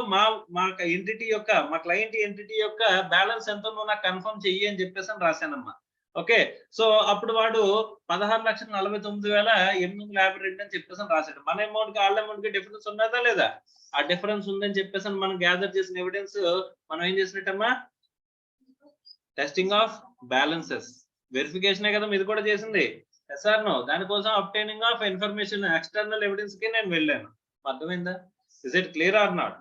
మా ఎంటిటీ యొక్క, మా క్లయింట్ ఎంటిటీ యొక్క బ్యాలెన్స్ ఎంతో నువ్వు నాకు కన్ఫర్మ్ చెయ్యి అని చెప్పేసి రాశానమ్మా. ఓకే, సో అప్పుడు వాడు 16,49,852 అని చెప్పేసి రాశాడు. మన అమౌంట్ కి వాళ్ళ అమౌంట్ కి డిఫరెన్స్ ఉన్నదా లేదా? ఆ డిఫరెన్స్ ఉందని చెప్పేసి మనం గ్యాదర్ చేసిన ఎవిడెన్స్ మనం ఏం చేసినట్టమ్మా? టెస్టింగ్ ఆఫ్ బ్యాలెన్సెస్, వెరిఫికేషన్ కదా ఇది కూడా చేసింది. Yes or no? దానికోసం obtaining of information, external evidence కి నేను వెళ్ళాను. అర్థమైందా? Is it clear or not?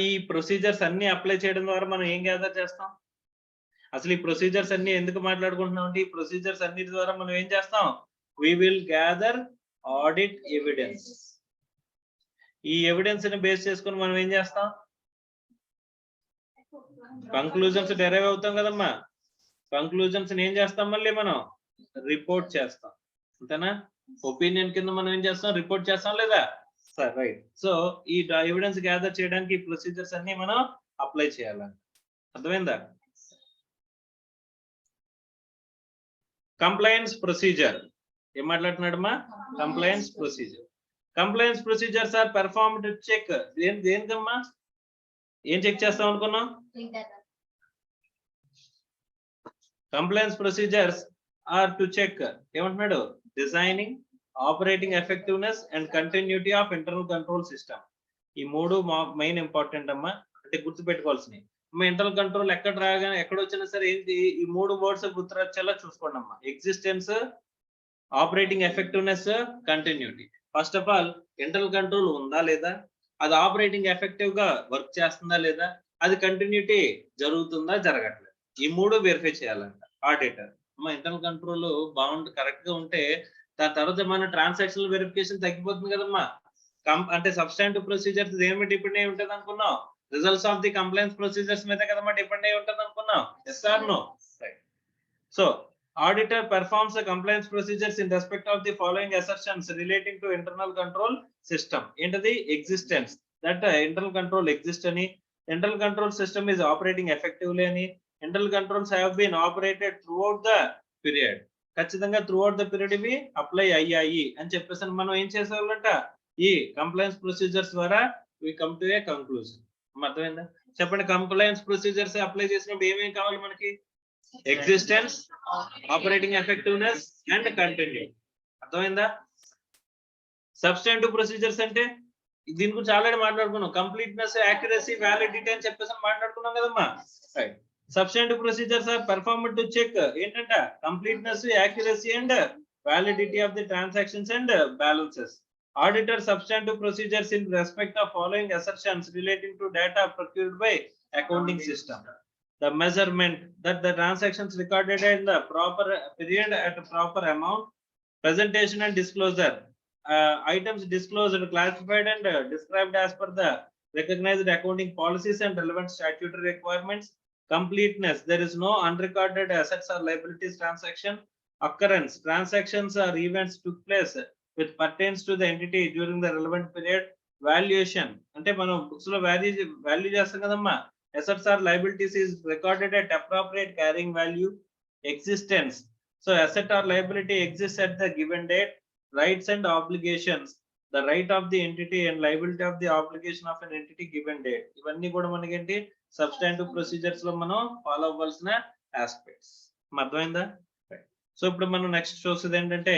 ఈ ప్రొసీజర్స్ అన్ని అప్లై చేయడం ద్వారా మనం ఏం గ్యాదర్ చేస్తాం? అసలు ఈ ప్రొసీజర్స్ అన్ని ఎందుకు మాట్లాడుకుంటున్నాం అంటే ఈ ప్రొసీజర్స్ అన్నిటి ద్వారా మనం ఏం చేస్తాం? we will gather audit evidence. ఈ ఎవిడెన్స్ ని బేస్ చేసుకొని మనం ఏం చేస్తాం? కంక్లూజన్స్ డెరైవ్ అవుతాం కదమ్మా. కంక్లూజన్స్ ఏం చేస్తాం? మళ్ళీ మనం రిపోర్ట్ చేస్తాం, అంతేనా? ఒపీనియన్ కింద మనం ఏం చేస్తాం? రిపోర్ట్ చేస్తాం లేదా? సరే, రైట్. సో ఈ ఎవిడెన్స్ గ్యాదర్ చేయడానికి ఈ ప్రొసీజర్స్ అన్ని మనం అప్లై చేయాలండి. అర్థమైందా? కంప్లైన్స్ ప్రొసీజర్ ఏం మాట్లాడుతున్నాడమ్మా? Compliance procedure. Compliance procedures are performed to check. దేనికమ్మా? ఏం చెక్ చేస్తాం అనుకున్నాం? Compliance procedures are to check ఏమంటున్నాడు? Designing, operating effectiveness and continuity of internal control system. ఈ మూడు మెయిన్ ఇంపార్టెంట్ అమ్మా, అంటే గుర్తుపెట్టుకోవాల్సినవి. ఇంటర్నల్ కంట్రోల్ ఎక్కడ రాగానే ఎక్కడ వచ్చినా సరే ఏంటి ఈ మూడు వర్డ్స్ గుర్తురచ్చేలా చూసుకోండి అమ్మా. Existence, operating effectiveness, continuity. First of all internal control ఉందా లేదా, అది ఆపరేటింగ్ ఎఫెక్టివ్ గా వర్క్ చేస్తుందా లేదా, అది కంటిన్యూటీ జరుగుతుందా జరగట్లేదు, ఈ మూడు వెరిఫై చేయాలంట ఆడిటర్. ఇంటర్నల్ కంట్రోల్ బాగుంది, కరెక్ట్ గా ఉంటే దాని తర్వాత మన ట్రాన్సాక్షన్ వెరిఫికేషన్ తగ్గిపోతుంది కదమ్మా. అంటే సబ్స్టాంటివ్ ప్రొసీజర్స్ దేని మీద డిపెండ్ అయి ఉంటుంది అనుకున్నాం? Results of the compliance procedures మీద కదమ్మా డిపెండ్ అయి ఉంటుంది అనుకున్నాం. Yes or no? Right. So Auditor performs the compliance procedures in respect of the following assertions relating to internal control system. Into the existence that internal control exists any, internal control system is operating effectively any, internal controls have been operated throughout the period. ఖచ్చితంగా throughout the period ఇవి apply అయ్యాయి అని చెప్పేసి మనం ఏం చేసేవాళ్ళంట ఈ compliance procedures ద్వారా we come to a conclusion. అర్థమైందా? చెప్పండి, కంప్లైన్స్ ప్రొసీజర్స్ అప్లై చేసినప్పుడు ఏమేం కావాలి మనకి? Existence, operating effectiveness and continue. అర్థమైందా? సబ్స్టాంటివ్ ప్రొసీజర్స్ అంటే దీని గురించి ఆల్రెడీ మాట్లాడుకున్నాం. కంప్లీట్నెస్, యాక్యురసీ, వ్యాలిడిటీ అని చెప్పేసి మాట్లాడుకున్నాం కదమ్మా. Right. Substantive procedures are performed to check ఏంటంట completeness, accuracy and validity of the transactions and balances. Auditor substantive procedures in respect of following assertions relating to data procured by accounting system. The measurement that the transactions recorded in the proper period at proper amount, presentation and disclosure, items disclosed, classified and described as per the recognized accounting policies and relevant statutory requirements. Completeness, there is no unrecorded assets or liabilities transaction. Occurrence, transactions or events took place which pertains to the entity during the relevant period. Valuation, ante మనం books లో value చేస్తాం కదమ్మా. assets or liabilities is recorded at appropriate carrying value. Existence, so asset or liability exists at the given date. Rights and obligations, the right of the entity and liability of the obligation of an entity given date. ఇవన్నీ కూడా మనకి ఏంటి substantive procedures లో మనం follow అవ్వాల్సిన aspects. అర్థమైందా? So ఇప్పుడు మనం నెక్స్ట్ చూసేది ఏంటంటే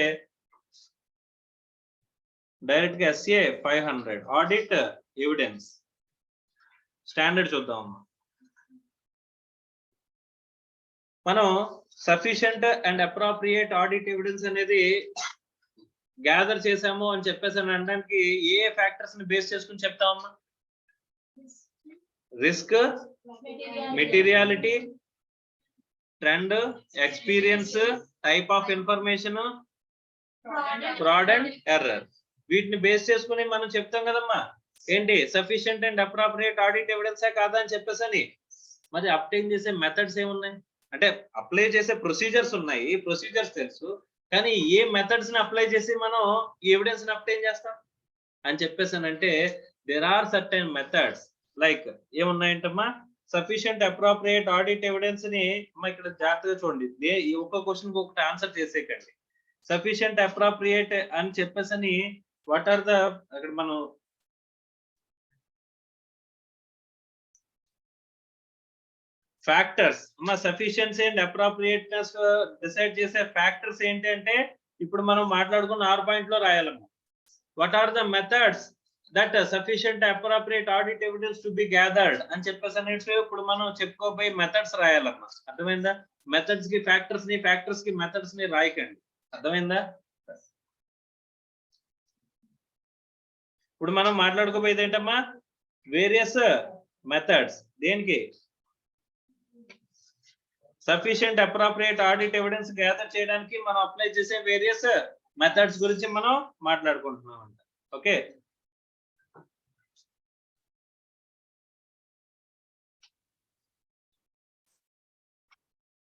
డైరెక్ట్ గా ఎస్ఏ 500 ఆడిట్ ఎవిడెన్స్ స్టాండర్డ్ చూద్దాం. మనం sufficient and appropriate audit evidence అనేది గ్యాదర్ చేసాము అని చెప్పేసి అనడానికి ఏ ఫ్యాక్టర్స్ ని బేస్ చేసుకుని చెప్తామమ్మా? Risk, materiality, trend, experience, type of information, fraud and error. వీటిని బేస్ చేసుకుని మనం చెప్తాం కదమ్మా ఏంటి సఫిషియంట్ అండ్ అప్రోప్రియేట్ ఆడిట్ ఎవిడెన్సే కాదా అని చెప్పేసి అని. మరి అప్టైన్ చేసే మెథడ్స్ ఏమున్నాయి అంటే అప్లై చేసే ప్రొసీజర్స్ ఉన్నాయి, ప్రొసీజర్స్ తెలుసు, కానీ ఏ మెథడ్స్ ని అప్లై చేసి మనం ఈ ఎవిడెన్స్ ని అప్టైన్ చేస్తాం అని చెప్పేసానంటే there are certain methods like ఏమున్నాయంటమ్మా? సఫిషియంట్ అప్రోప్రియేట్ ఆడిట్ ఎవిడెన్స్ ని ఇక్కడ జాగ్రత్తగా చూడండి. ఈ ఒక్క క్వశ్చన్ కి ఒకటి ఆన్సర్ చేసేకండి. సఫిషియంట్ అప్రోప్రియేట్ అని చెప్పేసి వాట్ ఆర్ ద అక్కడ మనం ఫ్యాక్టర్స్ అమ్మా సఫిషియన్సీ అండ్ అప్రోప్రియేట్నెస్ డిసైడ్ చేసే ఫ్యాక్టర్స్ ఏంటంటే ఇప్పుడు మనం మాట్లాడుకున్న 6 పాయింట్ లో రాయాలమ్మా. What are the methods that sufficient appropriate audit evidence to be gathered అని చెప్పేసి అనేసి ఇప్పుడు మనం చెప్పుకోబోయే మెథడ్స్ రాయాలమ్మా. అర్థమైందా? మెథడ్స్ కి ఫ్యాక్టర్స్ కి మెథడ్స్ ని రాయకండి. అర్థమైందా? ఇప్పుడు మనం మాట్లాడుకోబోయేది ఏంటమ్మా? Various methods. దేనికి? Sufficient appropriate audit evidence gather చేయడానికి మనం అప్లై చేసే వేరియస్ మెథడ్స్ గురించి మనం మాట్లాడుకుంటున్నాం అంట. Okay,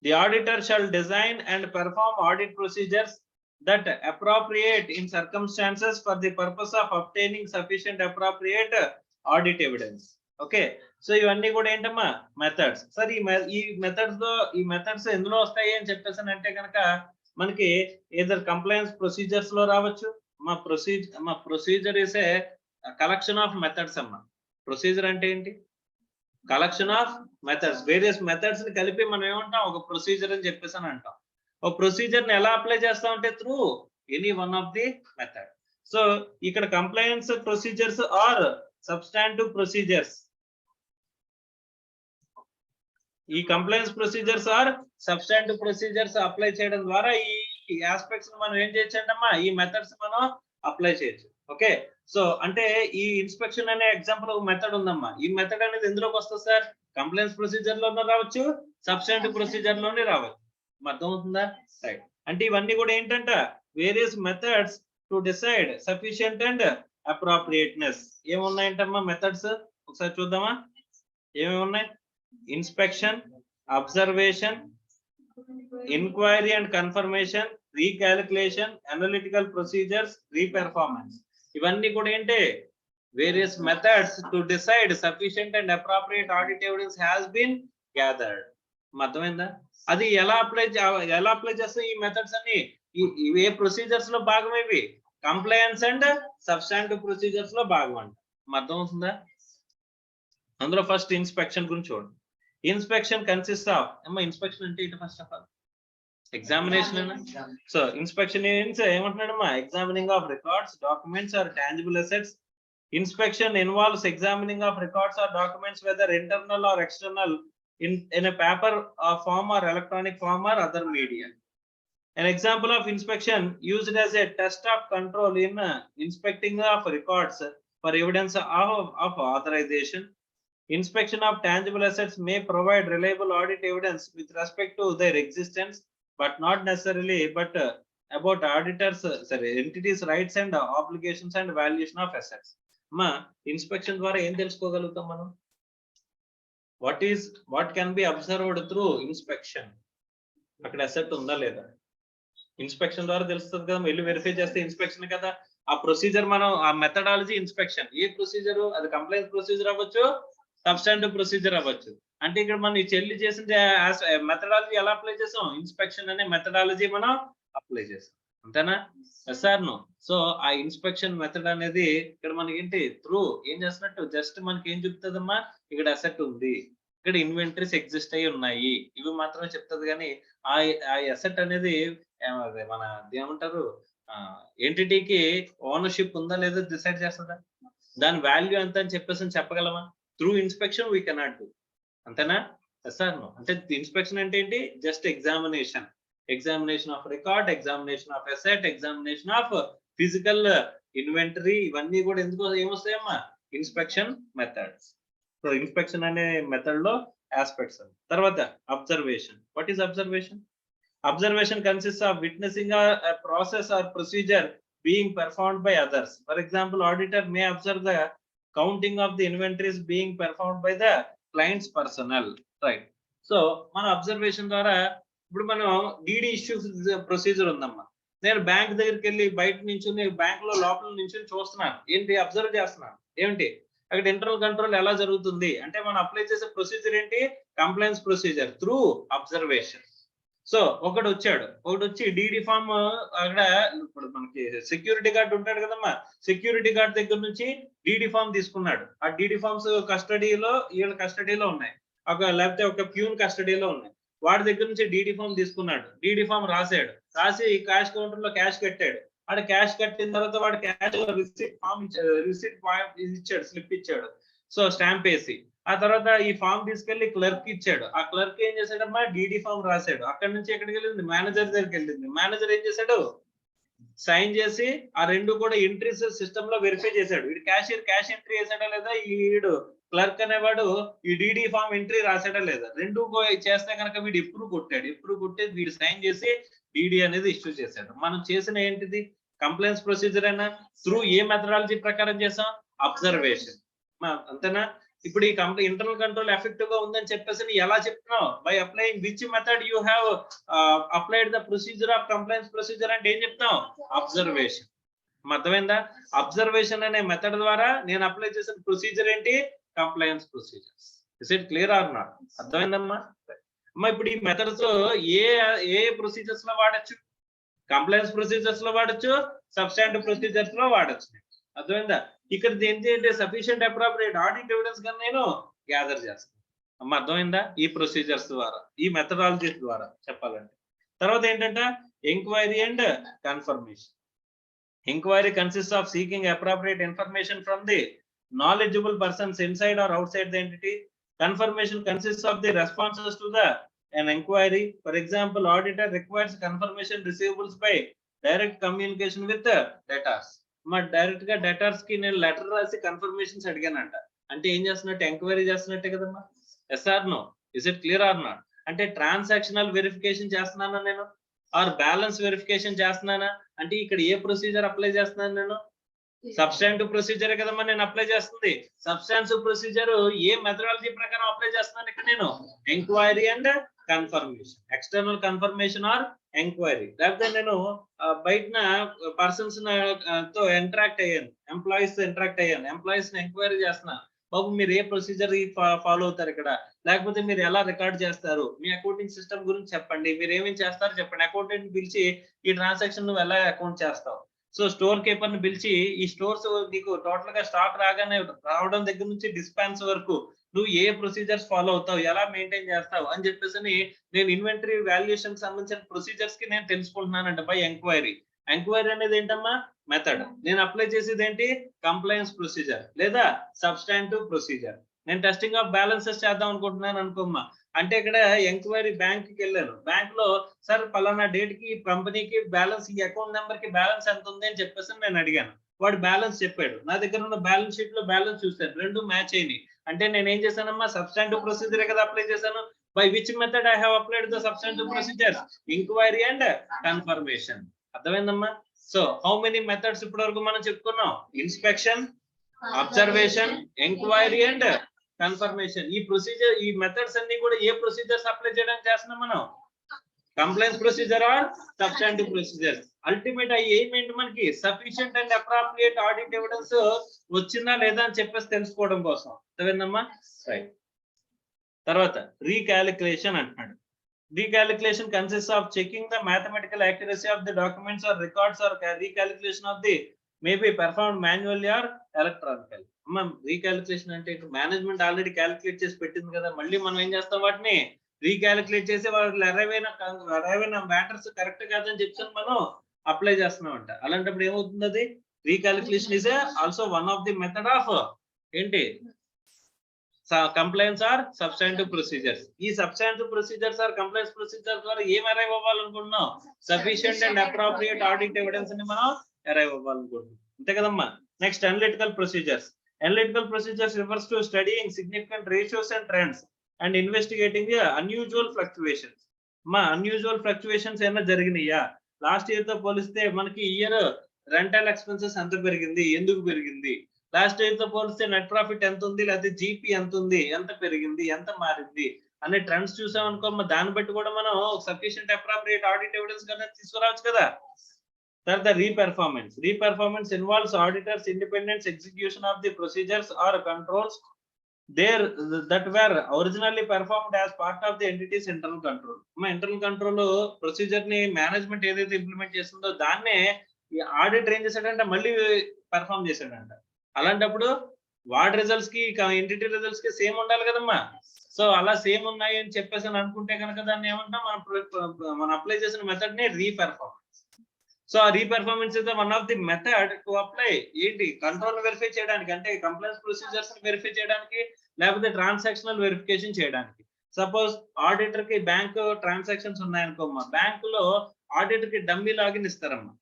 the auditor shall design and perform audit procedures that appropriate in circumstances for the purpose of obtaining sufficient appropriate audit evidence. Okay, so ఇవన్నీ కూడా ఏంటమ్మా మెథడ్స్. సరే ఈ మెథడ్స్ ఎందులో వస్తాయి అని చెప్పేసి అంటే కనుక మనకి ఏదర్ కంప్లైన్స్ ప్రొసీజర్స్ లో రావచ్చు. మా procedure is a collection of methods అమ్మా. ప్రొసీజర్ అంటే ఏంటి? Collection of methods. Various methods ని కలిపి మనం ఏమంటాం? ఒక ప్రొసీజర్ అని చెప్పేసి అని అంటాం. ఒక ప్రొసీజర్ ని ఎలా అప్లై చేస్తాం అంటే through any one of the method. So ఇక్కడ compliance procedures or substantive procedures. ఈ compliance procedures or substantive procedures apply చేయడం ద్వారా ఈ ఆస్పెక్ట్స్ మనం ఏం చేయొచ్చంటమ్మా? ఈ మెథడ్స్ మనం అప్లై చేయొచ్చు. ఓకే, సో అంటే ఈ ఇన్స్పెక్షన్ అనే ఎగ్జాంపుల్ ఒక మెథడ్ ఉందమ్మా. ఈ మెథడ్ అనేది ఎందులోకి వస్తుంది సార్? కంప్లైన్స్ ప్రొసీజర్ లోనే రావచ్చు, సబ్స్టాంటివ్ ప్రొసీజర్ లోనే రావచ్చు. అర్థమవుతుందా? రైట్. అంటే ఇవన్నీ కూడా ఏంటంట various methods to decide sufficient and appropriateness. ఏమున్నాయంటమ్మా మెథడ్స్? ఒకసారి చూద్దామా ఏమేమి ఉన్నాయి? Inspection, observation, inquiry and confirmation, recalculation, analytical procedures, reperformance. ఇవన్నీ కూడా ఏంటి various methods to decide sufficient and appropriate audit evidence has been gathered. అర్థమైందా? అది ఎలా అప్లై చేస్తే ఈ మెథడ్స్ అన్ని ఇవే ప్రొసీజర్స్ లో భాగం, ఇవి కంప్లైయన్స్ అండ్ సబ్స్టాంటివ్ ప్రొసీజర్స్ లో భాగం అంట. అర్థం అవుతుందా? అందులో ఫస్ట్ ఇన్స్పెక్షన్ గురించి చూడండి. ఇన్స్పెక్షన్ కన్సిస్ట్ ఆఫ్, ఇన్స్పెక్షన్ అంటే ఏంటి? First of all examination. So inspection ఏమంటున్నాడమ్మా? Examining of records, documents or tangible assets. Inspection involves examining of records or documents, whether internal or external, in a paper form or electronic form or other media. An example of inspection used as a test of control in inspecting of records for evidence of authorization. Inspection of tangible assets may provide reliable audit evidence with respect to their existence, but not necessarily about auditors, entities' rights and obligations and valuation of assets. Inspection ద్వారా ఏం తెలుసుకోగలుగుతాం మనం? What can be observed through inspection? అక్కడ asset ఉందా లేదా? Inspection ద్వారా తెలుస్తుంది కదా. వెళ్ళి వెరిఫై చేస్తే ఇన్స్పెక్షన్ కదా. ఆ ప్రొసీజర్ మనం, ఆ మెథడాలజీ ఇన్స్పెక్షన్. ఏ ప్రొసీజర్? అది కంప్లైంట్ ప్రొసీజర్ అవ్వచ్చు, సబ్స్టాంటివ్ ప్రొసీజర్ అవ్వచ్చు. అంటే ఇక్కడ మనం చెల్లి చేసిన మెథడాలజీ ఎలా అప్లై చేసాం? ఇన్స్పెక్షన్ అనే మెథడాలజీ మనం అప్లై చేసాం. అంతేనా? Sir no. సో ఆ ఇన్స్పెక్షన్ మెథడ్ అనేది ఇక్కడ మనకి ఏంటి? త్రూ ఏం చేస్తున్నట్టు జస్ట్ మనకి ఏం చెప్తుందమ్మా? ఇక్కడ అసెట్ ఉంది, ఇక్కడ ఇన్వెంటరీస్ ఎగ్జిస్ట్ అయ్యి ఉన్నాయి, ఇవి మాత్రమే చెప్తుంది. కానీ ఆ అసెట్ అనేది మన ఏమంటారు, ఎంటిటీకి ఓనర్షిప్ ఉందా లేదా డిసైడ్ చేస్తుందా? దాని వాల్యూ ఎంత అని చెప్పేసి చెప్పగలమా? Through inspection we cannot do. అంతేనా? Sir no. అంటే ఇన్స్పెక్షన్ అంటే ఏంటి? Just examination of record, examination of asset, examination of physical inventory. ఇవన్నీ కూడా ఎందుకు ఏమొస్తాయమ్మా? Inspection methods. సో ఇన్స్పెక్షన్ అనే మెథడ్ లో ఆస్పెక్ట్స్. తర్వాత observation. What is observation? Observation consist of witnessing a process or procedure being performed by others. For example, auditor may observe the counting of the inventories being performed by the client's personnel, right? So మన observation ద్వారా ఇప్పుడు మనం DD issue procedure ఉందమ్మా. నేను bank దగ్గరికి వెళ్ళి బయట నుంచి బ్యాంక్ లో లోపల నుంచి చూస్తున్నాను. ఏంటి? అబ్జర్వ్ చేస్తున్నాను. ఏమిటి? అక్కడ ఇంటర్నల్ కంట్రోల్ ఎలా జరుగుతుంది అంటే మనం అప్లై చేసే ప్రొసీజర్ ఏంటి? Compliance procedure through observation. So ఒకటి వచ్చి డీడీ ఫామ్, అక్కడ ఇప్పుడు మనకి సెక్యూరిటీ గార్డ్ ఉంటాడు కదమ్మా. సెక్యూరిటీ గార్డ్ దగ్గర నుంచి డీడీ ఫామ్ తీసుకున్నాడు. ఆ డీడీ ఫామ్స్ కస్టడీలో, వీళ్ళ కస్టడీలో ఉన్నాయి, లేకపోతే ఒక ప్యూన్ కస్టడీలో ఉన్నాయి. వాడి దగ్గర నుంచి డీడీ ఫామ్ తీసుకున్నాడు. డీడీ ఫామ్ రాసి క్యాష్ కౌంటర్ లో క్యాష్ కట్టాడు. వాడు క్యాష్ కట్టిన తర్వాత వాడు క్యాష్ రిసిప్ట్ ఇచ్చాడు, స్లిప్ ఇచ్చాడు. సో స్టాంప్ వేసి ఆ తర్వాత ఈ ఫామ్ తీసుకెళ్లి క్లర్క్ ఇచ్చాడు. ఆ క్లర్క్ ఏం చేశాడమ్మా? డీడీ ఫామ్ రాశాడు. అక్కడి నుంచి ఎక్కడికి వెళ్ళింది? మేనేజర్ దగ్గరికి వెళ్ళింది. మేనేజర్ ఏం చేశాడు? సైన్ చేసి ఆ రెండు కూడా ఎంట్రీస్ సిస్టమ్ లో వెరిఫై చేశాడు. వీడు క్యాష్ ఎంట్రీ వేసాడా లేదా, వీడు క్లర్క్ అనేవాడు ఈ డీడీ ఫామ్ ఎంట్రీ రాసాడా లేదా, రెండు చేస్తే కనుక వీడు ఎప్పుడు కొట్టేది వీడు సైన్ చేసి డీడీ అనేది ఇష్యూ చేశాడు. మనం చేసిన ఏంటిది? కంప్లైన్స్ ప్రొసీజర్ అయినా త్రూ ఏ మెథడాలజీ ప్రకారం చేసాం? అబ్జర్వేషన్. అంతేనా? ఇప్పుడు ఈ ఇంటర్నల్ కంట్రోల్ ఎఫెక్టివ్ గా ఉందని చెప్పేసి ఎలా చెప్తున్నావు? By applying which method you have applied the procedure of compliance procedure అంటే ఏం చెప్తావు? అబ్జర్వేషన్. అర్థమైందా? అబ్జర్వేషన్ అనే మెథడ్ ద్వారా నేను అప్లై చేసిన ప్రొసీజర్ ఏంటి? Compliance procedures. Is it clear or not? అర్థమైందమ్మా? ఇప్పుడు ఈ మెథడ్స్ ఏ ప్రొసీజర్స్ లో వాడచ్చు? కంప్లైన్స్ ప్రొసీజర్స్ లో వాడచ్చు, సబ్స్టాంటివ్ ప్రొసీజర్స్ లో వాడచ్చు. అర్థమైందా? ఇక్కడ ఏంటంటే సఫిషియంట్ అప్రోప్రియేట్ ఆడిట్ ఎవిడెన్స్ గా నేను గ్యాదర్ చేస్తాను. అర్థమైందా? ఈ ప్రొసీజర్స్ ద్వారా, ఈ మెథడాలజీ ద్వారా చెప్పాలంటే. తర్వాత ఏంటంటే enquiry and confirmation. Enquiry consist of seeking appropriate information from the knowledgeable persons inside or outside the entity. Confirmation consists of the responses to an inquiry. For example, auditor requires confirmation receivables by direct communication with the debtors. Direct గా debtors కి నేను letter రాసి confirmations అడిగానంట. అంటే ఏం చేస్తున్నట్టు? Enquiry చేస్తున్నట్టే కదమ్మా. Yes or no? Is it clear or not? అంటే ట్రాన్సాక్షనల్ వెరిఫికేషన్ చేస్తున్నానా నేను, ఆర్ బ్యాలెన్స్ వెరిఫికేషన్ చేస్తున్నానా? అంటే ఇక్కడ ఏ ప్రొసీజర్ అప్లై చేస్తున్నాను నేను? సబ్స్టాంటివ్ ప్రొసీజర్ కదమ్మా నేను అప్లై చేస్తుంది. సబ్స్టాంటివ్ ప్రొసీజర్ ఏ మెథడాలజీ ప్రకారం అప్లై చేస్తున్నాను ఇక్కడ నేను? Enquiry and confirmation. External confirmation are enquiry. లేకపోతే నేను బయటన పర్సన్స్ తో ఇంటరాక్ట్ అయ్యాను, ఎంప్లాయీస్ తో ఇంటరాక్ట్ అయ్యాను, ఎంప్లాయీస్ ని ఎంక్వైరీ చేస్తున్నా, బాబు మీరు ఏ ప్రొసీజర్ ఫాలో అవుతారు ఇక్కడ, లేకపోతే మీరు ఎలా రికార్డ్ చేస్తారు, మీ అకౌంటింగ్ సిస్టమ్ గురించి చెప్పండి, మీరు ఏమేమి చేస్తారో చెప్పండి. అకౌంటెంట్ పిలిచి ఈ ట్రాన్సాక్షన్ నువ్వు ఎలా అకౌంట్ చేస్తావు. సో స్టోర్ కీపర్ ని పిలిచి ఈ స్టోర్స్ నీకు టోటల్ గా స్టాక్ రాగానే రావడం దగ్గర నుంచి డిస్పాన్స్ వరకు నువ్వు ఏ ప్రొసీజర్స్ ఫాలో అవుతావు, ఎలా మెయింటైన్ చేస్తావు అని చెప్పేసి నేను ఇన్వెంటరీ వాల్యుయేషన్ సంబంధించిన ప్రొసీజర్స్ కి నేను తెలుసుకుంటున్నానంట బై ఎంక్వైరీ. ఎంక్వైరీ అనేది ఏంటమ్మా, మెథడ్. నేను అప్లై చేసేది ఏంటి, కంప్లైన్స్ ప్రొసీజర్ లేదా సబ్స్టాంటివ్ ప్రొసీజర్. నేను టెస్టింగ్ ఆఫ్ బ్యాలెన్సెస్ చేద్దాం అనుకుంటున్నాను అనుకోమ్మా, అంటే ఇక్కడ ఎంక్వైరీ బ్యాంక్ కి వెళ్ళాను, బ్యాంక్ లో సార్ పలానా డేట్ కి కంపెనీకి బ్యాలెన్స్, ఈ అకౌంట్ నెంబర్ కి బ్యాలెన్స్ ఎంత ఉంది అని చెప్పేసి నేను అడిగాను. వాడు బ్యాలెన్స్ చెప్పాడు, నా దగ్గర ఉన్న బ్యాలెన్స్ షీట్ లో బ్యాలెన్స్ చూస్తాను, రెండు మ్యాచ్ అయినాయి. అంటే నేను ఏం చేశానమ్మా, సబ్స్టాంటివ్ ప్రొసీజర్ కదా అప్లై చేశాను. By which method I have applied the substantive procedures, enquiry and confirmation. అర్థమైందమ్మా? సో హౌ మెనీ మెథడ్స్ ఇప్పటి వరకు మనం చెప్పుకున్నాం, inspection, observation, enquiry and confirmation. ఈ ప్రొసీజర్, ఈ మెథడ్స్ అన్ని కూడా ఏ ప్రొసీజర్స్ అప్లై చేయడానికి చేస్తున్నాం మనం, compliance procedure or substantive procedure. Ultimate అయ్యి ఏమేంటి మనకి, sufficient and appropriate audit evidence వచ్చిందా లేదా అని చెప్పేసి తెలుసుకోవడం కోసం. అర్థమైందమ్మా? రైట్. తర్వాత రీకాలిక్యులేషన్ అంటున్నాడు. Recalculation consist of checking the mathematical accuracy of the documents or records or recalculation of the may be performed manually or electronically. అమ్మా రీకాలిక్యులేషన్ అంటే మేనేజ్మెంట్ ఆల్రెడీ క్యాలిక్యులేట్ చేసి పెట్టింది కదా, మళ్ళీ మనం ఏం చేస్తాం, వాటిని రీకాలిక్యులేట్ చేసి వాళ్ళు అరైవైన మ్యాటర్స్ కరెక్ట్ కాదని చెప్పి మనం అప్లై చేస్తున్నామంట. అలాంటప్పుడు ఏమవుతుంది, అది recalculation is also one of the method of ఏంటి, కంప్లైన్స్ ఆర్ సబ్స్టాంటివ్ ప్రొసీజర్స్. ఈ substantive procedures or compliance procedure ద్వారా ఏం అరైవ్ అవ్వాలనుకుంటున్నాం, sufficient and appropriate audit evidence ని మనం అరైవ్ అవ్వాలనుకుంటున్నాం. అంతే కదమ్మా? Next analytical procedures. Analytical procedures refers to studying significant ratios and trends and investigating the unusual fluctuations. మా అన్యూజువల్ ఫ్లక్చువేషన్స్ ఏమైనా జరిగినాయా, లాస్ట్ ఇయర్ తో పోలిస్తే మనకి ఇయర్ రెంటల్ ఎక్స్పెన్సెస్ ఎంత పెరిగింది, ఎందుకు పెరిగింది, లాస్ట్ ఇయర్ తో పోలిస్తే నెట్ ప్రాఫిట్ ఎంత ఉంది, లేకపోతే జీపీ ఎంత ఉంది, ఎంత పెరిగింది, ఎంత మారింది అనే ట్రెండ్స్ చూసాం అనుకో, దాన్ని బట్టి కూడా మనం సఫిషియెంట్ అప్రాప్రియేట్ ఆడిట్ ఎవిడెన్స్ గా తీసుకురావచ్చు కదా. The re-performance. Re-performance involves auditors' independent execution of the procedures or controls there that were originally performed as part of the entity's internal control. Internal control procedure ni management ఏదైతే implement చేస్తుందో దాన్నే ఈ auditor ఏం చేశాడంటే మళ్ళీ perform చేశాడంట. అలాంటప్పుడు ward results కి ఎంటిటీ రిజల్ట్స్ కి సేమ్ ఉండాలి కదమ్మా. సో అలా సేమ్ ఉన్నాయి అని చెప్పేసి అనుకుంటే కనుక దాన్ని ఏమంటాం, మనం అప్లై చేసిన మెథడ్ ని రీపెర్ఫార్మెన్స్. సో ఆ reperformance is one of the method to apply ఏంటి, కంట్రోల్ వెరిఫై చేయడానికి, అంటే కంప్లైన్స్ ప్రొసీజర్స్ వెరిఫై చేయడానికి, లేకపోతే ట్రాన్సాక్షనల్ వెరిఫికేషన్ చేయడానికి. సపోజ్ ఆడిటర్ కి బ్యాంక్ ట్రాన్సాక్షన్స్ ఉన్నాయనుకోమ్మా, బ్యాంక్ లో ఆడిటర్ కి డమ్మీ లాగిన్ ఇస్తారమ్మా.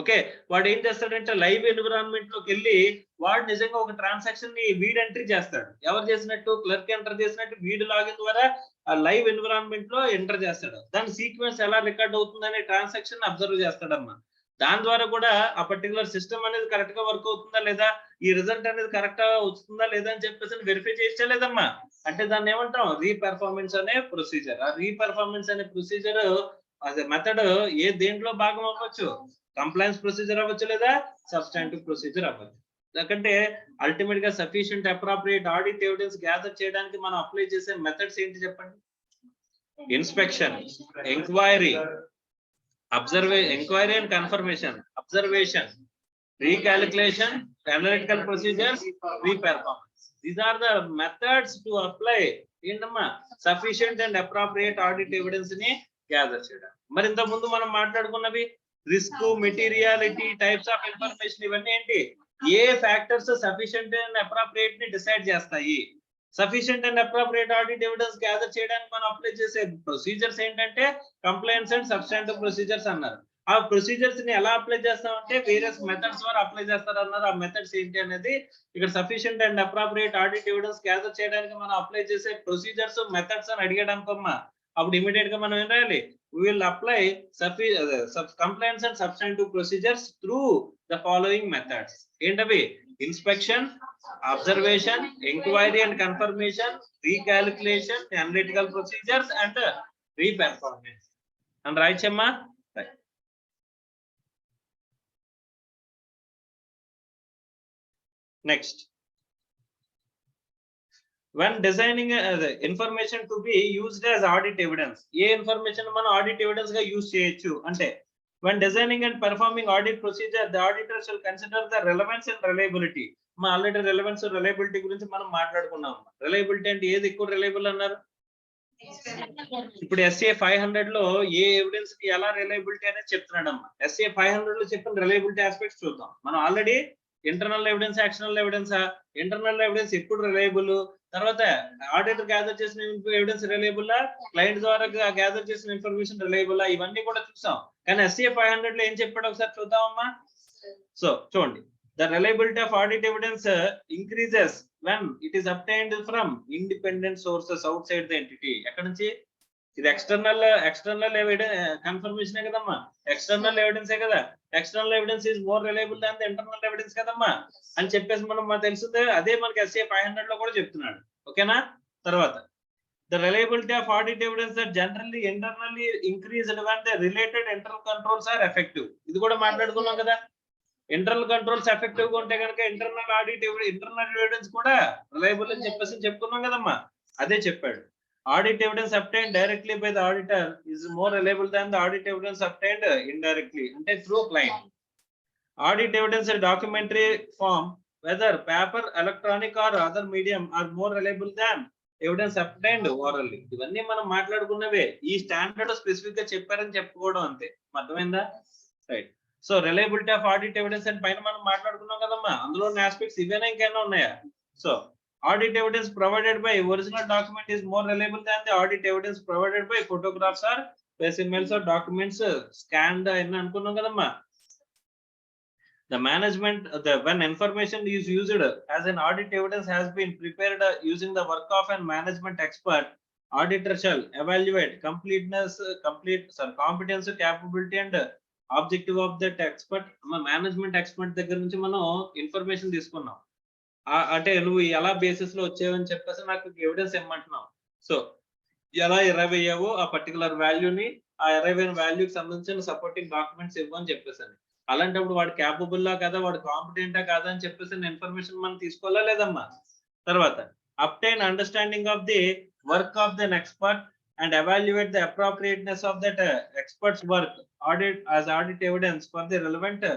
ఓకే, వాడు ఏం చేస్తాడంటే లైవ్ ఎన్విరాన్మెంట్ లోకి వెళ్ళి వాడు నిజంగా ఒక ట్రాన్సాక్షన్ ని వీడ్ ఎంట్రీ చేస్తాడు. ఎవరు చేసినట్టు, క్లర్క్ ఎంటర్ చేసినట్టు వీడ్ లాగిన్ ద్వారా ఆ లైవ్ ఎన్విరాన్మెంట్ లో ఎంటర్ చేస్తాడు. దాని సీక్వెన్స్ ఎలా రికార్డ్ అవుతుందనే ట్రాన్సాక్షన్ అబ్జర్వ్ చేస్తాడమ్మా. దాని ద్వారా కూడా ఆ పర్టికులర్ సిస్టమ్ అనేది కరెక్ట్ గా వర్క్ అవుతుందా లేదా, ఈ రిజల్ట్ అనేది కరెక్ట్ గా వస్తుందా లేదా అని చెప్పేసి వెరిఫై చేయలేదమ్మా. అంటే దాన్ని ఏమంటాం, రీపెర్ఫార్మెన్స్ అనే ప్రొసీజర్. ఆ రీపెర్ఫార్మెన్స్ అనే ప్రొసీజర్ అదే మెథడ్ ఏ దేంట్లో భాగం అవ్వచ్చు, కంప్లైన్స్ ప్రొసీజర్ అవ్వచ్చు లేదా సబ్స్టాంటివ్ ప్రొసీజర్ అవ్వచ్చు. ఎందుకంటే అల్టిమేట్ గా sufficient appropriate audit evidence gather చేయడానికి మనం అప్లై చేసే మెథడ్స్ ఏంటి చెప్పండి, inspection, enquiry, enquiry and confirmation, observation, recalculation, analytical procedures, reperformance. These are the methods to apply ఏంటమ్మా, sufficient and appropriate audit evidence ని గ్యాదర్ చేయడం. మరి ఇంత ముందు మనం మాట్లాడుకున్నవి risk, materiality, types of information, ఇవన్నీ ఏంటి, ఏ ఫ్యాక్టర్స్ సఫిషియెంట్ అండ్ అప్రాప్రియేట్ ని డిసైడ్ చేస్తాయి. Sufficient and appropriate audit evidence gather చేయడానికి మనం అప్లై చేసే ప్రొసీజర్స్ ఏంటంటే కంప్లైన్స్ అండ్ సబ్స్టాంటివ్ ప్రొసీజర్స్ అన్నారు. ఆ ప్రొసీజర్స్ ని ఎలా అప్లై చేస్తామంటే వేరియస్ మెథడ్స్ ద్వారా అప్లై చేస్తారన్నారు. ఆ మెథడ్స్ ఏంటి అనేది ఇక్కడ sufficient and appropriate audit evidence gather చేయడానికి మనం అప్లై చేసే ప్రొసీజర్స్, మెథడ్స్ అని అడిగడానికమ్మా. అప్పుడు ఇమీడియట్ గా మనం ఏం రాయాలి, we will apply compliance and substantive procedures through the following methods. ఏంటవి, inspection, observation, inquiry and confirmation, recalculation, analytical procedures, and re-performance. And right, Chemma? Right. Next. When designing the information to be used as audit evidence, A information మనం audit evidence గా use చేయొచ్చు అంటే, when designing and performing audit procedure, the auditor shall consider the relevance and reliability. మా already relevance reliability గురించి మనం మాట్లాడుకున్నాం. Reliability అంటే ఏది ఎక్కువ రిలయబుల్ అన్నారు? ఇప్పుడు SA 500 లో ఏ ఎవిడెన్స్ కి ఎలా రిలయబిలిటీ అనేది చెప్తున్నాడమ్మా. SA 500 లో చెప్పిన రిలయబిలిటీ ఆస్పెక్ట్స్ చూద్దాం. మనం already internal evidence, external evidence, internal evidence ఎప్పుడు రిలయబుల్, తర్వాత ఆడిటర్ గ్యాదర్ చేసిన ఎవిడెన్స్ రిలయబుల్, క్లయింట్ ద్వారా గ్యాదర్ చేసిన ఇన్ఫర్మేషన్ రిలయబుల్, ఇవన్నీ కూడా చూసాం. కానీ SA 500 లో ఏం చెప్పాడు ఒకసారి చూద్దామమ్మా. సో చూడండి, the reliability of audit evidence increases when it is obtained from independent sources outside the entity. ఎక్కడ నుంచి? ఇది ఎక్స్టర్నల్ ఎవిడెన్స్ కన్ఫర్మేషన్ కదమ్మా, ఎక్స్టర్నల్ ఎవిడెన్సే కదా. External evidence is more reliable than the internal evidence కదమ్మా అని చెప్పేసి మనం తెలుస్తుంది. అదే మనకి SA 500 లో కూడా చెప్తున్నాడు. ఓకేనా? తర్వాత the reliability of audit evidence that generally internally increased when the related internal controls are effective. ఇది కూడా మాట్లాడుకున్నాం కదా. ఇంటర్నల్ కంట్రోల్స్ ఎఫెక్టివ్ గా ఉంటే కనుక ఇంటర్నల్ ఆడిట్ ఇంటర్నల్ ఎవిడెన్స్ కూడా రిలయబుల్ అని చెప్పేసి చెప్పుకున్నాం కదమ్మా. అదే చెప్పాడు. Audit evidence obtained directly by the auditor is more reliable than the audit evidence obtained indirectly, అంటే through client. Audit evidence in documentary form, whether paper, electronic or other medium, are more reliable than evidence obtained orally. ఇవన్నీ మనం మాట్లాడుకున్నవే. ఈ standard specific గా చెప్పారని చెప్పుకోవడం అంతే. అర్థమైందా? Right. So reliability of audit evidence అని పైన మనం మాట్లాడుకున్నాం కదమ్మా. అందులో ఉన్న ఆస్పెక్ట్స్ ఇవేనా ఇంకేనా ఉన్నాయా? So audit evidence provided by original document is more reliable than the audit evidence provided by photographs or specimens or documents scanned అని అనుకున్నాం కదమ్మా. The management, when information is used as an audit evidence has been prepared using the work of an management expert, auditor shall evaluate competence, capability and objective of that expert. Management expert దగ్గర నుంచి మనం information తీసుకున్నాం. అంటే నువ్వు ఎలా basis లో వచ్చావని చెప్పేసి నాకు ఎవిడెన్స్ ఇమ్మంటున్నావు. సో ఎలా అరైవ్ అయ్యావో ఆ పర్టికులర్ వాల్యూని, ఆ అరైవ్ అయిన వాల్యూకి సంబంధించిన సపోర్టింగ్ డాక్యుమెంట్స్ ఇవ్వని చెప్పేసాను. అలాంటప్పుడు వాడు క్యాపబుల్లా కదా, వాడు కాంపిటెంటా కాదా అని చెప్పేసి ఇన్ఫర్మేషన్ మనం తీసుకోవాలా లేదమ్మా. తర్వాత obtain understanding of the work of than expert and evaluate the appropriateness of that experts work audit evidence for the relevant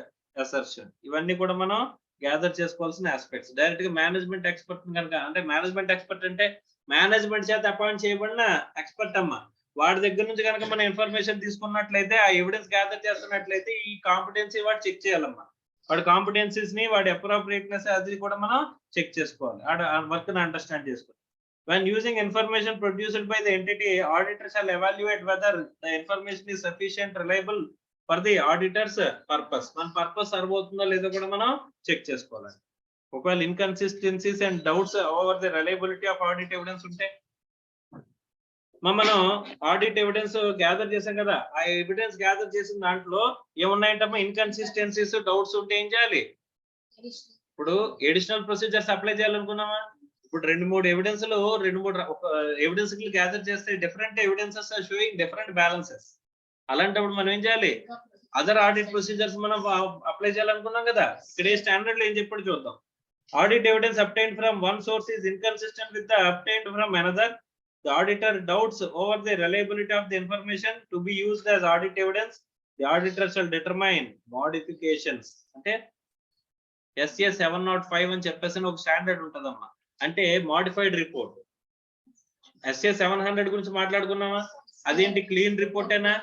assertion. ఇవన్నీ కూడా మనం గ్యాదర్ చేసుకోవాల్సిన ఆస్పెక్ట్స్. డైరెక్ట్ గా మేనేజ్మెంట్ ఎక్స్పర్ట్ కనుక, అంటే మేనేజ్మెంట్ ఎక్స్పర్ట్ అంటే మేనేజ్మెంట్ చేత అపాయింట్ చేయబడిన ఎక్స్పర్ట్ అమ్మా. వాడి దగ్గర నుంచి కనుక మనం ఇన్ఫర్మేషన్ తీసుకున్నట్లయితే, ఆ ఎవిడెన్స్ గ్యాదర్ చేస్తున్నట్లయితే ఈ కాంపిటెన్సీ వాడు చెక్ చేయాలమ్మా. వాడి కాంపిటెన్సీస్ ని, వాడి అప్రోప్రియేట్నెస్ అది కూడా మనం చెక్ చేసుకోవాలి. ఆ వర్క్ ని అండర్స్టాండ్ చేసుకోవాలి. When using information produced by the entity, auditor shall evaluate whether the information is sufficient, reliable for the auditor's purpose. మన పర్పస్ సర్వ్ అవుతుందో లేదో కూడా మనం చెక్ చేసుకోవాలి. ఒకవేళ inconsistencies and doubts over the reliability of audit evidence ఉంటే, మనం audit evidence gather చేసాం కదా, ఆ ఎవిడెన్స్ గ్యాదర్ చేసిన దాంట్లో ఏమున్నాయంటమ్మా, ఇన్కన్సిస్టెన్సీస్, డౌట్స్ ఉంటే ఏం చేయాలి? ఇప్పుడు ఎడిషనల్ ప్రొసీజర్స్ అప్లై చేయాలనుకున్నామా, ఇప్పుడు 2-3 ఎవిడెన్స్ ఎవిడెన్స్ గ్యాదర్ చేస్తే different evidences are showing different balances. అలాంటప్పుడు మనం ఏం చేయాలి? అదర్ ఆడిట్ ప్రొసీజర్స్ మనం అప్లై చేయాలనుకున్నాం కదా. ఇక్కడ ఏ స్టాండర్డ్ లో ఏం చెప్పాడు చూద్దాం. Audit evidence obtained from one source is inconsistent with the obtained from another. The auditor doubts over the reliability of the information to be used as audit evidence. The auditor shall determine modifications. అంటే SA 705 అని చెప్పేసి ఒక standard ఉంటదమ్మా. అంటే modified report. SA 700 గురించి మాట్లాడుకున్నామా, అదేంటి? Clean report అయినా,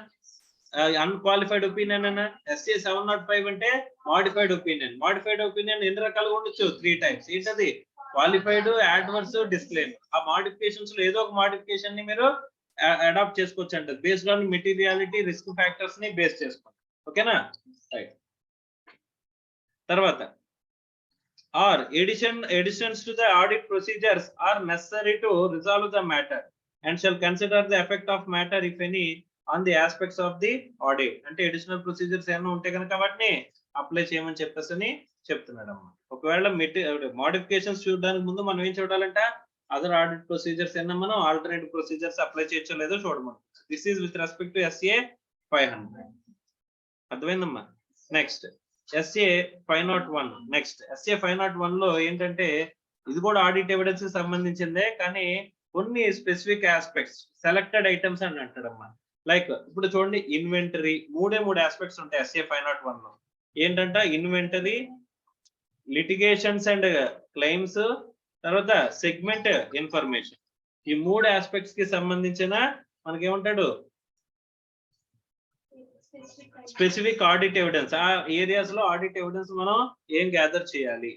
unqualified opinion అయినా. SA 705 అంటే మోడిఫైడ్ ఒపీనియన్. మోడిఫైడ్ ఒపీనియన్ ఎన్ని రకాలుగా ఉండొచ్చు? 3 టైప్స్. ఏంటది? Qualified, adverse, disclaimer. ఆ మోడిఫికేషన్స్ లో ఏదో ఒక మోడిఫికేషన్ ని మీరు అడాప్ట్ చేసుకోవచ్చు అంట, based on materiality, risk factors ని బేస్ చేసుకోండి. ఓకేనా? రైట్. తర్వాత or additions to the audit procedures are necessary to resolve the matter and shall consider the effect of matter, if any, on the aspects of the audit. అంటే additional procedures ఏమైనా ఉంటే కనుక వాటిని apply చేయమని చెప్పేసి చెప్తున్నాడమ్మా. ఒకవేళ modifications చూడడానికి ముందు మనం ఏం చూడాలంట, అదర్ ఆడిట్ ప్రొసీజర్స్ ఏమన్నా మనం ఆల్టర్నేటివ్ ప్రొసీజర్స్ అప్లై చేయొచ్చో లేదో చూడమని. This is with respect to SA 500. అర్థమైందమ్మా. Next SA 501. నెక్స్ట్ SA 501 లో ఏంటంటే ఇది కూడా ఆడిట్ ఎవిడెన్స్ కి సంబంధించిందే, కానీ కొన్ని స్పెసిఫిక్ ఆస్పెక్ట్స్ సెలెక్టెడ్ ఐటమ్స్ అని అంటాడమ్మా. లైక్ ఇప్పుడు చూడండి, ఇన్వెంటరీ మూడు ఆస్పెక్ట్స్ ఉంటాయి SA 501 లో. ఏంటంట, ఇన్వెంటరీ, లిటిగేషన్స్ అండ్ క్లెయిమ్స్, తర్వాత సెగ్మెంట్ ఇన్ఫర్మేషన్. ఈ మూడు ఆస్పెక్ట్స్ కి సంబంధించిన మనకేమంటాడు, స్పెసిఫిక్ ఆడిట్ ఎవిడెన్స్. ఆ ఏరియాస్ లో ఆడిట్ ఎవిడెన్స్ మనం ఏం గ్యాదర్ చేయాలి.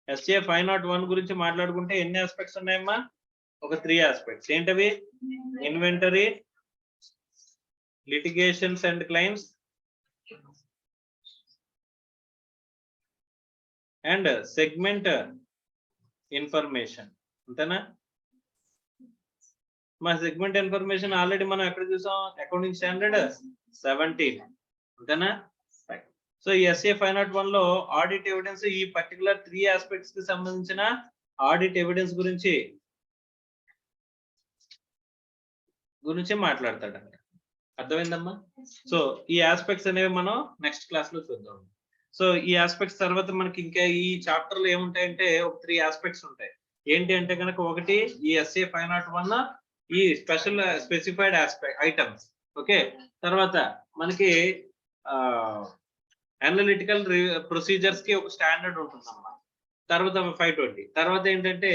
SA 501 గురించి మాట్లాడుకుంటే ఎన్ని ఆస్పెక్ట్స్ ఉన్నాయమ్మా? ఒక 3 ఆస్పెక్ట్స్. ఏంటవి? Inventory, litigations and claims and segment information. అంతేనా? మా సెగ్మెంట్ ఇన్ఫర్మేషన్ ఆల్రెడీ మనం ఎక్కడ చూసాం, అకౌంటింగ్ స్టాండర్డ్ 17. అంతేనా? సో ఈ SA 501 లో ఆడిట్ ఎవిడెన్స్ ఈ పర్టికులర్ 3 ఆస్పెక్ట్స్ కి సంబంధించిన ఆడిట్ ఎవిడెన్స్ గురించి మాట్లాడతాడు. అర్థమైందమ్మా? సో ఈ ఆస్పెక్ట్స్ అనేవి మనం నెక్స్ట్ క్లాస్ లో చూద్దాం. సో ఈ ఆస్పెక్ట్స్ తర్వాత మనకి ఇంకా ఈ చాప్టర్ లో ఏముంటాయంటే ఒక 3 ఆస్పెక్ట్స్ ఉంటాయి. ఏంటి అంటే కనుక, ఒకటి ఈ SA 501 ఈ స్పెసిఫైడ్ ఆస్పెక్ట్ ఐటమ్స్. ఓకే, తర్వాత మనకి అనలిటికల్ ప్రొసీజర్స్ కి ఒక స్టాండర్డ్ ఉంటుందమ్మా. తర్వాత 520. తర్వాత ఏంటంటే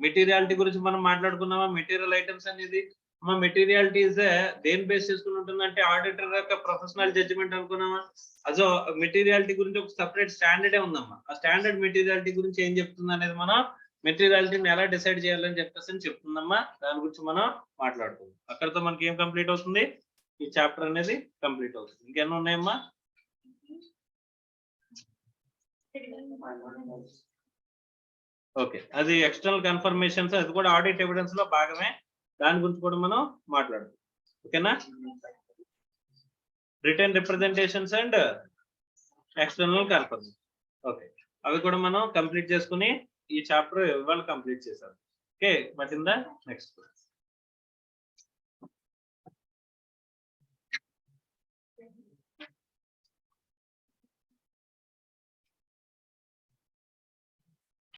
మెటీరియాలిటీ గురించి మనం మాట్లాడుకున్నామా. మెటీరియల్ ఐటమ్స్ అనేది మా మెటీరియాలిటీస్ దేని బేస్ చేసుకుని ఉంటుందంటే ఆడిటర్ యొక్క ప్రొఫెషనల్ జడ్జిమెంట్ అనుకున్నామా. అదో మెటీరియాలిటీ గురించి ఒక సపరేట్ స్టాండర్డే ఉందమ్మా. ఆ స్టాండర్డ్ మెటీరియాలిటీ గురించి ఏం చెప్తుంది అనేది మనం మెటీరియాలిటీని ఎలా డిసైడ్ చేయాలని చెప్పేసి చెప్తుందమ్మా. దాని గురించి మనం మాట్లాడుకుందాం. అక్కడితో మనకి ఏం కంప్లీట్ అవుతుంది, ఈ చాప్టర్ అనేది కంప్లీట్ అవుతుంది. ఇంకేమన్నా ఉన్నాయమ్మా? ఓకే, అది ఎక్స్టర్నల్ కన్ఫర్మేషన్స్, అది కూడా ఆడిట్ ఎవిడెన్స్ లో భాగమే. దాని గురించి కూడా మనం మాట్లాడుతాం. ఓకేనా? Return representations and external confirmation. Okay, అవి కూడా మనం కంప్లీట్ చేసుకుని ఈ చాప్టర్ ఇవాళ కంప్లీట్ చేశాం. Okay, but in the next class.